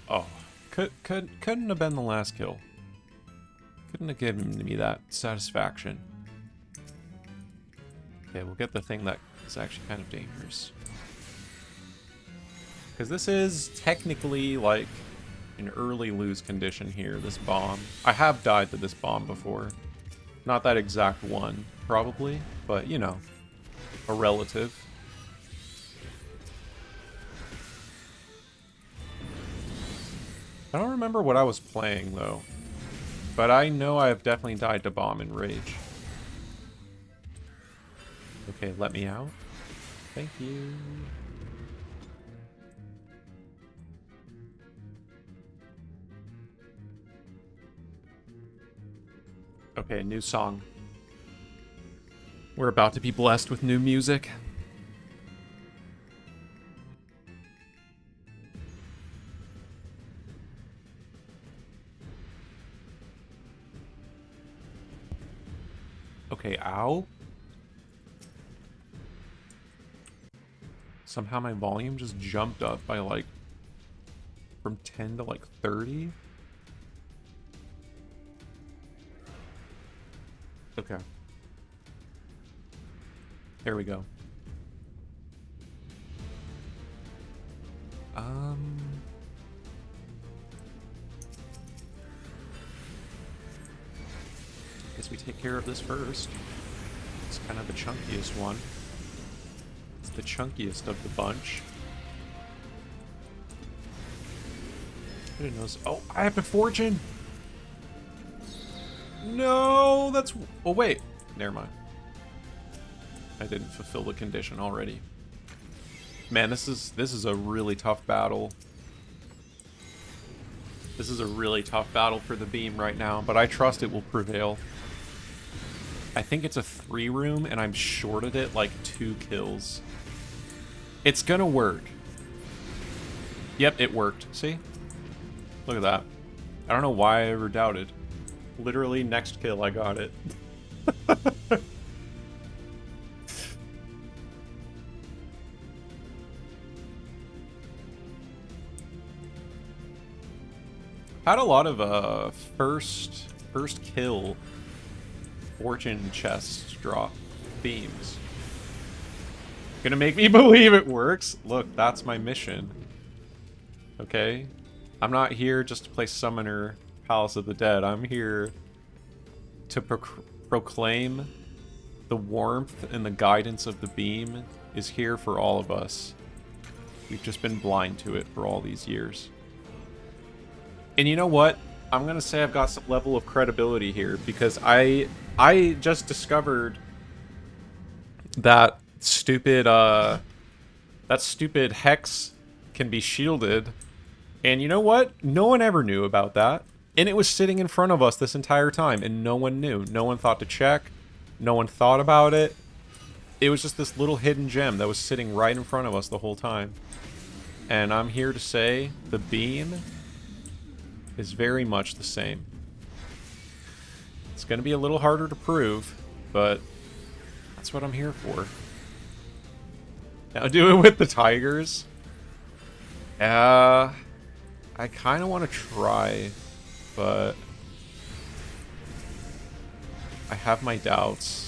Oh, couldn't have been the last kill. Couldn't have given me that satisfaction. Okay, we'll get the thing that is actually kind of dangerous. Because this is technically like an early lose condition here, this bomb. I have died to this bomb before. Not that exact one, probably, but you know, a relative. I don't remember what I was playing though, but I know I have definitely died to bomb in Rage. Okay, let me out. Thank you. Okay, new song. We're about to be blessed with new music. Okay, ow. Somehow my volume just jumped up by like from 10 to like 30. Okay. There we go. Guess we take care of this first. It's kind of the chunkiest one. It's the chunkiest of the bunch. I didn't know. Oh, I have to fortune! No, that's... Oh, wait. Never mind. I didn't fulfill the condition already. Man, this is a really tough battle. This is a really tough battle for the beam right now, but I trust it will prevail. I think it's a 3-room, and I'm shorted it like 2 kills. It's gonna work. Yep, it worked. See? Look at that. I don't know why I ever doubted. Literally, next kill, I got it. Had a lot of first kill fortune chests drop beams. Gonna make me believe it works. Look, that's my mission. Okay? I'm not here just to play Summoner Palace of the Dead. I'm here to proclaim the warmth and the guidance of the beam is here for all of us. We've just been blind to it for all these years. And you know what? I'm gonna say I've got some level of credibility here because I just discovered that stupid hex can be shielded. And you know what? No one ever knew about that. And it was sitting in front of us this entire time, and no one knew. No one thought to check. No one thought about it. It was just this little hidden gem that was sitting right in front of us the whole time. And I'm here to say the beam is very much the same. It's going to be a little harder to prove, but that's what I'm here for. Now do it with the tigers. I kind of want to try, but I have my doubts.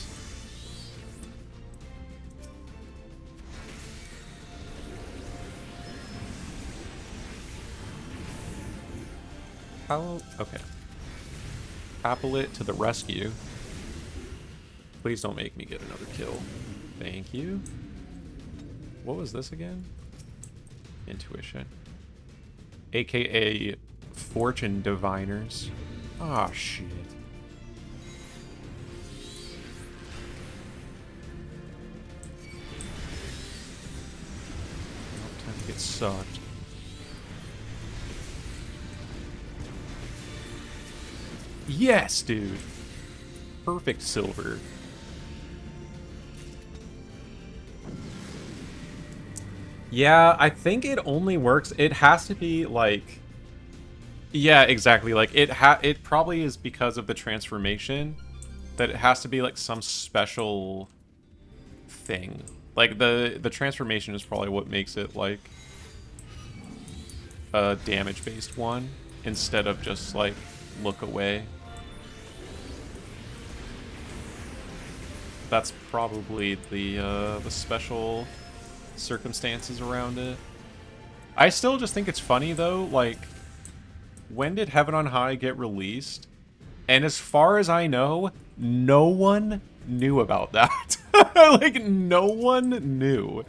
How? Okay. Applet to the rescue. Please don't make me get another kill. Thank you. What was this again? Intuition. AKA Fortune Diviners. Ah, shit. Nope, time to get sucked. Yes, dude. Perfect silver. Yeah, I think it only works. It has to be like, yeah, exactly. Like it probably is because of the transformation that it has to be like some special thing. Like the transformation is probably what makes it like a damage-based one instead of just like look away. That's probably the special circumstances around it. I still just think it's funny though, like, when did Heaven on High get released? And as far as I know, no one knew about that. Like, no one knew.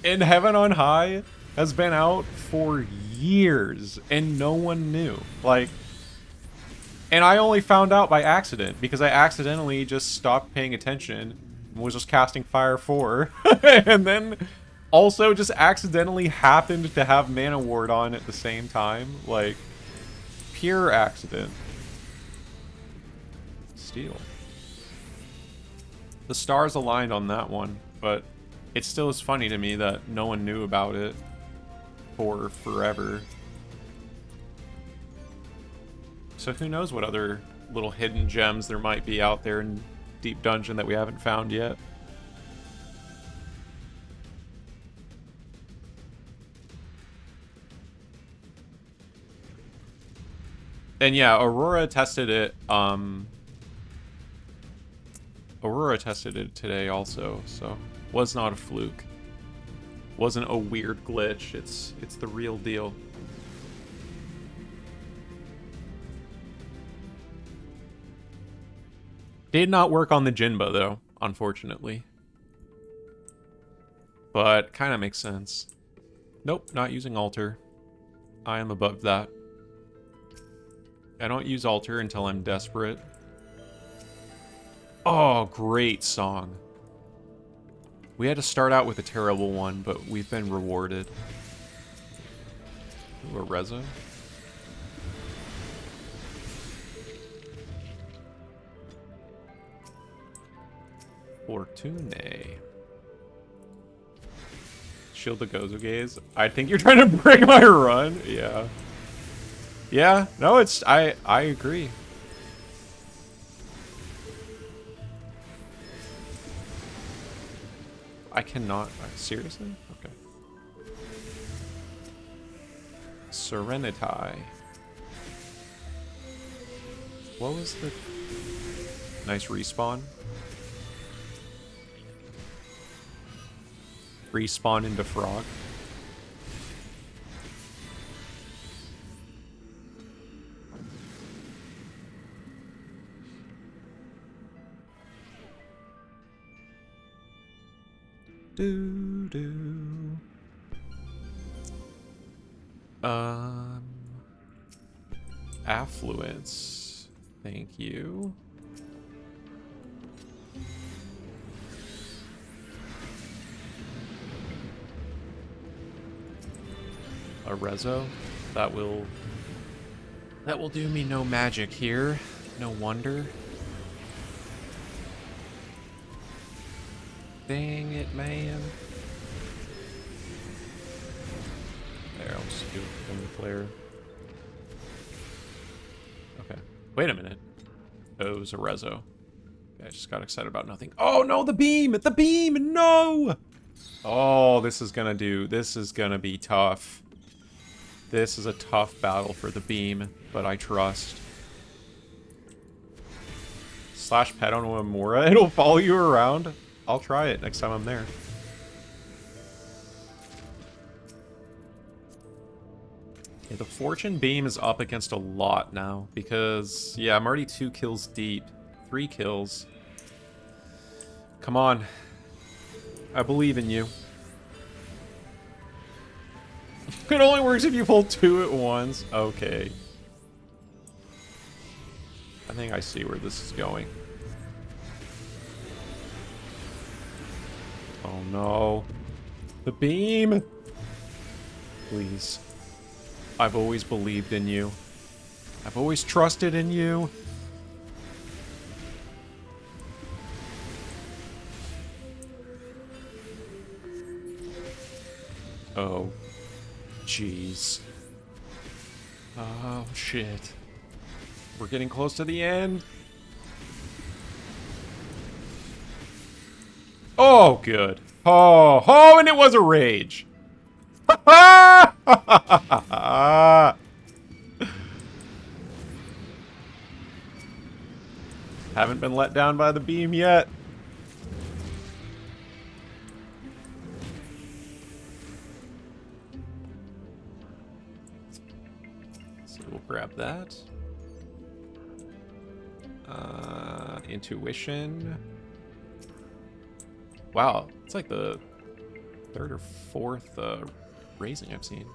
And Heaven on High has been out for years, and no one knew. Like, and I only found out by accident, because I accidentally just stopped paying attention and was just casting Fire 4. And then also just accidentally happened to have Mana Ward on at the same time. Like, pure accident. Steal. The stars aligned on that one, but it still is funny to me that no one knew about it for forever. So who knows what other little hidden gems there might be out there in Deep Dungeon that we haven't found yet. And yeah, Aurora tested it. Aurora tested it today also, so was not a fluke. Wasn't a weird glitch. It's the real deal. Did not work on the Jinba, though, unfortunately. But kind of makes sense. Nope, not using altar. I am above that. I don't use altar until I'm desperate. Oh, great song. We had to start out with a terrible one, but we've been rewarded. Ooh, a Rezo. Fortune. Shield the Gozo Gaze. I think you're trying to break my run. Yeah. Yeah, no, it's I agree. I cannot. Seriously? Okay. Serenity. What was the nice respawn? Respawn into frog. Affluence. Thank you. a Rezo. That will do me no magic here. No wonder. Dang it, man. There, I'll just do one flare. Okay. Wait a minute. Oh, it was a Rezo. I just got excited about nothing. Oh no, the beam! The beam! No! Oh, this is gonna be tough. This is a tough battle for the beam, but I trust. Slash pet on Amora, it'll follow you around. I'll try it next time I'm there. Okay, the Fortune Beam is up against a lot now, because, yeah, I'm already 2 kills deep. 3 kills. Come on. I believe in you. It only works if you pull 2 at once. Okay. I think I see where this is going. Oh no. The beam! Please. I've always believed in you. I've always trusted in you. Oh. Jeez. Oh, shit. We're getting close to the end. Oh, good. Oh, oh, and it was a rage. Haven't been let down by the beam yet. So we'll grab that. Intuition. Wow, it's like the 3rd or 4th raising I've seen.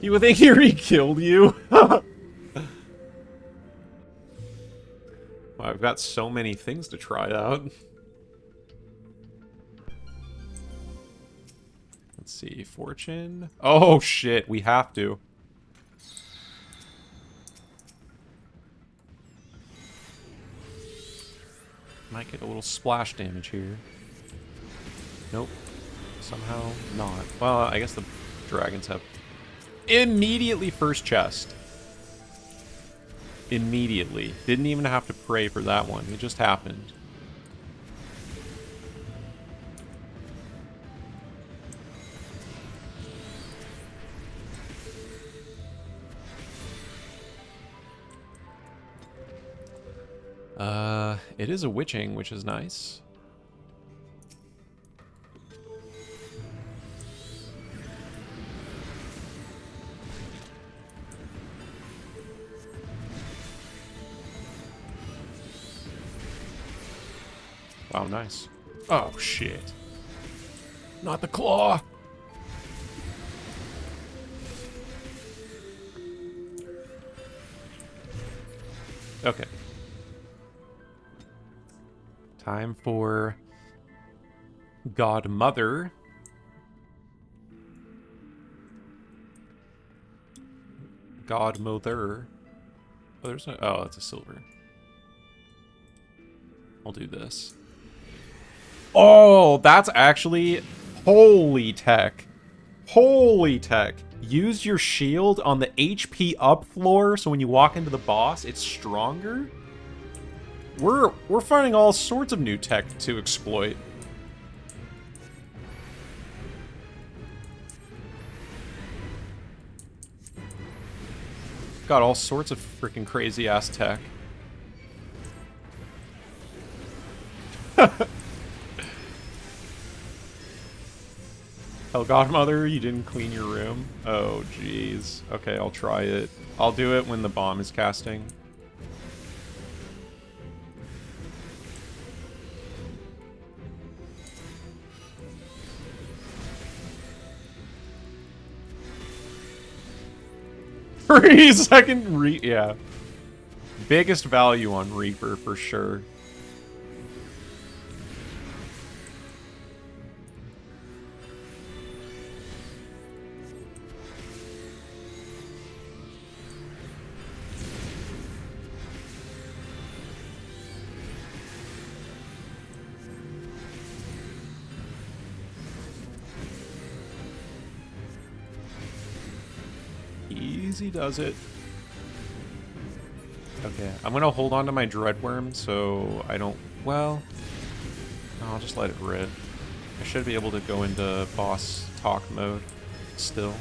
You would think he re-killed you. Well, I've got so many things to try out. Let's see, Fortune. Oh shit, we have to. Might get a little splash damage here. Nope. Somehow not. Well, I guess the dragons have... Immediately first chest. Immediately. Didn't even have to pray for that one. It just happened. It is a witching, which is nice. Wow, nice. Oh, shit. Not the claw! Okay. Time for Godmother. Godmother. Oh, there's no... Oh, it's a silver. I'll do this. Oh, that's actually... Holy tech. Holy tech. Use your shield on the HP up floor, so when you walk into the boss, it's stronger? We're finding all sorts of new tech to exploit. Got all sorts of freaking crazy ass tech. Hell, Godmother, you didn't clean your room? Oh, jeez. Okay, I'll try it. I'll do it when the bomb is casting. Yeah. Biggest value on Reaper, for sure. easy does it. Okay, I'm gonna hold on to my Dreadworm so I don't... Well, I'll just let it rip. I should be able to go into boss talk mode still.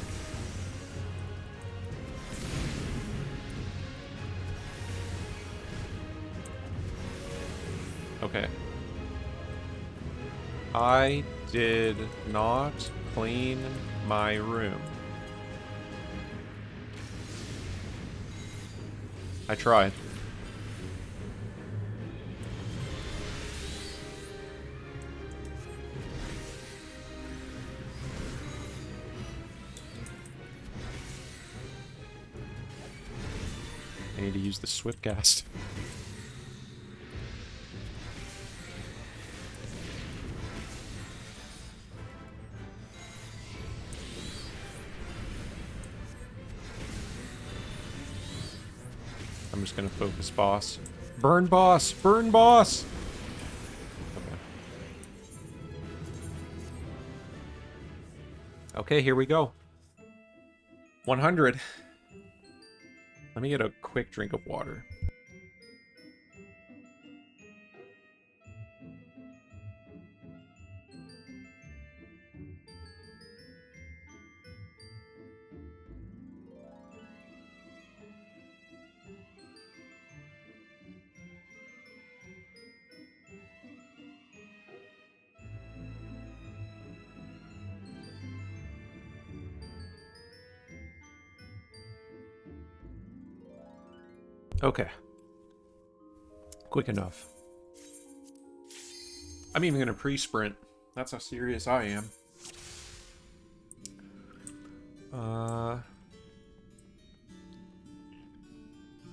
Okay. I did not clean my room. I tried. I need to use the Swiftcast. I'm just gonna focus boss. Burn boss! Burn boss! Okay. Okay, here we go. 100. Let me get a quick drink of water. Okay. Quick enough. I'm even gonna pre-sprint. That's how serious I am.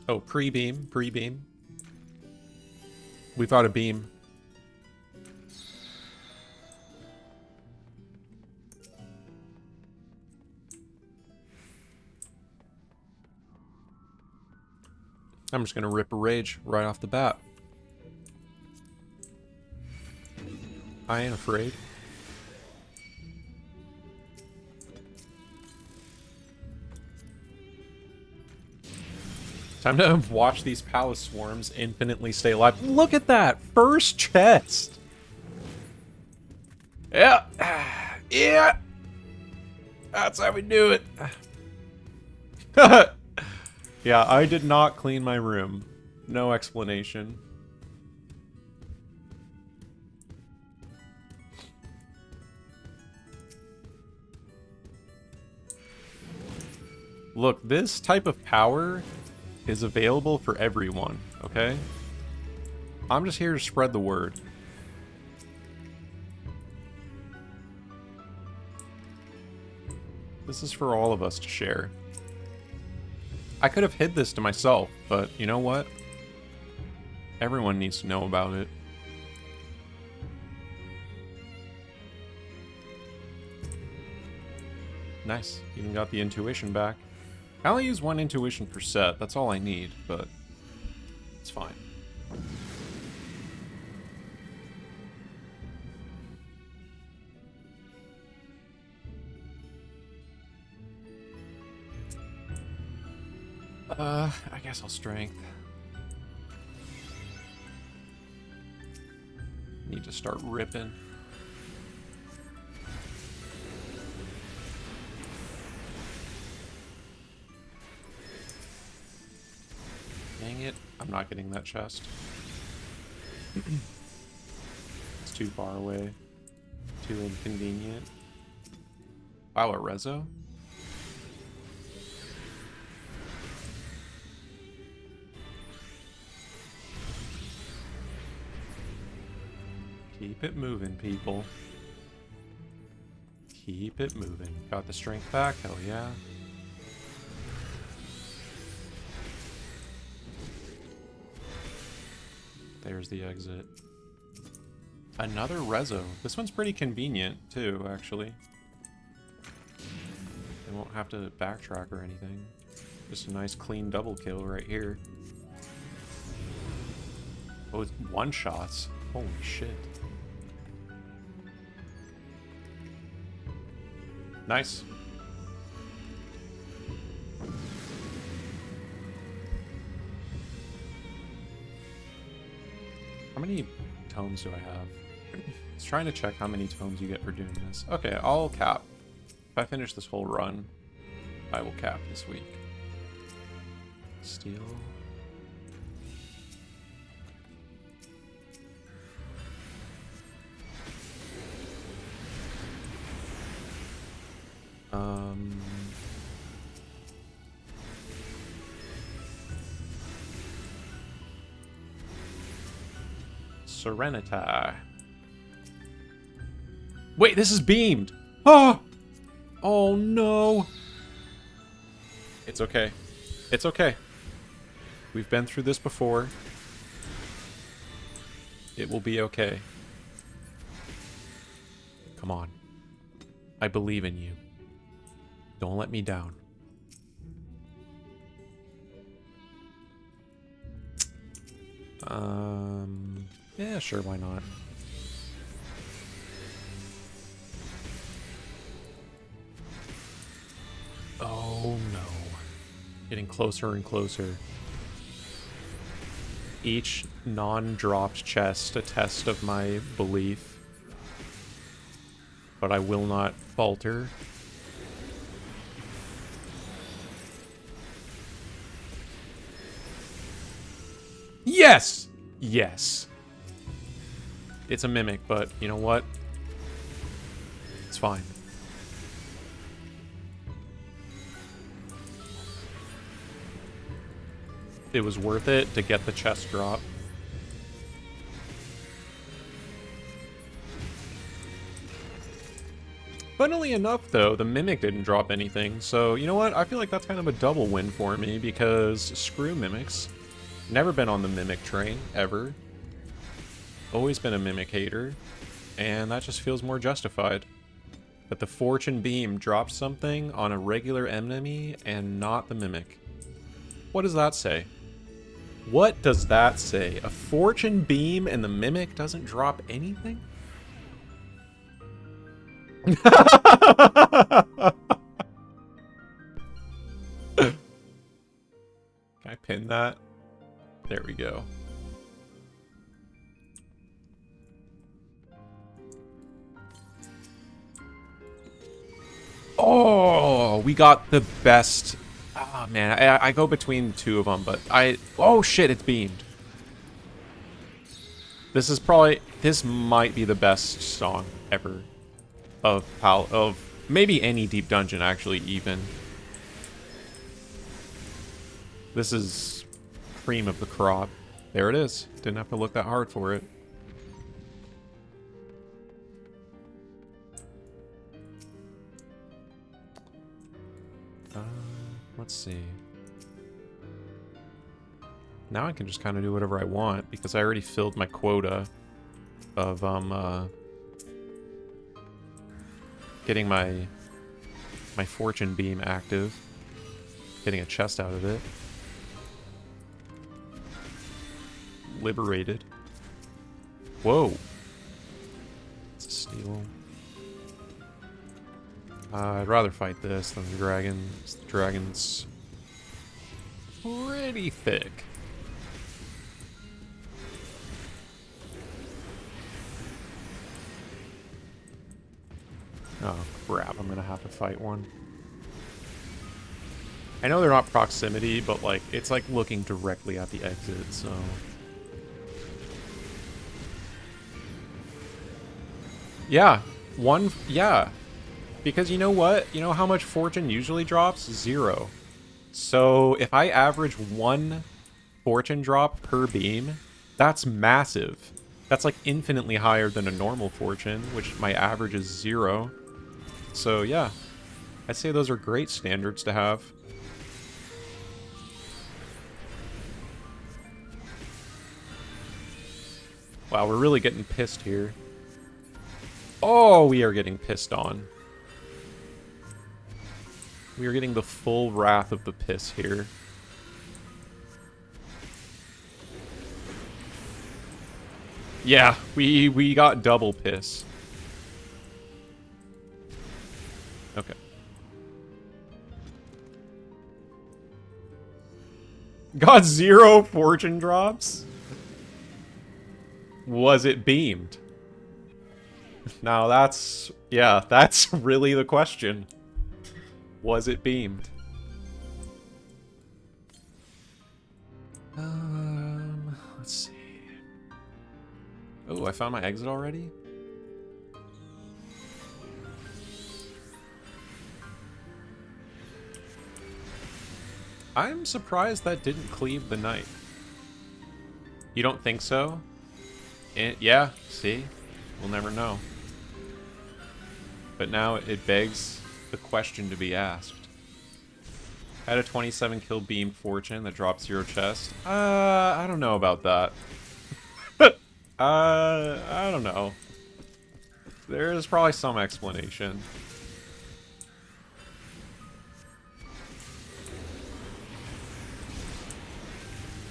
Oh, pre-beam. Pre-beam. We thought a beam. I'm just gonna rip a rage right off the bat. I ain't afraid. Time to watch these palace swarms infinitely stay alive. Look at that! First chest! Yeah! Yeah! That's how we do it! Yeah, I did not clean my room. No explanation. Look, this type of power is available for everyone, okay? I'm just here to spread the word. This is for all of us to share. I could have hid this to myself, but you know what? Everyone needs to know about it. Nice. Even got the intuition back. I only use one intuition per set. That's all I need, but it's fine. I guess I'll strength. Need to start ripping. Dang it. I'm not getting that chest. It's too far away. Too inconvenient. Wow, a Rezo? Keep it moving, people. Keep it moving. Got the strength back? Hell yeah. There's the exit. Another Rezo. This one's pretty convenient, too, actually. They won't have to backtrack or anything. Just a nice, clean double kill right here. Oh, it's one-shots. Holy shit. Nice. How many tomes do I have? I was trying to check how many tomes you get for doing this. Okay, I'll cap. If I finish this whole run, I will cap this week. Steel. Serenita. Wait, this is beamed. Oh! Oh no. It's okay. It's okay. We've been through this before. It will be okay. Come on. I believe in you. Don't let me down. Yeah, sure, why not? Oh no. Getting closer and closer. Each non-dropped chest a test of my belief. But I will not falter. Yes! Yes. It's a mimic, but you know what? It's fine. It was worth it to get the chest drop. Funnily enough, though, the Mimic didn't drop anything, so you know what? I feel like that's kind of a double win for me, because screw Mimics. Never been on the Mimic train, ever. Always been a Mimic hater, and that just feels more justified. But the Fortune Beam drops something on a regular enemy and not the Mimic. What does that say? What does that say? A Fortune Beam and the Mimic doesn't drop anything? Can I pin that? There we go. Oh, we got the best. Oh, man. I go between the two of them, but oh, shit, it's beamed. This might be the best song ever of maybe any Deep Dungeon, actually, even. This is cream of the crop. There it is. Didn't have to look that hard for it. Let's see. Now I can just kind of do whatever I want because I already filled my quota of getting my Fortune Beam active, getting a chest out of it. Liberated. Whoa. It's a steal. I'd rather fight this than the dragons. The dragon's pretty thick. Oh crap, I'm gonna have to fight one. I know they're not proximity, but like it's like looking directly at the exit, so. Yeah, yeah. Because you know what? You know how much Fortune usually drops? 0. So if I average 1 Fortune drop per beam, that's massive. That's like infinitely higher than a normal Fortune, which my average is 0. So yeah, I'd say those are great standards to have. Wow, we're really getting pissed here. Oh, we are getting pissed on. We are getting the full wrath of the piss here. Yeah, we got double piss. Okay. Got 0 Fortune drops? Was it beamed? Now that's... yeah, that's really the question. Was it beamed? Let's see. Oh, I found my exit already? I'm surprised that didn't cleave the knight. You don't think so? Yeah, see? We'll never know. But now it begs the question to be asked. Had a 27 kill beam fortune that dropped 0 chest. I don't know about that. I don't know. There's probably some explanation.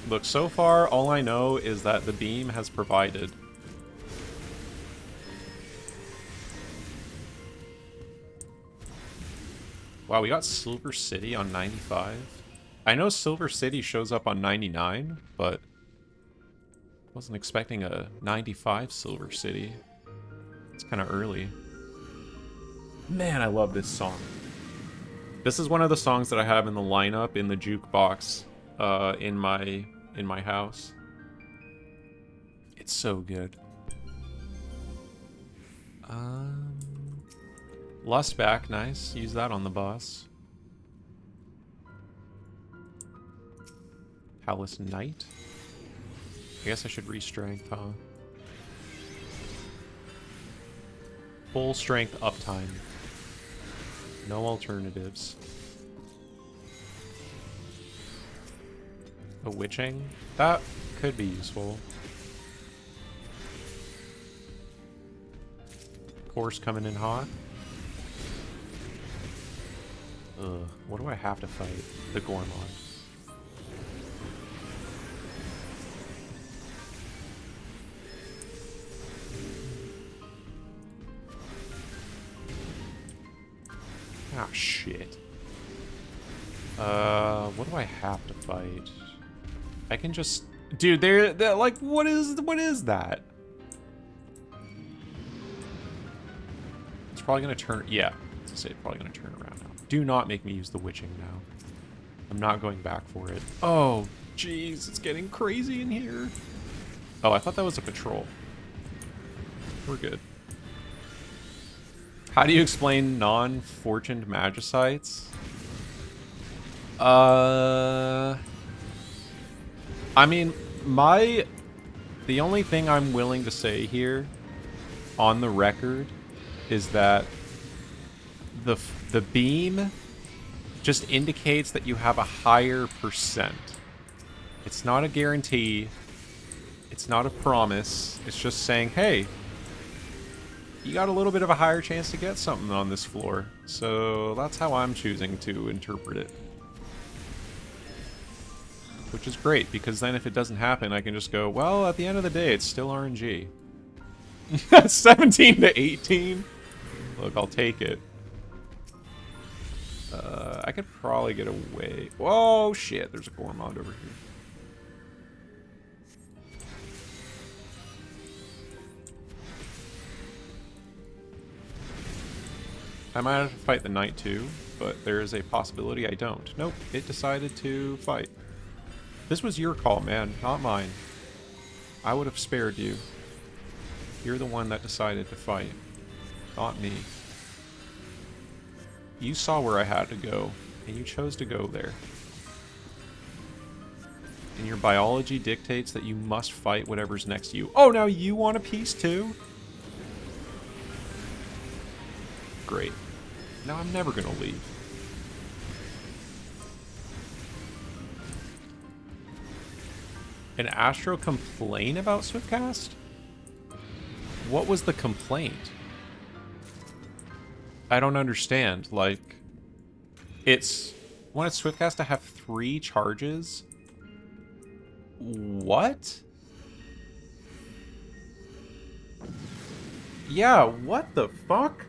Look, so far, all I know is that the beam has provided. Wow, we got Silver City on 95. I know Silver City shows up on 99, but wasn't expecting a 95 Silver City. It's kind of early. Man, I love this song. This is one of the songs that I have in the lineup in the jukebox in my house. It's so good. Lust back, nice. Use that on the boss. Palace Knight. I guess I should re-strength, huh? Full strength uptime. No alternatives. A witching? That could be useful. Course coming in hot. Ugh, what do I have to fight? The Gormon. Ah, shit. What do I have to fight? I can just... Dude, they're like, what is that? It's probably gonna turn... Yeah, it's probably gonna turn around now. Do not make me use the witching now. I'm not going back for it. Oh, jeez, it's getting crazy in here. Oh, I thought that was a patrol. We're good. How do you explain non-fortuned magicites? I mean, the only thing I'm willing to say here on the record is that the beam just indicates that you have a higher percent. It's not a guarantee. It's not a promise. It's just saying, hey, you got a little bit of a higher chance to get something on this floor. So that's how I'm choosing to interpret it. Which is great, because then if it doesn't happen, I can just go, well, at the end of the day, it's still RNG. 17 to 18? Look, I'll take it. I could probably get away. Whoa, shit, there's a Gormond over here. I might have to fight the knight too, but there is a possibility I don't. Nope, it decided to fight. This was your call, man, not mine. I would have spared you. You're the one that decided to fight, not me. You saw where I had to go, and you chose to go there. And your biology dictates that you must fight whatever's next to you. Oh, now you want a piece too? Great. Now I'm never gonna leave. An Astro complain about Swiftcast? What was the complaint? I don't understand. Like, it's... wanted Swiftcast to have 3 charges? What? Yeah, what the fuck?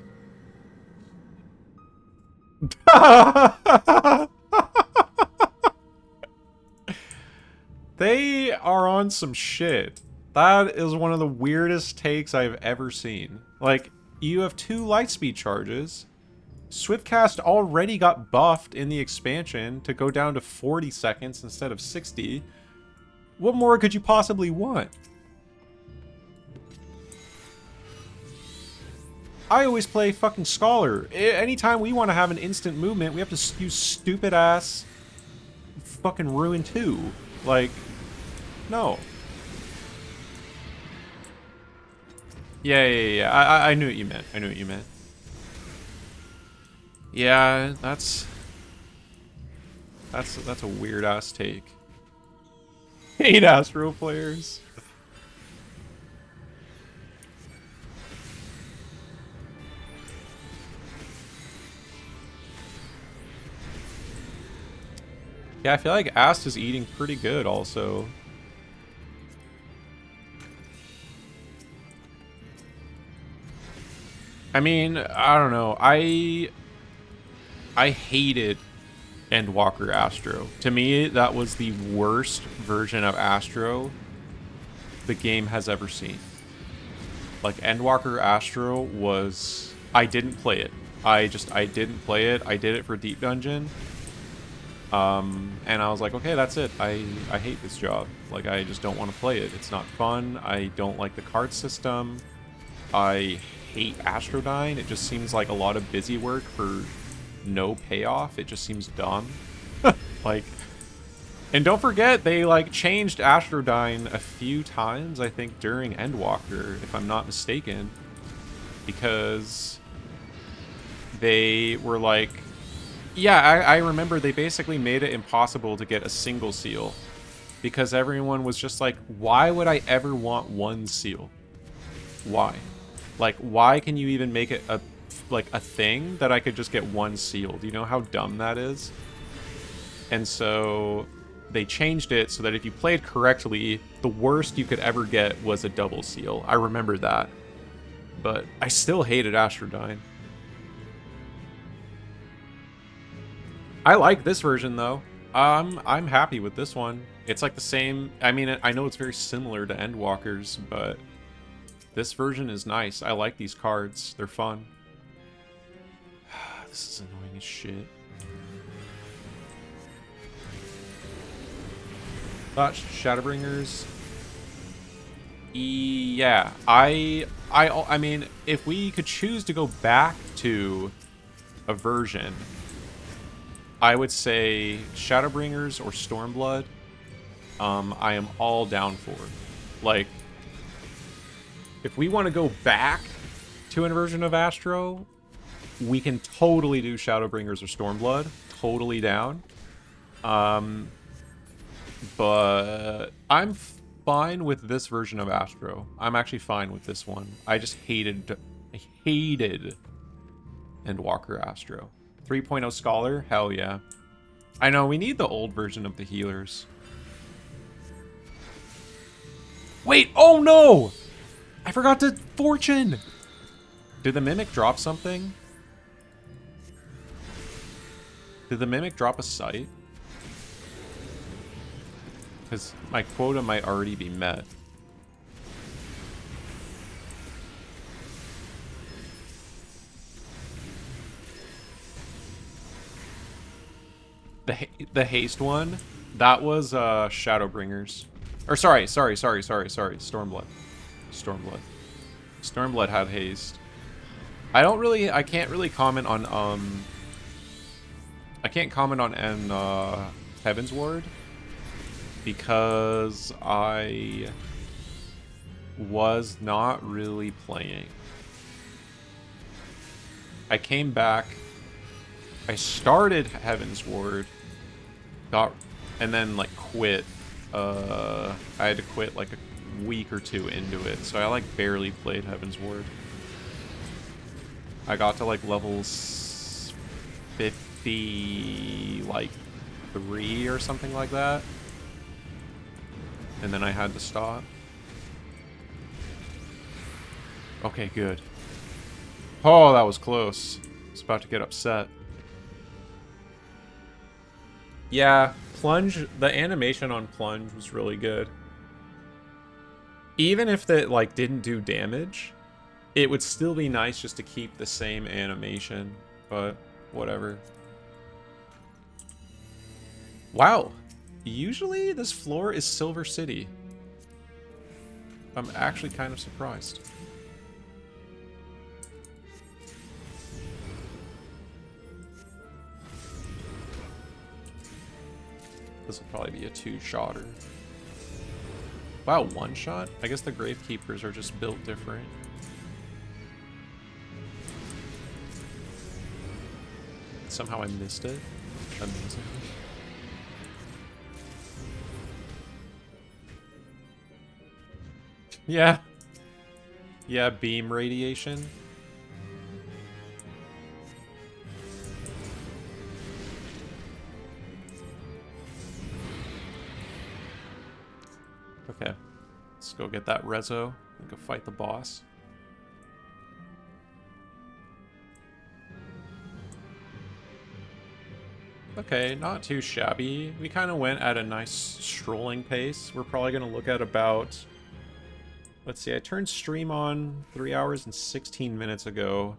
They are on some shit. That is one of the weirdest takes I've ever seen. Like, you have 2 lightspeed charges. Swiftcast already got buffed in the expansion to go down to 40 seconds instead of 60. What more could you possibly want? I always play fucking Scholar. Anytime we want to have an instant movement, we have to use stupid ass fucking Ruin 2. Like, no. Yeah. I knew what you meant. I knew what you meant. Yeah, that's a weird ass take. 8 Astro players. Yeah, I feel like Ast is eating pretty good also. I mean, I don't know. I hated Endwalker Astro. To me, that was the worst version of Astro the game has ever seen. Like, Endwalker Astro was... I didn't play it. I didn't play it. I did it for Deep Dungeon. And I was like, okay, that's it. I hate this job. Like, I just don't want to play it. It's not fun. I don't like the card system. I hate Astrodyne. It just seems like a lot of busy work for no payoff. It just seems dumb. Like, and don't forget, they, like, changed Astrodyne a few times, I think, during Endwalker, if I'm not mistaken. Because they were like... Yeah, I remember they basically made it impossible to get a single seal. Because everyone was just like, why would I ever want one seal? Why? Like, why can you even make it a thing that I could just get one seal? Do you know how dumb that is? And so they changed it so that if you played correctly, the worst you could ever get was a double seal. I remember that. But I still hated Astrodyne. I like this version though. I'm happy with this one. It's like the same. I mean, I know it's very similar to Endwalker's, but this version is nice. I like these cards. They're fun. This is annoying as shit. Shadowbringers. Yeah, I mean, if we could choose to go back to a version, I would say Shadowbringers or Stormblood. I am all down for. Like, if we want to go back to a version of Astro, we can totally do Shadowbringers or Stormblood. Totally down. But I'm fine with this version of Astro. I'm actually fine with this one. I just hated Endwalker Astro. 3.0 Scholar? Hell yeah. I know, we need the old version of the healers. Wait, oh no! I forgot to Fortune! Did the Mimic drop something? Did the Mimic drop a sight? Because my quota might already be met. The haste one, that was Shadowbringers. Or sorry, Stormblood. Stormblood had haste. I can't really comment on I can't comment on Heavensward because I was not really playing. I came back, I started Heavensward, and then like quit. I had to quit like a week or two into it, so I like barely played Heavensward. I got to like levels 50, like 3 or something like that, and then I had to stop. Okay, good. Oh, that was close. I was about to get upset. Yeah, Plunge, the animation on Plunge was really good. even if that like didn't do damage, it would still be nice just to keep the same animation, but whatever. Wow. Usually this floor is Silver City. I'm actually kind of surprised. This will probably be a 2-shotter. Wow, 1-shot? I guess the Gravekeepers are just built different. Somehow I missed it. Amazing. Yeah. Yeah, beam radiation. Okay. Let's go get that rezo and go fight the boss. Okay, not too shabby. We kind of went at a nice strolling pace. We're probably going to look at about... Let's see, I turned stream on 3 hours and 16 minutes ago.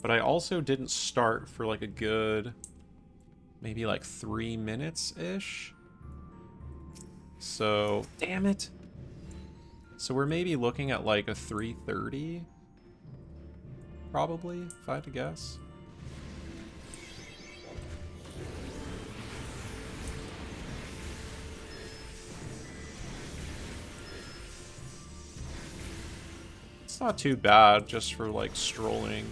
But I also didn't start for like a good... maybe like 3 minutes-ish. So, damn it. So we're maybe looking at like a 3:30. Probably, if I had to guess. It's not too bad just for like strolling.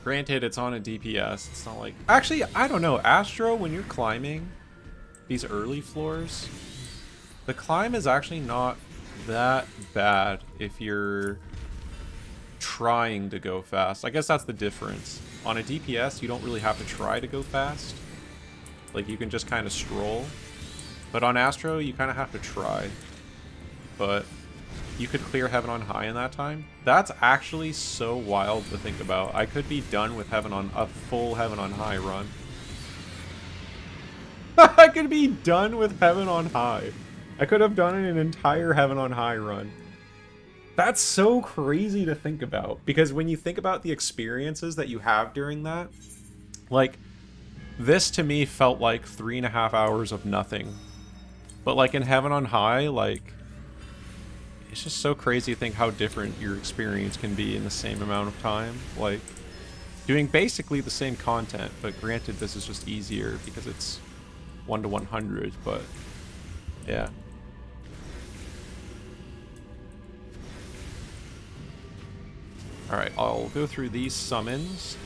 Granted, it's on a DPS. It's not like... Actually, I don't know. Astro, when you're climbing these early floors, the climb is actually not that bad if you're trying to go fast. I guess that's the difference. On a DPS, you don't really have to try to go fast. Like, you can just kind of stroll. But on Astro, you kind of have to try. But you could clear Heaven on High in that time. That's actually so wild to think about. I could be done with a full Heaven on High run. I could be done with Heaven on High. I could have done an entire Heaven on High run. That's so crazy to think about. Because when you think about the experiences that you have during that, like, this to me felt like 3.5 hours of nothing. But like in Heaven on High, like, it's just so crazy to think how different your experience can be in the same amount of time. Like, doing basically the same content, but granted this is just easier because it's 1 to 100, but yeah. Alright, I'll go through these summons,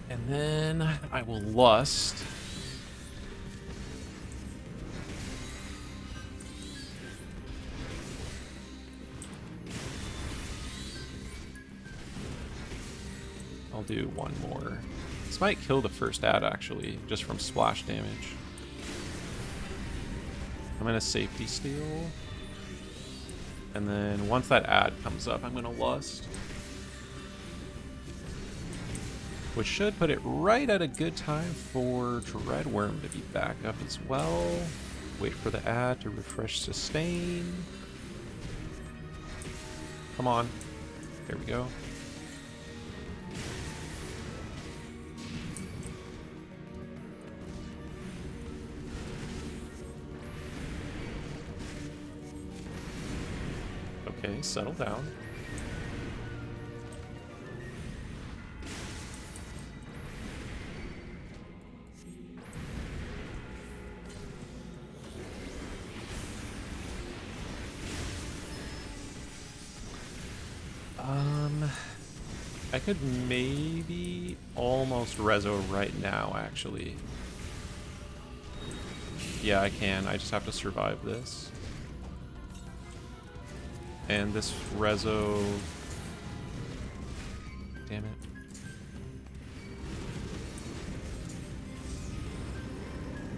and then I will lust. I'll do one more. This might kill the first ad, actually, just from splash damage. I'm gonna safety steal. And then once that ad comes up, I'm gonna lust. Which should put it right at a good time for Dreadworm to be back up as well. Wait for the ad to refresh sustain. Come on. There we go. Okay, settle down. I could maybe almost rezo right now, actually. Yeah, I can. I just have to survive this. And this rezo... Damn it.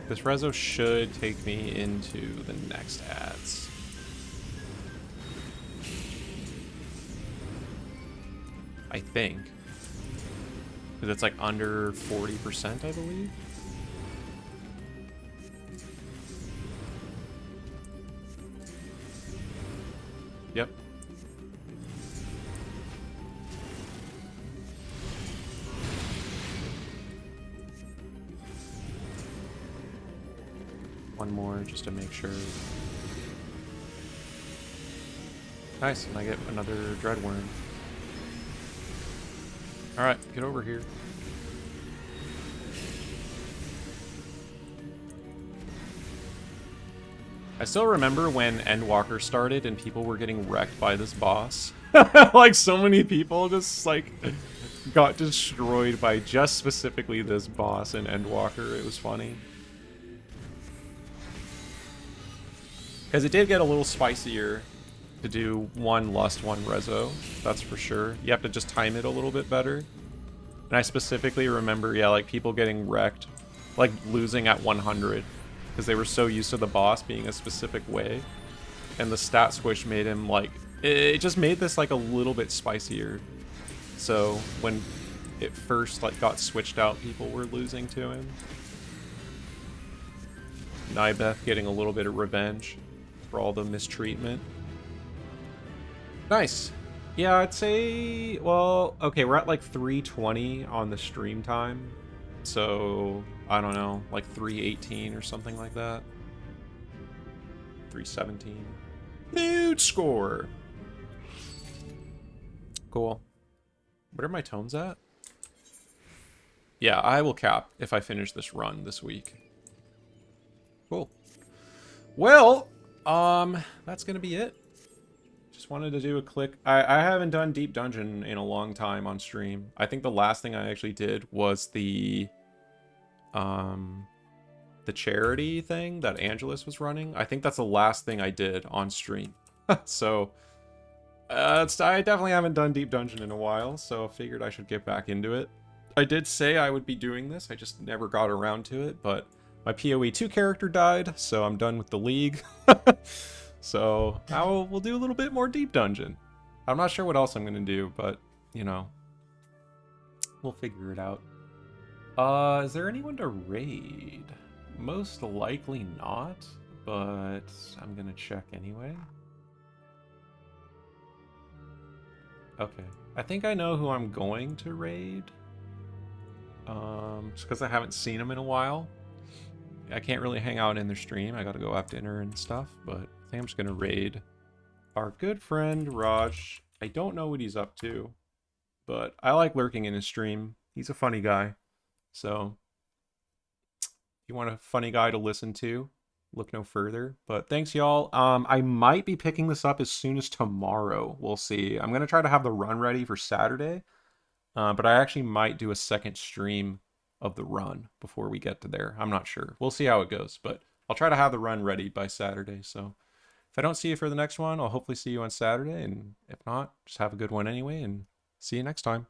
This rezo should take me into the next ads. I think. Because it's like under 40%, I believe. Yep. One more just to make sure. Nice, and I get another Dreadworm. Alright, get over here. I still remember when Endwalker started and people were getting wrecked by this boss. Like, so many people just, like, got destroyed by just specifically this boss in Endwalker. It was funny. Because it did get a little spicier to do one Lust, one Rezo. That's for sure. You have to just time it a little bit better. And I specifically remember, yeah, like, people getting wrecked. Like, losing at 100. Because they were so used to the boss being a specific way. And the stat squish made him, like... It just made this, like, a little bit spicier. So, when it first, like, got switched out, people were losing to him. Nybeth getting a little bit of revenge for all the mistreatment. Nice. Yeah, I'd say... Well, okay, we're at, like, 3:20 on the stream time. So... I don't know, like 318 or something like that. 317. Nude score. Cool. What are my tones at? Yeah, I will cap if I finish this run this week. Cool. Well, that's gonna be it. Just wanted to do a quick... I haven't done Deep Dungeon in a long time on stream. I think the last thing I actually did was the charity thing that Angelus was running. I think that's the last thing I did on stream. So, I definitely haven't done Deep Dungeon in a while, so figured I should get back into it. I did say I would be doing this, I just never got around to it, but my PoE 2 character died, so I'm done with the League. So, we'll do a little bit more Deep Dungeon. I'm not sure what else I'm going to do, but, you know, we'll figure it out. Is there anyone to raid? Most likely not, but I'm gonna check anyway. Okay. I think I know who I'm going to raid. Just because I haven't seen him in a while. I can't really hang out in their stream. I gotta go have dinner and stuff, but I think I'm just gonna raid our good friend Raj. I don't know what he's up to, but I like lurking in his stream. He's a funny guy. So, if you want a funny guy to listen to, look no further. But thanks, y'all. I might be picking this up as soon as tomorrow. We'll see. I'm going to try to have the run ready for Saturday. But I actually might do a second stream of the run before we get to there. I'm not sure. We'll see how it goes. But I'll try to have the run ready by Saturday. So, if I don't see you for the next one, I'll hopefully see you on Saturday. And if not, just have a good one anyway. And see you next time.